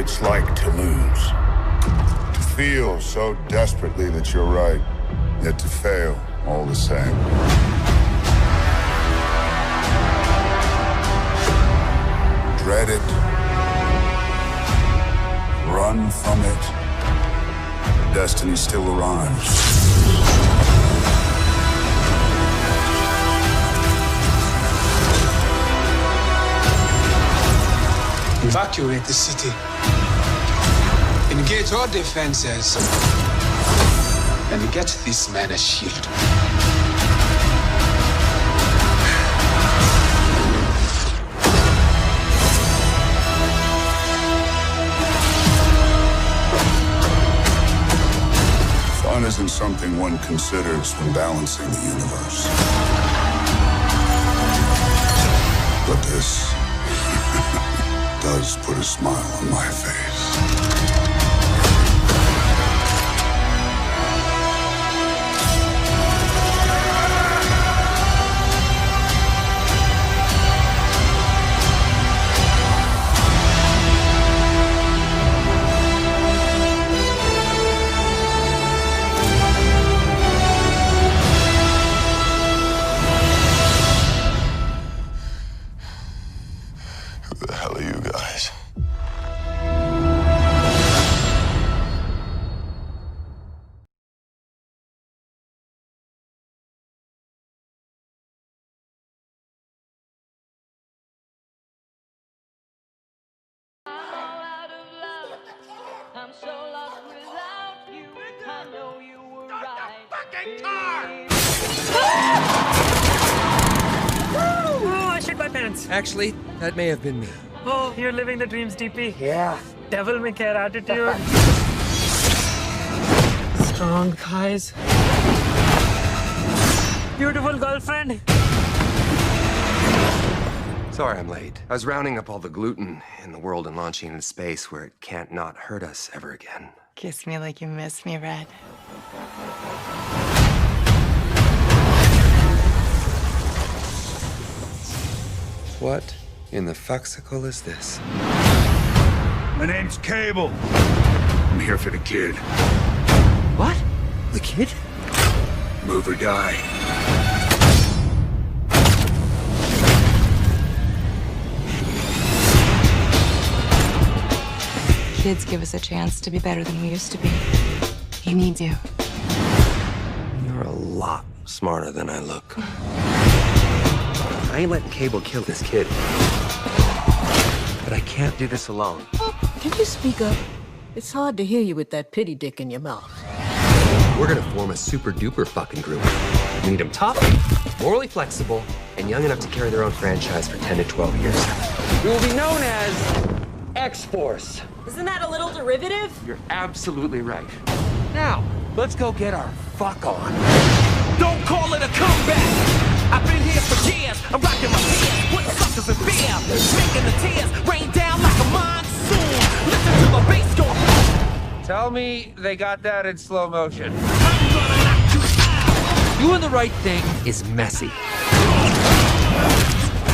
it's like to lose. To feel so desperately that you're right, yet to fail all the same. Dread it. Run from it. Destiny still arrives. Evacuate the city. Engage all defenses. And get this man a shield. Fun isn't something one considers when balancing the universe. But this does put a smile on my face. Who the hell are you guys? I'm so lost without you. I know you were right. Fucking car! Oh, I shit my pants. Actually, that may have been me. Oh, you're living the dreams, DP. Yeah. Devil may care attitude. Strong thighs. Beautiful girlfriend. Sorry I'm late. I was rounding up all the gluten in the world and launching into space where it can't not hurt us ever again. Kiss me like you miss me, Red. What in the fuxicle is this? My name's Cable. I'm here for the kid. What? The kid? Move or die. Kids give us a chance to be better than we used to be. He needs you. You're a lot smarter than I look. I ain't letting Cable kill this kid. But I can't do this alone. Can you speak up? It's hard to hear you with that pity dick in your mouth. We're gonna form a super duper fucking group. We need them tough, morally flexible, and young enough to carry their own franchise for 10 to 12 years. We will be known as X-Force. Isn't that a little derivative? You're absolutely right. Now, let's go get our fuck on. Don't call it a comeback! I've been here for years. I'm rocking my fears, putting suckers in fear, making the tears rain down like a monsoon. Listen to the bass go. Tell me they got that in slow motion. Doing the right thing is messy.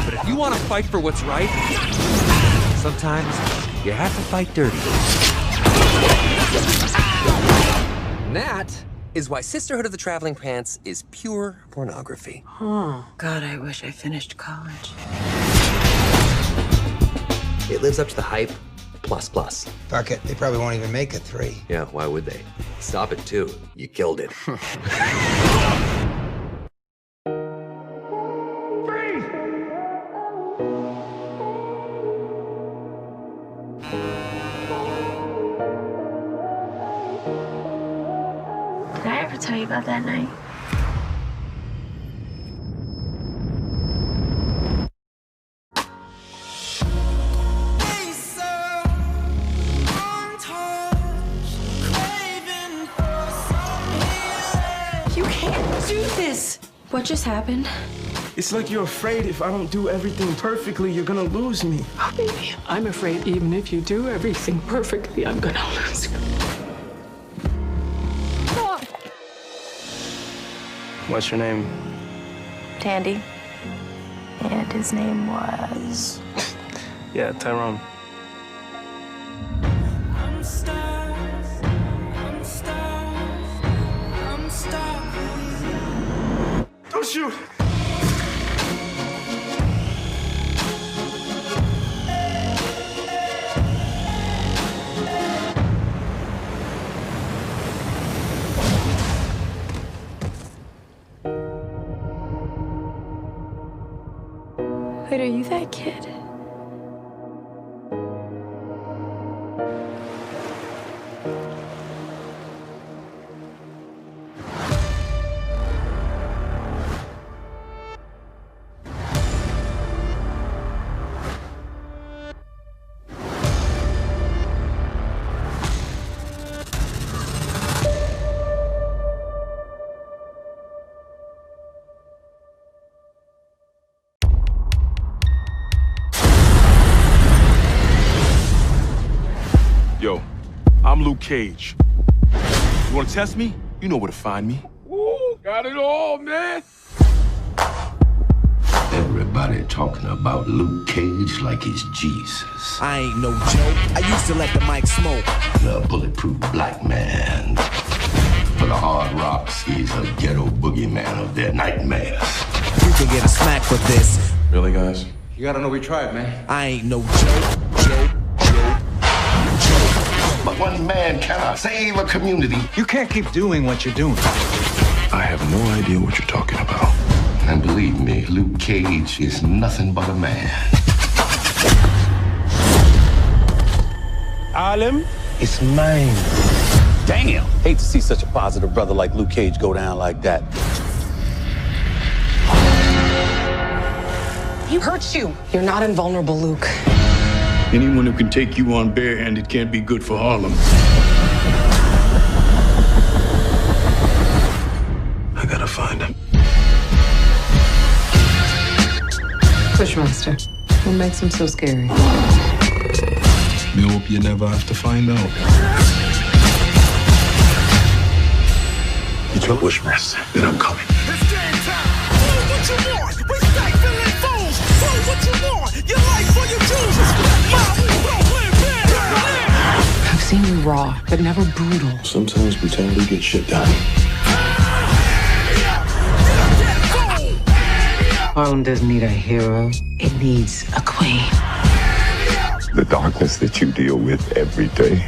But if you want to fight for what's right, sometimes you have to fight dirty. And that is why Sisterhood of the Traveling Pants is pure pornography. Oh, God, I wish I finished college. It lives up to the hype, plus. Fuck it, they probably won't even make it 3. Yeah, why would they? Stop it, too. You killed it. Did I ever tell you about that night? You can't do this! What just happened? It's like you're afraid if I don't do everything perfectly, you're gonna lose me. Oh, baby, I'm afraid even if you do everything perfectly, I'm gonna lose you. What's your name? Tandy. And his name was... Yeah, Tyrone. Don't shoot! Wait, are you that kid? Yo, I'm Luke Cage. You wanna test me? You know where to find me. Woo, got it all, man. Everybody talking about Luke Cage like he's Jesus. I ain't no joke. I used to let the mic smoke. The bulletproof black man. For the hard rocks, he's a ghetto boogeyman of their nightmares. You can get a smack for this. Really, guys? You gotta know we tried, man. I ain't no joke. But one man cannot save a community. You can't keep doing what you're doing. I have no idea what you're talking about. And believe me, Luke Cage is nothing but a man. Alim, it's mine. Damn. Hate to see such a positive brother like Luke Cage go down like that. He hurts you. You're not invulnerable, Luke. Anyone who can take you on barehanded can't be good for Harlem. I gotta find him. Pushmaster. What makes him so scary? We hope you never have to find out. You tell Bushmaster that I'm coming. It's game time. What you want? We stifling fools. What you want? Your life for your choose. I've seen you raw, but never brutal. Sometimes brutality gets shit done. Harlem doesn't need a hero. It needs a queen. The darkness that you deal with every day,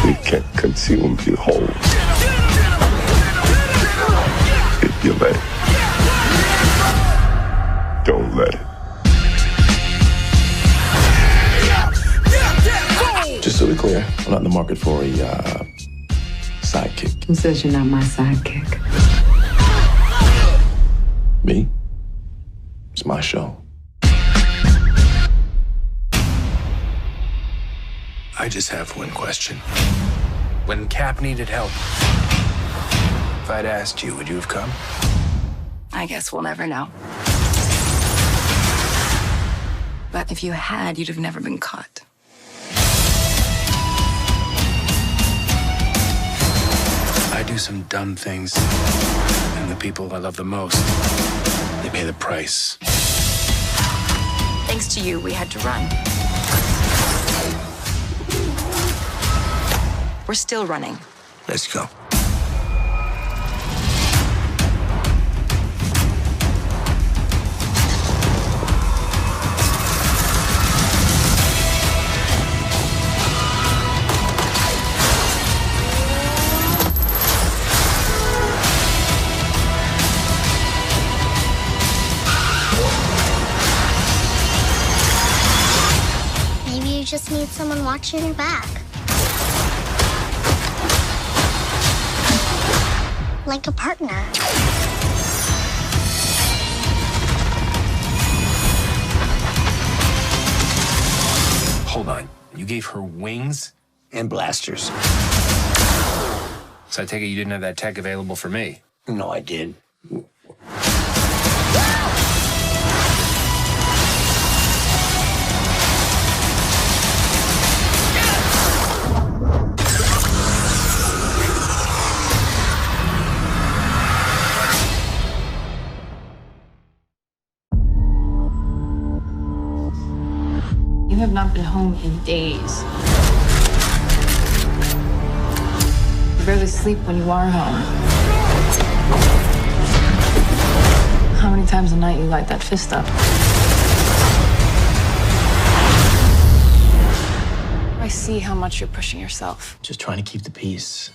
it can't consume you whole. If you let it, don't let it. Just so we're clear, I'm not in the market for a sidekick. Who says you're not my sidekick? Me? It's my show. I just have one question. When Cap needed help, if I'd asked you, would you have come? I guess we'll never know. But if you had, you'd have never been caught. I do some dumb things, and the people I love the most, they pay the price. Thanks to you, we had to run. We're still running. Let's go. Maybe you just need someone watching your back. Like a partner. Hold on. You gave her wings? And blasters. So I take it you didn't have that tech available for me? No, I did. You have not been home in days. You barely sleep when you are home. How many times a night you light that fist up? I see how much you're pushing yourself. Just trying to keep the peace.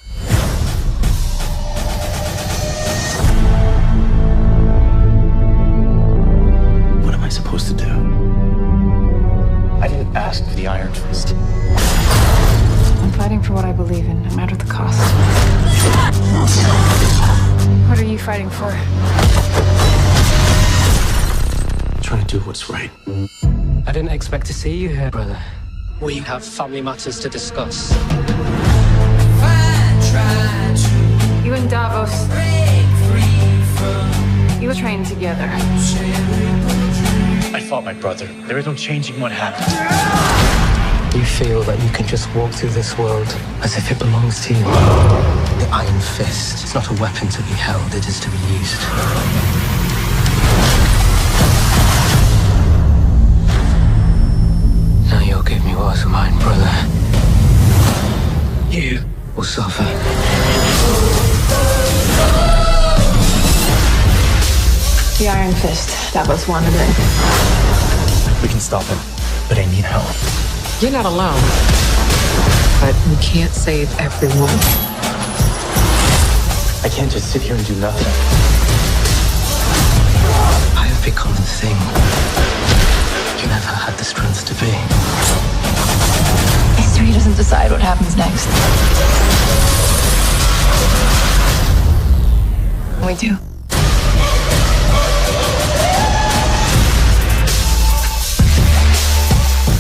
What am I supposed to do? I didn't ask for the Iron Fist. I'm fighting for what I believe in, no matter the cost. What are you fighting for? I'm trying to do what's right. I didn't expect to see you here, brother. We have family matters to discuss. You and Davos. You were trained together. I fought my brother. There is no changing what happened. You feel that you can just walk through this world as if it belongs to you. The Iron Fist is not a weapon to be held, it is to be used. Now you'll give me what's mine, brother. You will suffer. The Iron Fist. Davos wanted it. We can stop him, but I need help. You're not alone. But we can't save everyone. I can't just sit here and do nothing. I have become the thing you never had the strength to be. History doesn't decide what happens next. We do.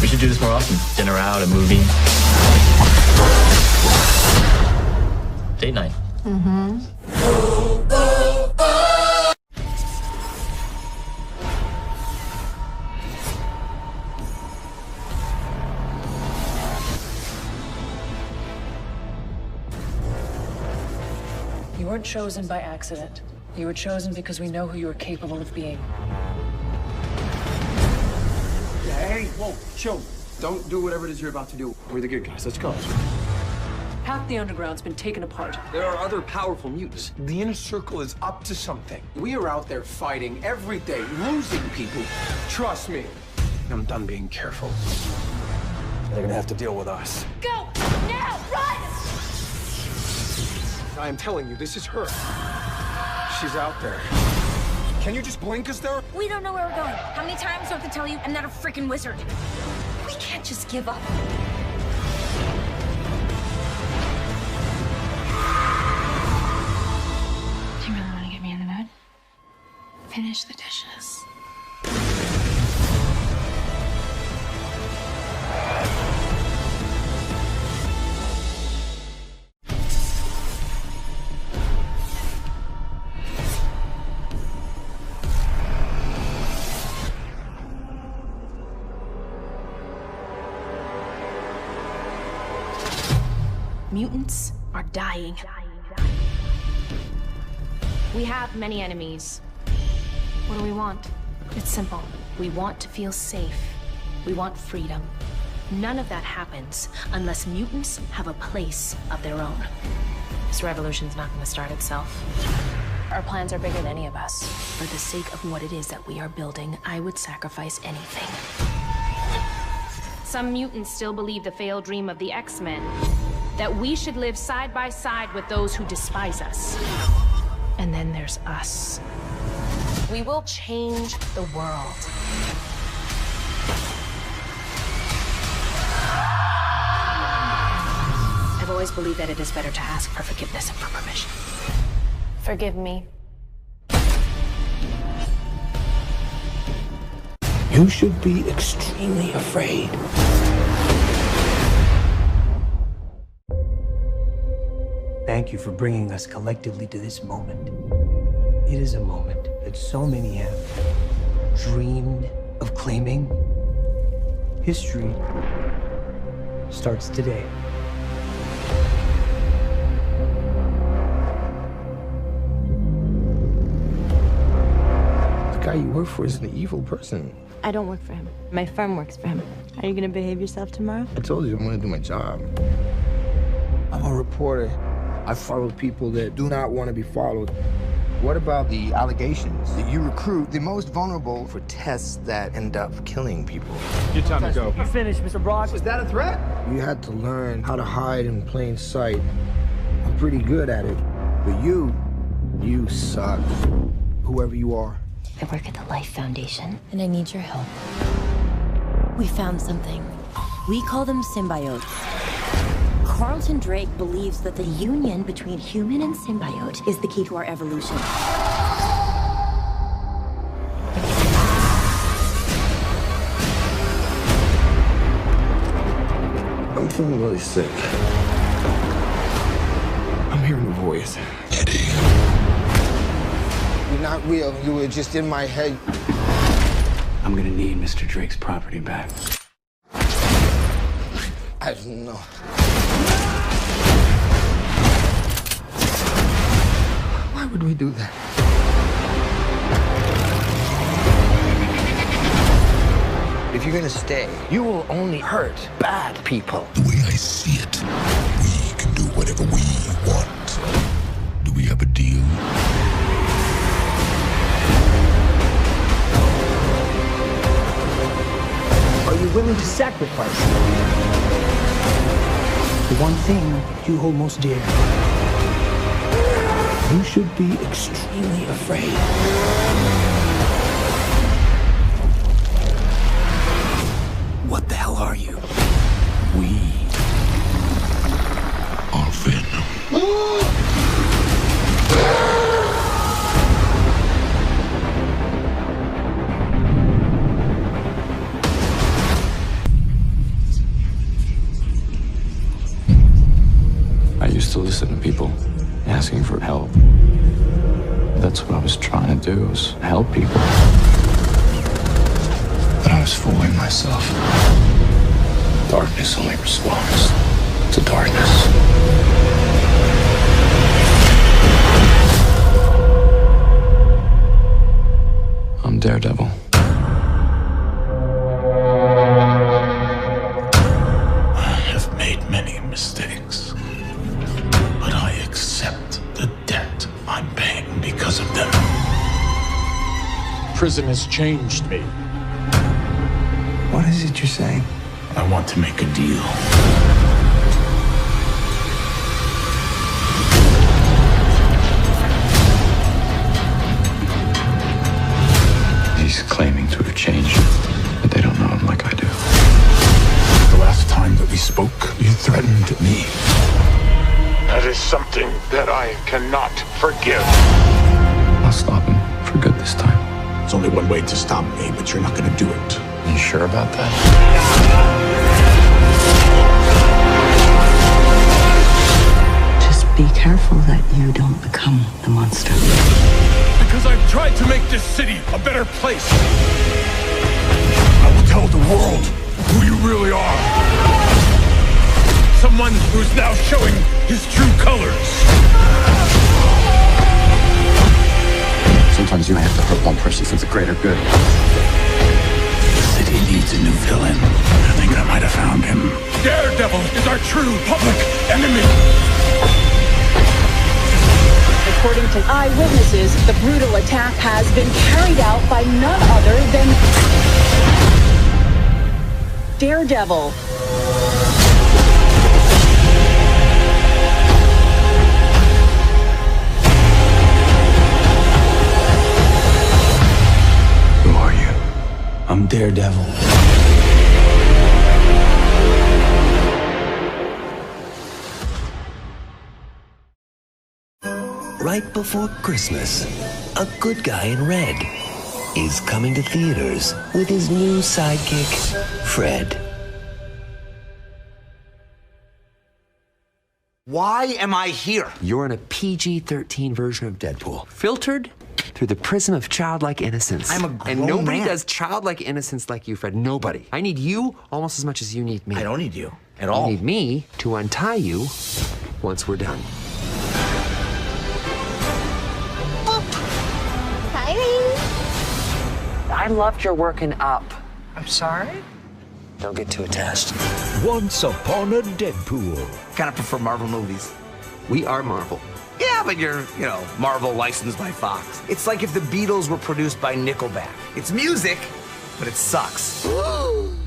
We should do this more often. Dinner out, a movie. Date night. Mm-hmm. You weren't chosen by accident. You were chosen because we know who you are capable of being. Hey, whoa, chill. Don't do whatever it is you're about to do. We're the good guys. Let's go. Half the underground's been taken apart. There are other powerful mutants. The Inner Circle is up to something. We are out there fighting every day, losing people. Trust me. I'm done being careful. They're gonna have to deal with us. Go! Now! Run! I am telling you, this is her. She's out there. Can you just blink us there? We don't know where we're going. How many times do I have to tell you I'm not a freaking wizard? We can't just give up. Do you really want to get me in the mood? Finish the dishes. Mutants are dying. We have many enemies. What do we want? It's simple. We want to feel safe. We want freedom. None of that happens unless mutants have a place of their own. This revolution's not going to start itself. Our plans are bigger than any of us. For the sake of what it is that we are building, I would sacrifice anything. Some mutants still believe the failed dream of the X-Men, that we should live side by side with those who despise us. And then there's us. We will change the world. I've always believed that it is better to ask for forgiveness and for permission. Forgive me. You should be extremely afraid. Thank you for bringing us collectively to this moment. It is a moment that so many have dreamed of claiming. History starts today. The guy you work for is an evil person. I don't work for him. My firm works for him. Are you gonna behave yourself tomorrow? I told you I'm gonna do my job. I'm a reporter. I follow people that do not want to be followed. What about the allegations that you recruit the most vulnerable for tests that end up killing people? Your time to go. You finished, Mr. Brock. Was that a threat? You had to learn how to hide in plain sight. I'm pretty good at it. But you suck. Whoever you are. I work at the Life Foundation, and I need your help. We found something. We call them symbiotes. Carlton Drake believes that the union between human and symbiote is the key to our evolution. I'm feeling really sick. I'm hearing a voice. Eddie. You're not real. You were just in my head. I'm gonna need Mr. Drake's property back. I don't know. Why would we do that? If you're gonna stay, you will only hurt bad people. The way I see it, we can do whatever we want. Do we have a deal? Are you willing to sacrifice the one thing you hold most dear? You should be extremely afraid. What the hell are you? We are Venom. I used to listen to people asking for help. That's what I was trying to do, was help people. But I was fooling myself. Darkness only responds to darkness. I'm Daredevil. I have made many mistakes, but I accept the debt I'm paying because of them. Prison has changed me. What is it you're saying? I want to make a deal. He's claiming to have changed, but they don't know him like I do. The last time that we spoke, you threatened me. That is something that I cannot forgive. I'll stop him for good this time. There's only one way to stop me, but you're not going to do it. You sure about that? Just be careful that you don't become the monster. Because I've tried to make this city a better place. I will tell the world who you really are. Someone who's now showing his true colors. Sometimes you have to hurt one person for the greater good. The city needs a new villain. I think I might have found him. Daredevil is our true public enemy. According to eyewitnesses, the brutal attack has been carried out by none other than Daredevil. Who are you? I'm Daredevil. Right before Christmas, A Good Guy in Red is coming to theaters with his new sidekick, Fred. Why am I here? You're in a PG-13 version of Deadpool, filtered through the prism of childlike innocence. I'm a grown And nobody man. does childlike innocence like you, Fred. Nobody. I need you almost as much as you need me. I don't need you at all. You need me to untie you once we're done. I loved your working up. I'm sorry? Don't get too attached. Once upon a Deadpool. Kind of prefer Marvel movies. We are Marvel. Yeah, but you're, Marvel licensed by Fox. It's like if the Beatles were produced by Nickelback. It's music, but it sucks.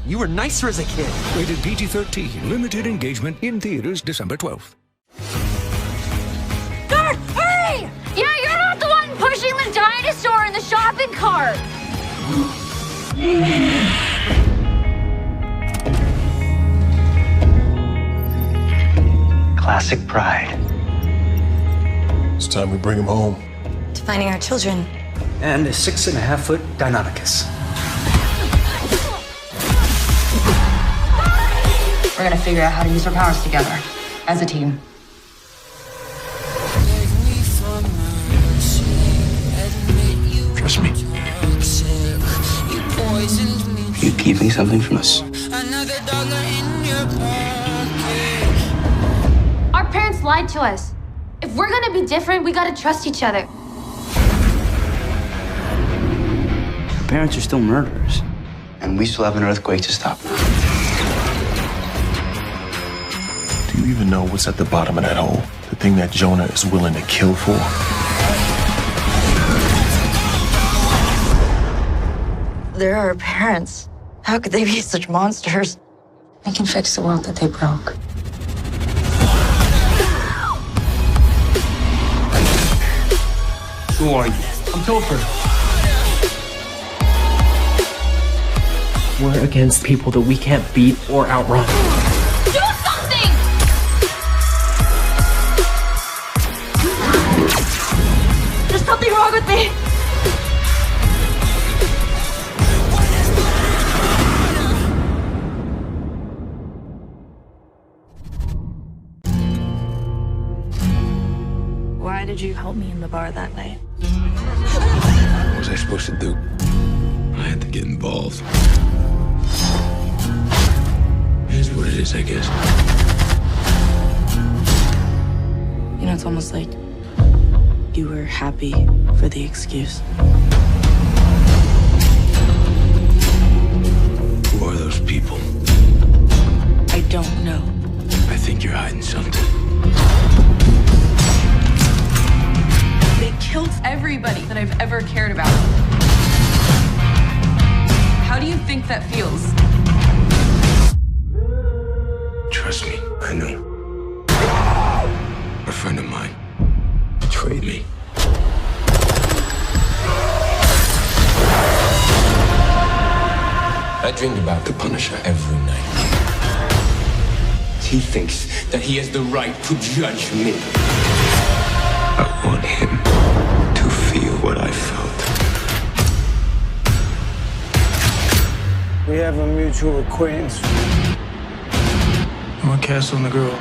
You were nicer as a kid. Rated PG-13. Limited engagement in theaters December 12th. Guard, hurry! Yeah, you're not the one pushing the dinosaur in the shopping cart. Classic pride. It's time we bring him home. To finding our children. And a 6.5-foot Deinonychus. We're gonna figure out how to use our powers together, as a team. Trust me. You keeping something from us? Our parents lied to us. If we're gonna be different, we gotta trust each other. Your parents are still murderers. And we still have an earthquake to stop. Do you even know what's at the bottom of that hole? The thing that Jonah is willing to kill for? They're our parents. How could they be such monsters? We can fix the world that they broke. Who are you? I'm Topher. We're against people that we can't beat or outrun. Do something! There's something wrong with me! Why did you help me in the bar that night? What was I supposed to do? I had to get involved. It is what it is, I guess. You know, it's almost like you were happy for the excuse. Who are those people? I don't know. I think you're hiding something. They killed everybody that I've ever cared about. How do you think that feels? Trust me, I know. A friend of mine betrayed me. I dreamed about the Punisher every night. He thinks that he has the right to judge me. I want him to feel what I felt. We have a mutual acquaintance. I want Castle and the girl.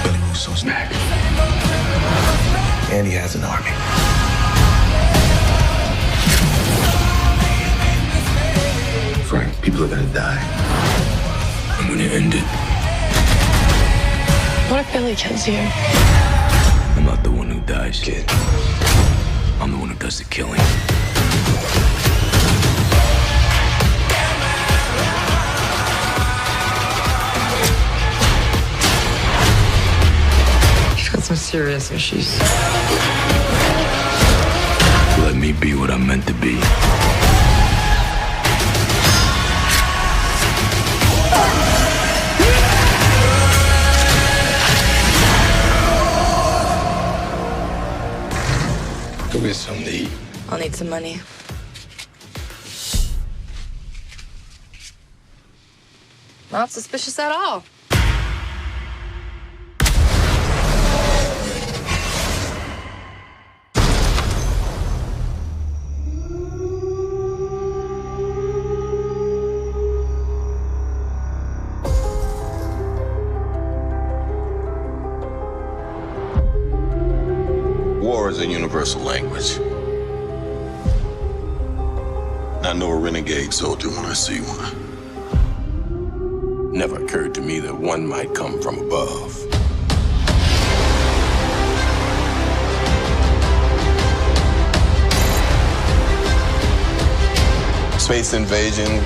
Billy Russo's back. And he has an army. Frank, people are gonna die. I'm gonna end it. What if Billy kills you? I'm not the one who dies, kid. I'm the one who does the killing. She's got some serious issues. Let me be what I'm meant to be. Go get something to eat. I'll need some money. Not suspicious at all. War is a universal language. I know a renegade soldier when I see one. Never occurred to me that one might come from above. Space invasion,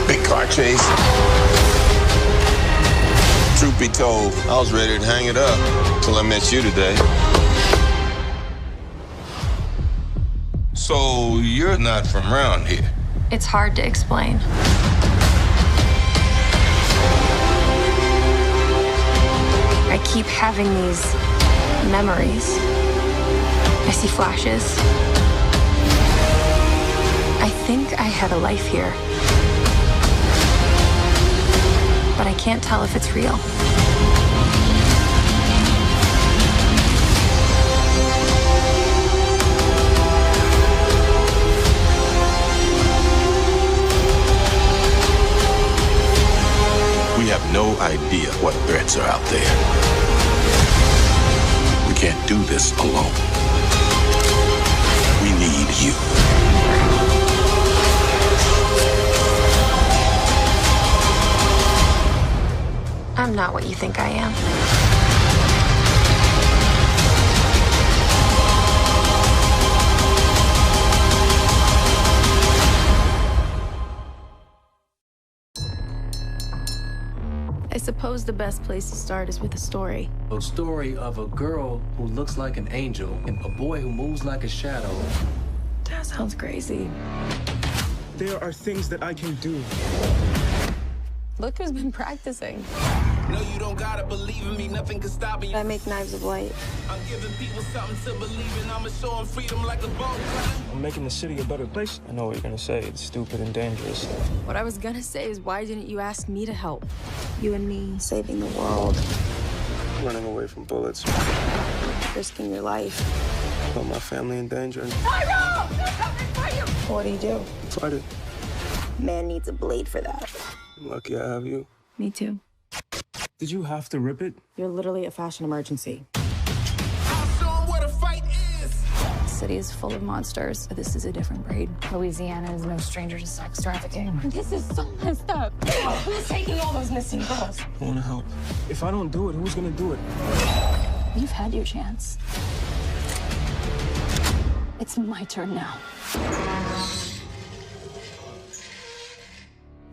big car chase. Truth be told, I was ready to hang it up till I met you today. So you're not from around here? It's hard to explain. I keep having these memories. I see flashes. I think I had a life here. But I can't tell if it's real. We have no idea what threats are out there. We can't do this alone. We need you. I'm not what you think I am. I suppose the best place to start is with a story. A story of a girl who looks like an angel and a boy who moves like a shadow. That sounds crazy. There are things that I can do. Look who's been practicing. No, you don't gotta believe in me, nothing can stop me. I make knives of light. I'm giving people something to believe in. I'ma show them freedom like a boat. I'm making the city a better place. I know what you're gonna say. It's stupid and dangerous. What I was gonna say is, why didn't you ask me to help? You and me saving the world. Running away from bullets. Risking your life. Put my family in danger. Tyrell! They're coming for you! What do? Fight it. Man needs a blade for that. I'm lucky I have you. Me too. Did you have to rip it? You're literally a fashion emergency. I'll show them what a fight is. The city is full of monsters. This is a different breed. Louisiana is no stranger to sex trafficking. This is so messed up. Who's taking all those missing girls? I wanna help. If I don't do it, who's gonna do it? You've had your chance. It's my turn now.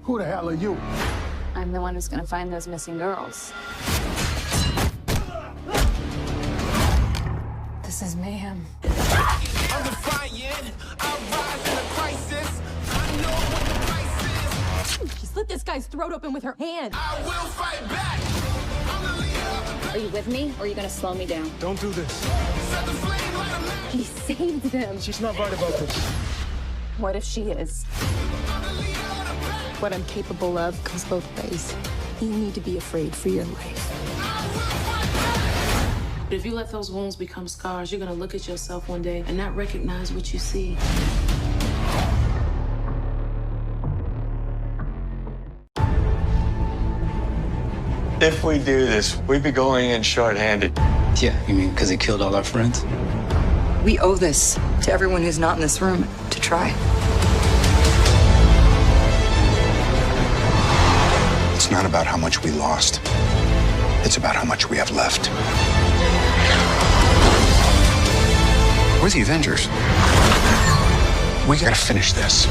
Who the hell are you? I'm the one who's gonna find those missing girls. This is mayhem. I'm defiant. I rise in a crisis. I know what the price is. She slit this guy's throat open with her hand. I will fight back. I'm the leader of the Are you with me, or are you gonna slow me down? Don't do this. set the flame light a match. He saved them. She's not right about this. What if she is? What I'm capable of goes both ways. You need to be afraid for your life. If you let those wounds become scars, you're gonna look at yourself one day and not recognize what you see. If we do this, we'd be going in short-handed. Yeah, you mean because he killed all our friends? We owe this to everyone who's not in this room to try. It's not about how much we lost. It's about how much we have left. We're the Avengers. We gotta finish this.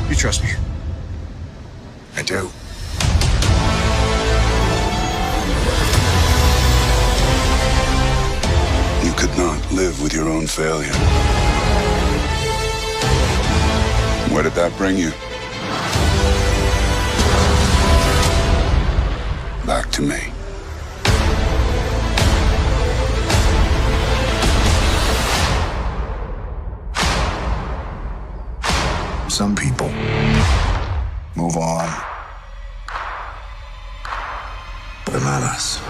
You trust me? I do. You could not live with your own failure. Where did that bring you? Back to me. Some people move on, but not us.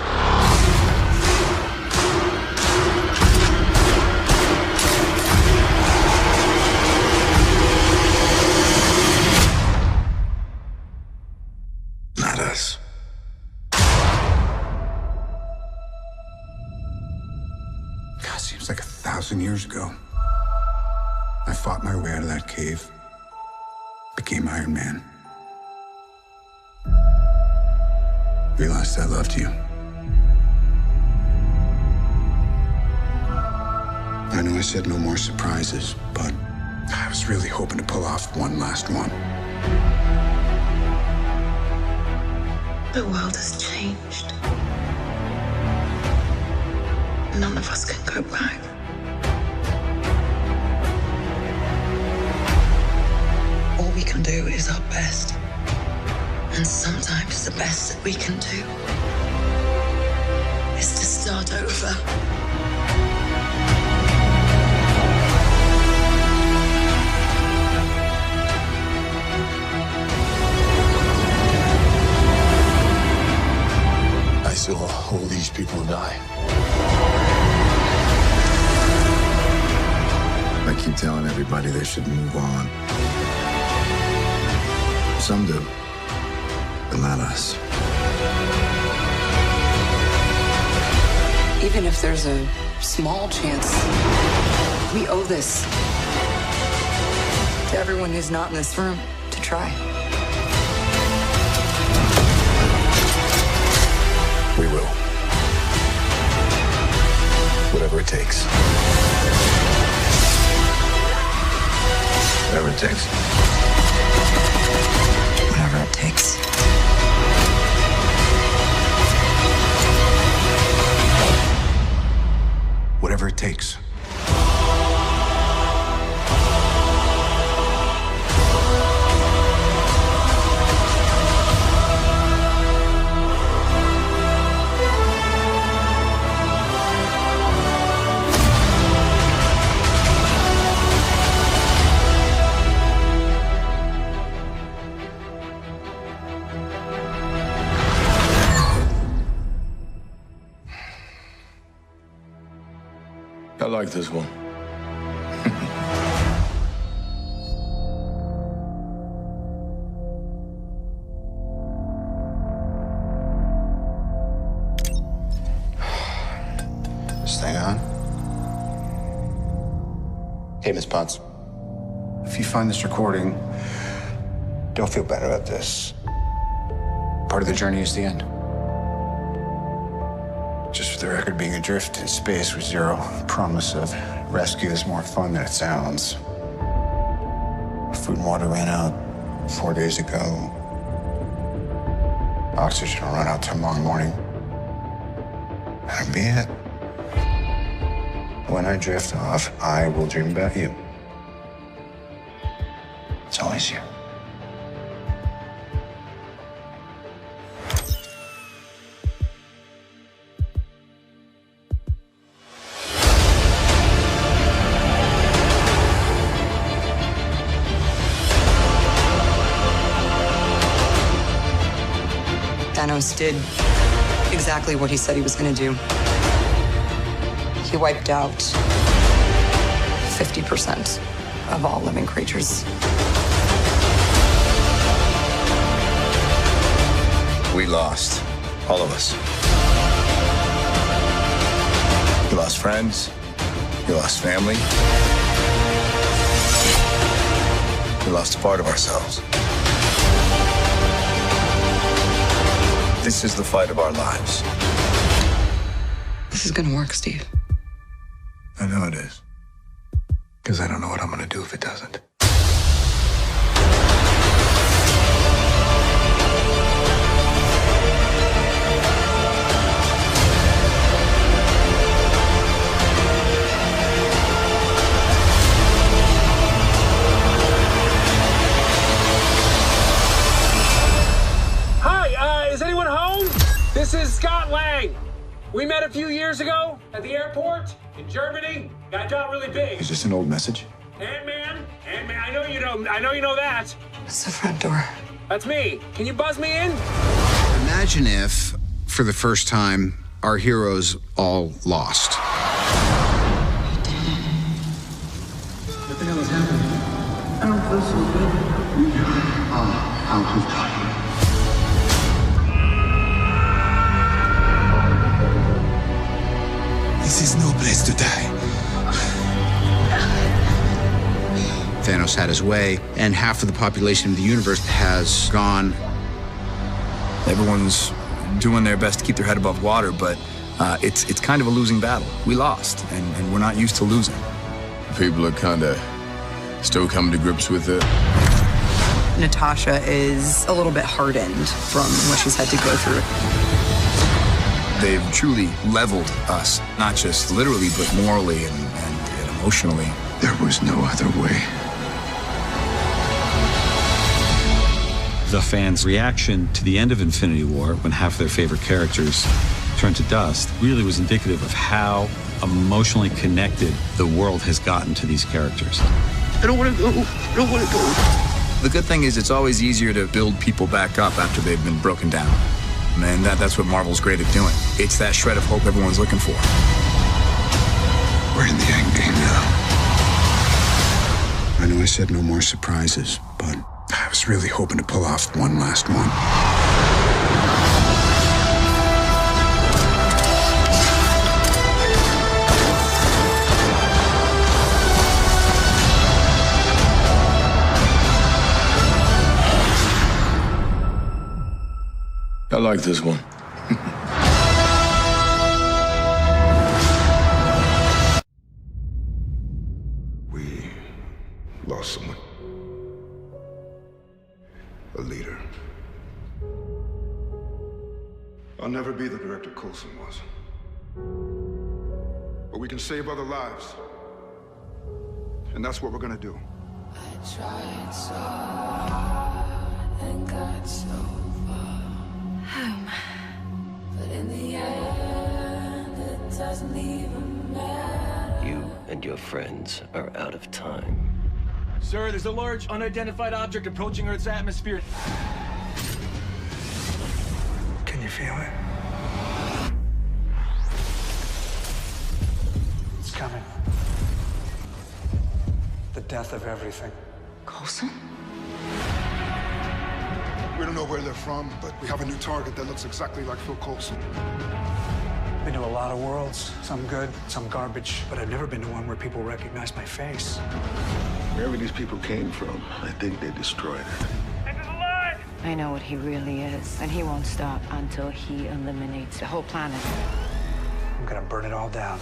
Not us. God, seems like 1,000 years ago. I fought my way out of that cave. Became Iron Man. Realized I loved you. I know I said no more surprises, but I was really hoping to pull off one last one. The world has changed. None of us can go back. All we can do is our best. And sometimes the best that we can do is to start over. I saw all these people die. I keep telling everybody they should move on. Some do, but not us. Even if there's a small chance, we owe this to everyone who's not in this room to try. We will. Whatever it takes. Whatever it takes. Whatever it takes. Whatever it takes. I like this one. Stay on. Hey, Miss Potts. If you find this recording, don't feel bad about this. Part of the journey is the end. Just for the record, being adrift in space with zero promise of rescue is more fun than it sounds. Food and water ran out 4 days ago. Oxygen will run out tomorrow morning. That'll be it. When I drift off, I will dream about you. It's always you. Thanos did exactly what he said he was going to do. He wiped out 50% of all living creatures. We lost. All of us. We lost friends. We lost family. We lost a part of ourselves. This is the fight of our lives. This is gonna work, Steve. I know it is. Because I don't know what I'm gonna do if it doesn't. Is anyone home? This is Scott Lang. We met a few years ago at the airport in Germany. I got really big. Is this an old message? Ant-Man, I know you know that. It's the front door. That's me. Can you buzz me in? Imagine if, for the first time, our heroes all lost. What the hell is happening? I don't feel so good. I'm too tired. This is no place to die. Thanos had his way, and half of the population of the universe has gone. Everyone's doing their best to keep their head above water, but it's kind of a losing battle. We lost, and we're not used to losing. People are kind of still coming to grips with it. Natasha is a little bit hardened from what she's had to go through. They've truly leveled us, not just literally, but morally and emotionally. There was no other way. The fans' reaction to the end of Infinity War, when half their favorite characters turned to dust, really was indicative of how emotionally connected the world has gotten to these characters. I don't want to go. I don't want to go. The good thing is it's always easier to build people back up after they've been broken down. And that's what Marvel's great at doing. It's that shred of hope everyone's looking for. We're in the end game now. I know I said no more surprises, but I was really hoping to pull off one last one. I like this one. We lost someone. A leader. I'll never be the director Coulson was. But we can save other lives. And that's what we're gonna do. I tried so hard and got so home. But in the end, it doesn't even matter. You and your friends are out of time. Sir, there's a large unidentified object approaching Earth's atmosphere. Can you feel it? It's coming. The death of everything. Coulson? We don't know where they're from, but we have a new target that looks exactly like Phil Coulson. Been to a lot of worlds, some good, some garbage, but I've never been to one where people recognize my face. Wherever these people came from, I think they destroyed it. I know what he really is, and he won't stop until he eliminates the whole planet. I'm gonna burn it all down.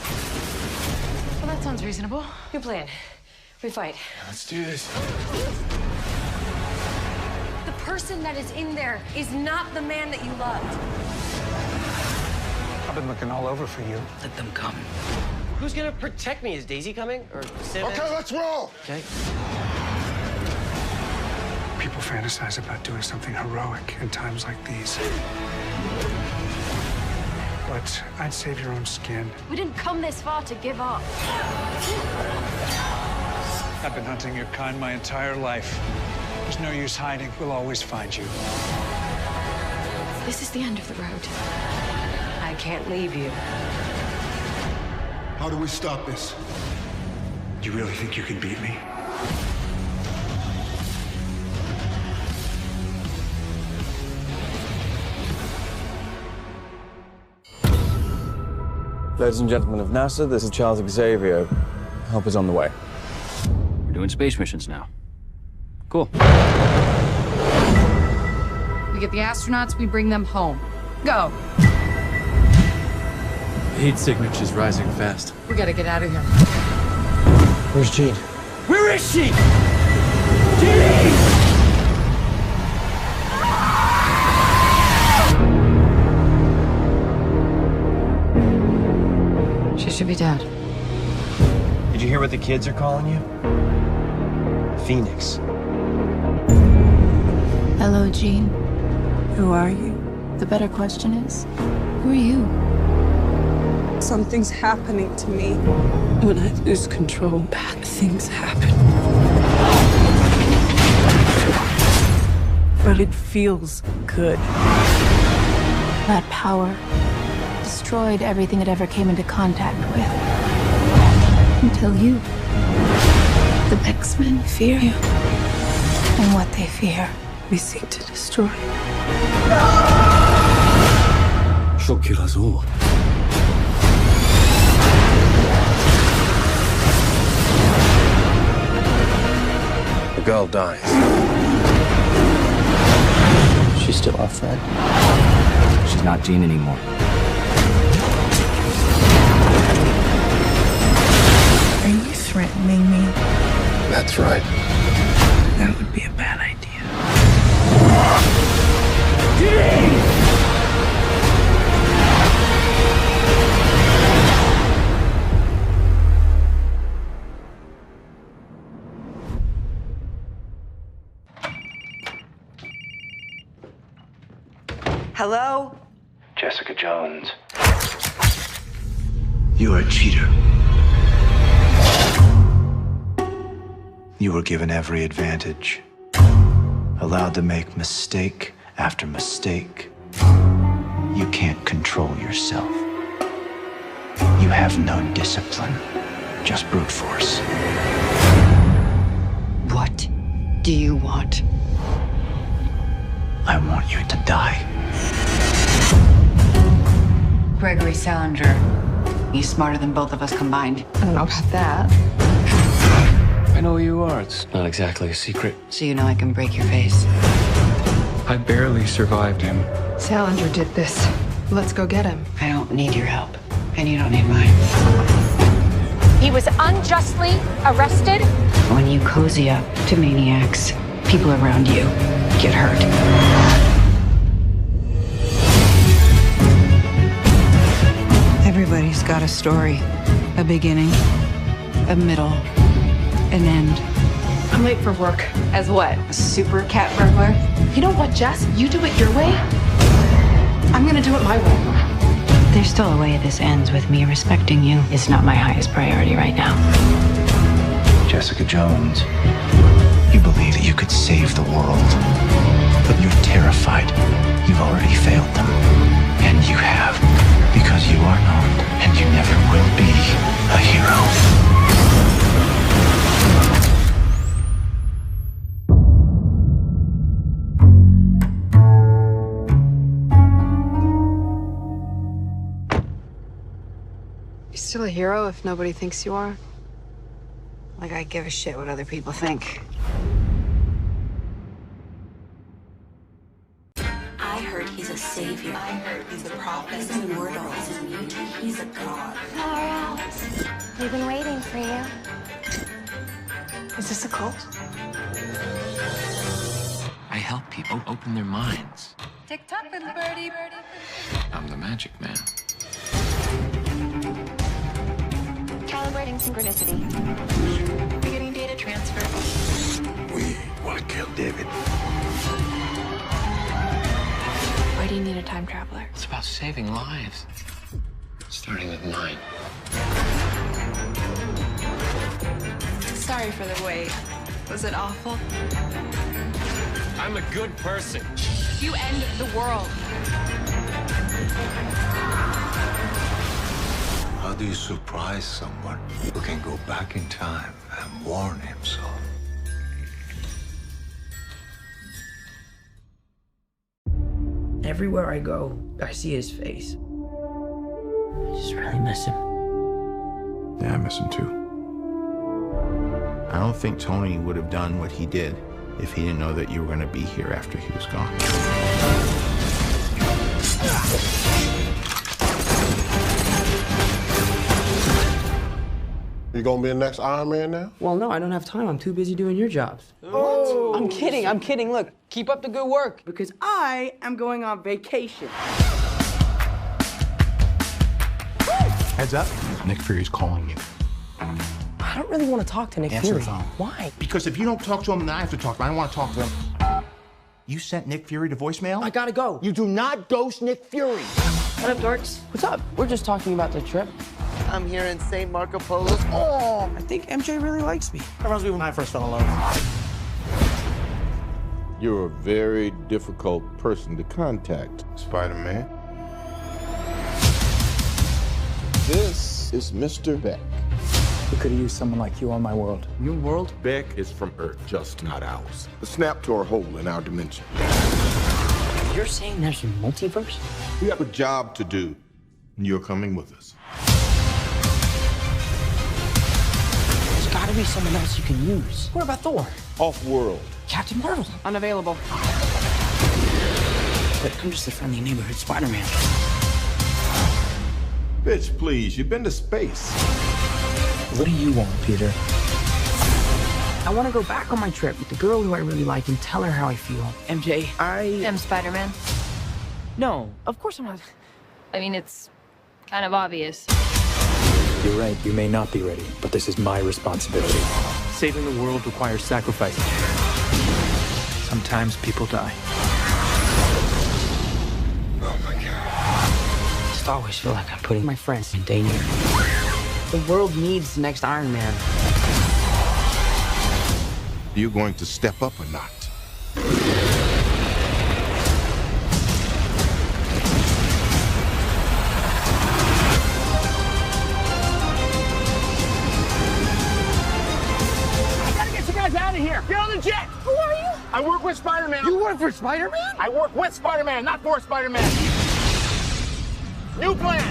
Well, that sounds reasonable. New plan. We fight. Let's do this. The person that is in there is not the man that you loved. I've been looking all over for you. Let them come. Who's gonna protect me? Is Daisy coming? Or Simmons? Okay, let's roll! Okay. People fantasize about doing something heroic in times like these. But I'd save your own skin. We didn't come this far to give up. I've been hunting your kind my entire life. There's no use hiding. We'll always find you. This is the end of the road. I can't leave you. How do we stop this? Do you really think you can beat me? Ladies and gentlemen of NASA, this is Charles Xavier. Help is on the way. We're doing space missions now. Cool. We get the astronauts, we bring them home. Go. Heat signature's rising fast. We gotta get out of here. Where's Jean? Where is she? Jean! She should be dead. Did you hear what the kids are calling you? Phoenix. Hello, Jean. Who are you? The better question is, who are you? Something's happening to me. When I lose control, bad things happen. But it feels good. That power destroyed everything it ever came into contact with. Until you. The X-Men fear you. And what they fear, we seek to destroy. She'll kill us all. The girl dies. She's still our friend. She's not Jean anymore. Are you threatening me? That's right. That would be a bad idea. Hello? Jessica Jones. You are a cheater. You were given every advantage, allowed to make mistake after mistake. You can't control yourself. You have no discipline, just brute force. What do you want? I want you to die. Gregory Salinger. He's smarter than both of us combined. I don't know about that. I know who you are. It's not exactly a secret. So you know I can break your face. I barely survived him. Salinger did this. Let's go get him. I don't need your help, and you don't need mine. He was unjustly arrested. When you cozy up to maniacs, people around you get hurt. Everybody's got a story. A beginning, a middle, an end. I'm late for work. As what? A super cat burglar? You know what, Jess? You do it your way. I'm gonna do it my way. There's still a way this ends with me respecting you. It's not my highest priority right now. Jessica Jones, you believe that you could save the world, but you're terrified. You've already failed them. And you have, because you are not, and you never will be, a hero. You're still a hero if nobody thinks you are? Like I give a shit what other people think. I heard he's a savior. I heard he's a prophet. He's immortal. He's immune. He's a god. We've been waiting for you. Is this a cult? I help people open their minds. Tick-tock, little birdie. I'm the magic man. Calibrating synchronicity. Beginning data transfer. We want to kill David. Why do you need a time traveler? It's about saving lives. Starting with mine. Sorry for the wait. Was it awful? I'm a good person. You end the world. How do you surprise someone who can go back in time and warn himself? Everywhere I go, I see his face. I just really miss him. Yeah, I miss him too. I don't think Tony would have done what he did if he didn't know that you were going to be here after he was gone. You gonna be the next Iron Man now? Well, no, I don't have time. I'm too busy doing your jobs. Oh. I'm kidding. Look, keep up the good work because I am going on vacation. Heads up. Nick Fury's calling you. I don't really want to talk to Nick Answer Fury. the phone. Why? Because if you don't talk to him, then I have to talk to him. I don't want to talk to him. You sent Nick Fury to voicemail? I gotta go. You do not ghost Nick Fury. What up, dorks? What's up? We're just talking about the trip. I'm here in St. Marco Polo. Oh, I think MJ really likes me. That reminds me when I first fell in love. You're a very difficult person to contact, Spider-Man. This is Mr. Beck. We could have used someone like you on my world. Your world? Beck is from Earth, just not ours. The snap to our hole in our dimension. You're saying there's a multiverse? We have a job to do, and you're coming with us. There's gotta be someone else you can use. What about Thor? Off-world. Captain Marvel. Unavailable. But I'm just a friendly neighborhood Spider-Man. Bitch, please, you've been to space. What do you want, Peter? I want to go back on my trip with the girl who I really like and tell her how I feel. MJ, I'm Spider-Man. No, of course I'm not. I mean, it's kind of obvious. You're right, you may not be ready, but this is my responsibility. Saving the world requires sacrifice. Sometimes people die. Oh my God. I just always feel like I'm putting my friends in danger. The world needs the next Iron Man. You going to step up or not? Out of here! Get on the jet! Who are you? I work with Spider-Man. You work for Spider-Man? I work with Spider-Man, not for Spider-Man. New plan!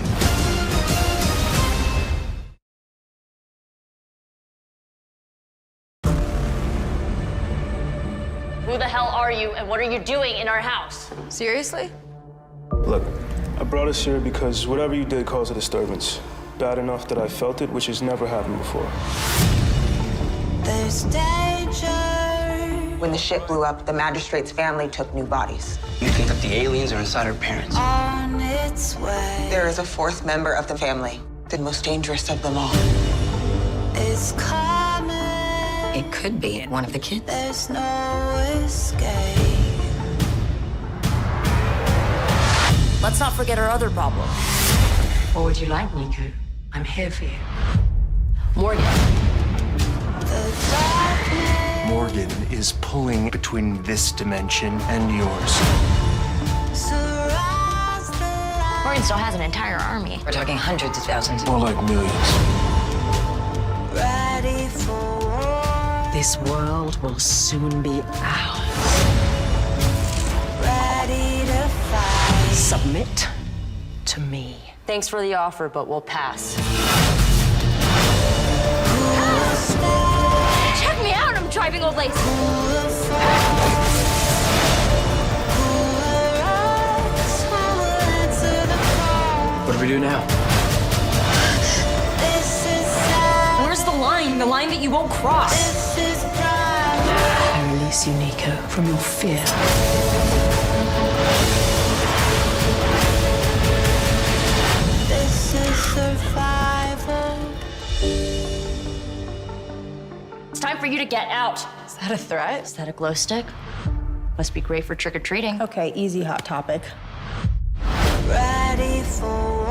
Who the hell are you and what are you doing in our house? Seriously? Look, I brought us here because whatever you did caused a disturbance. Bad enough that I felt it, which has never happened before. There's danger. When the ship blew up, the magistrate's family took new bodies. You think that the aliens are inside our parents? On its way. There is a fourth member of the family, the most dangerous of them all. It's coming. It could be one of the kids. There's no escape. Let's not forget our other problem. What would you like, Nico? I'm here for you. Morgan. Morgan is pulling between this dimension and yours. Morgan still has an entire army. We're talking hundreds of thousands. More like millions. Ready for war. This world will soon be ours. Ready to fight. Submit to me. Thanks for the offer, but we'll pass. Check me out, I'm driving old lace. What do we do now? Where's the line? The line that you won't cross. I release you, Nico, from your fear. This is survival. It's time for you to get out. Is that a threat? Is that a glow stick? Must be great for trick-or-treating. Okay, easy, Hot Topic. Ready for war.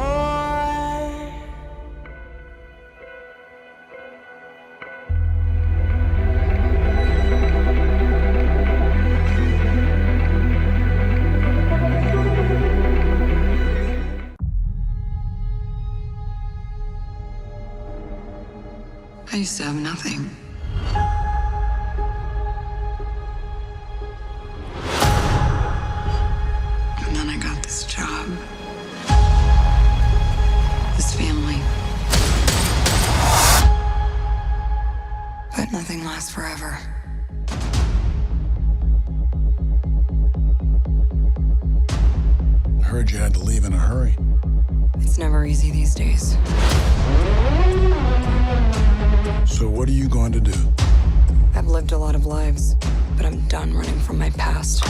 I used to have nothing. And then I got this job. This family. But nothing lasts forever. I heard you had to leave in a hurry. It's never easy these days. So what are you going to do? I've lived a lot of lives, but I'm done running from my past.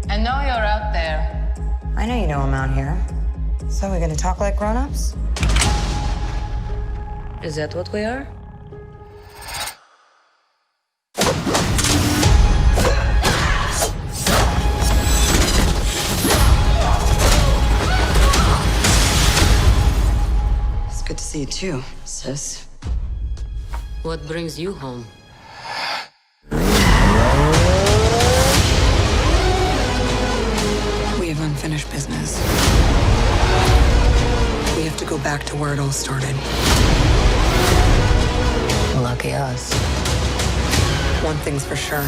I know you're out there. I know you know I'm out here. So we're gonna talk like grown-ups? Is that what we are? It's good to see you too, sis. What brings you home? We have unfinished business. We have to go back to where it all started. Lucky us. One thing's for sure.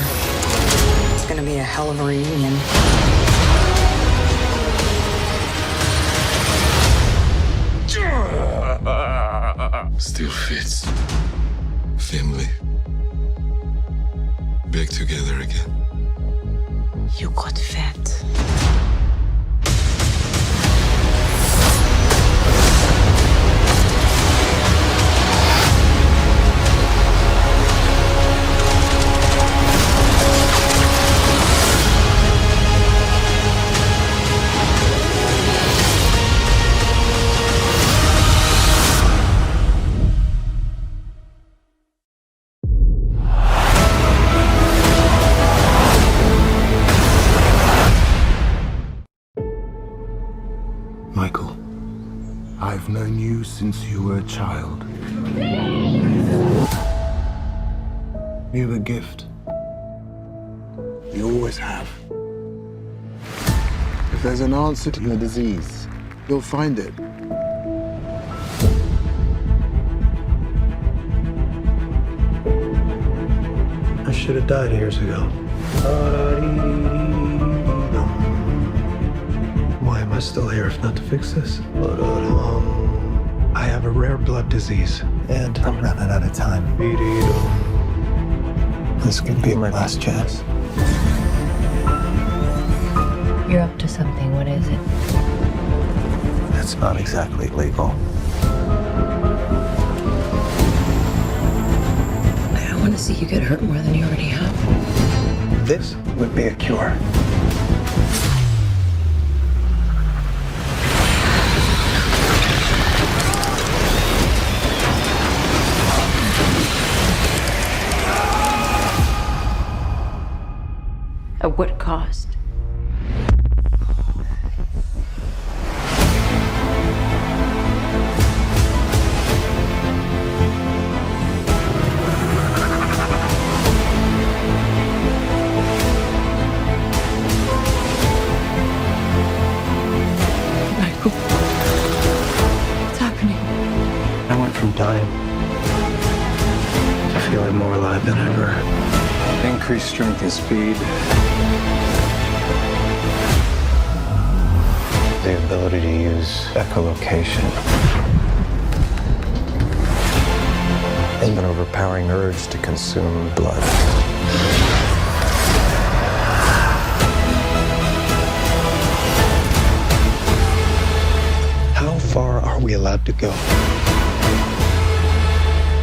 It's gonna be a hell of a reunion. Still fits. Family. Back together again. You got fat. you since you were a child. You have a gift. You always have. If there's an answer to your disease, you'll find it. I should have died years ago. Why am I still here if not to fix this? I have a rare blood disease, and I'm running out of time. This could be my last chance. You're up to something. What is it? It's not exactly legal. I don't want to see you get hurt more than you already have. This would be a cure. At what cost? Michael, what's happening? I went from dying to feeling more alive than ever. Increased strength and speed. The ability to use echolocation. And an overpowering urge to consume blood. How far are we allowed to go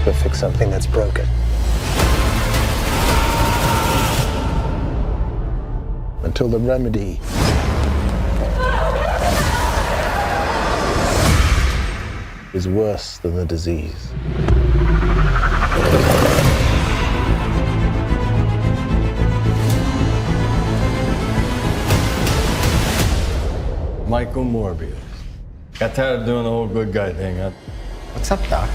to fix something that's broken? Until the remedy is worse than the disease. Michael Morbius. Got tired of doing the whole good guy thing, huh? What's up, Doc?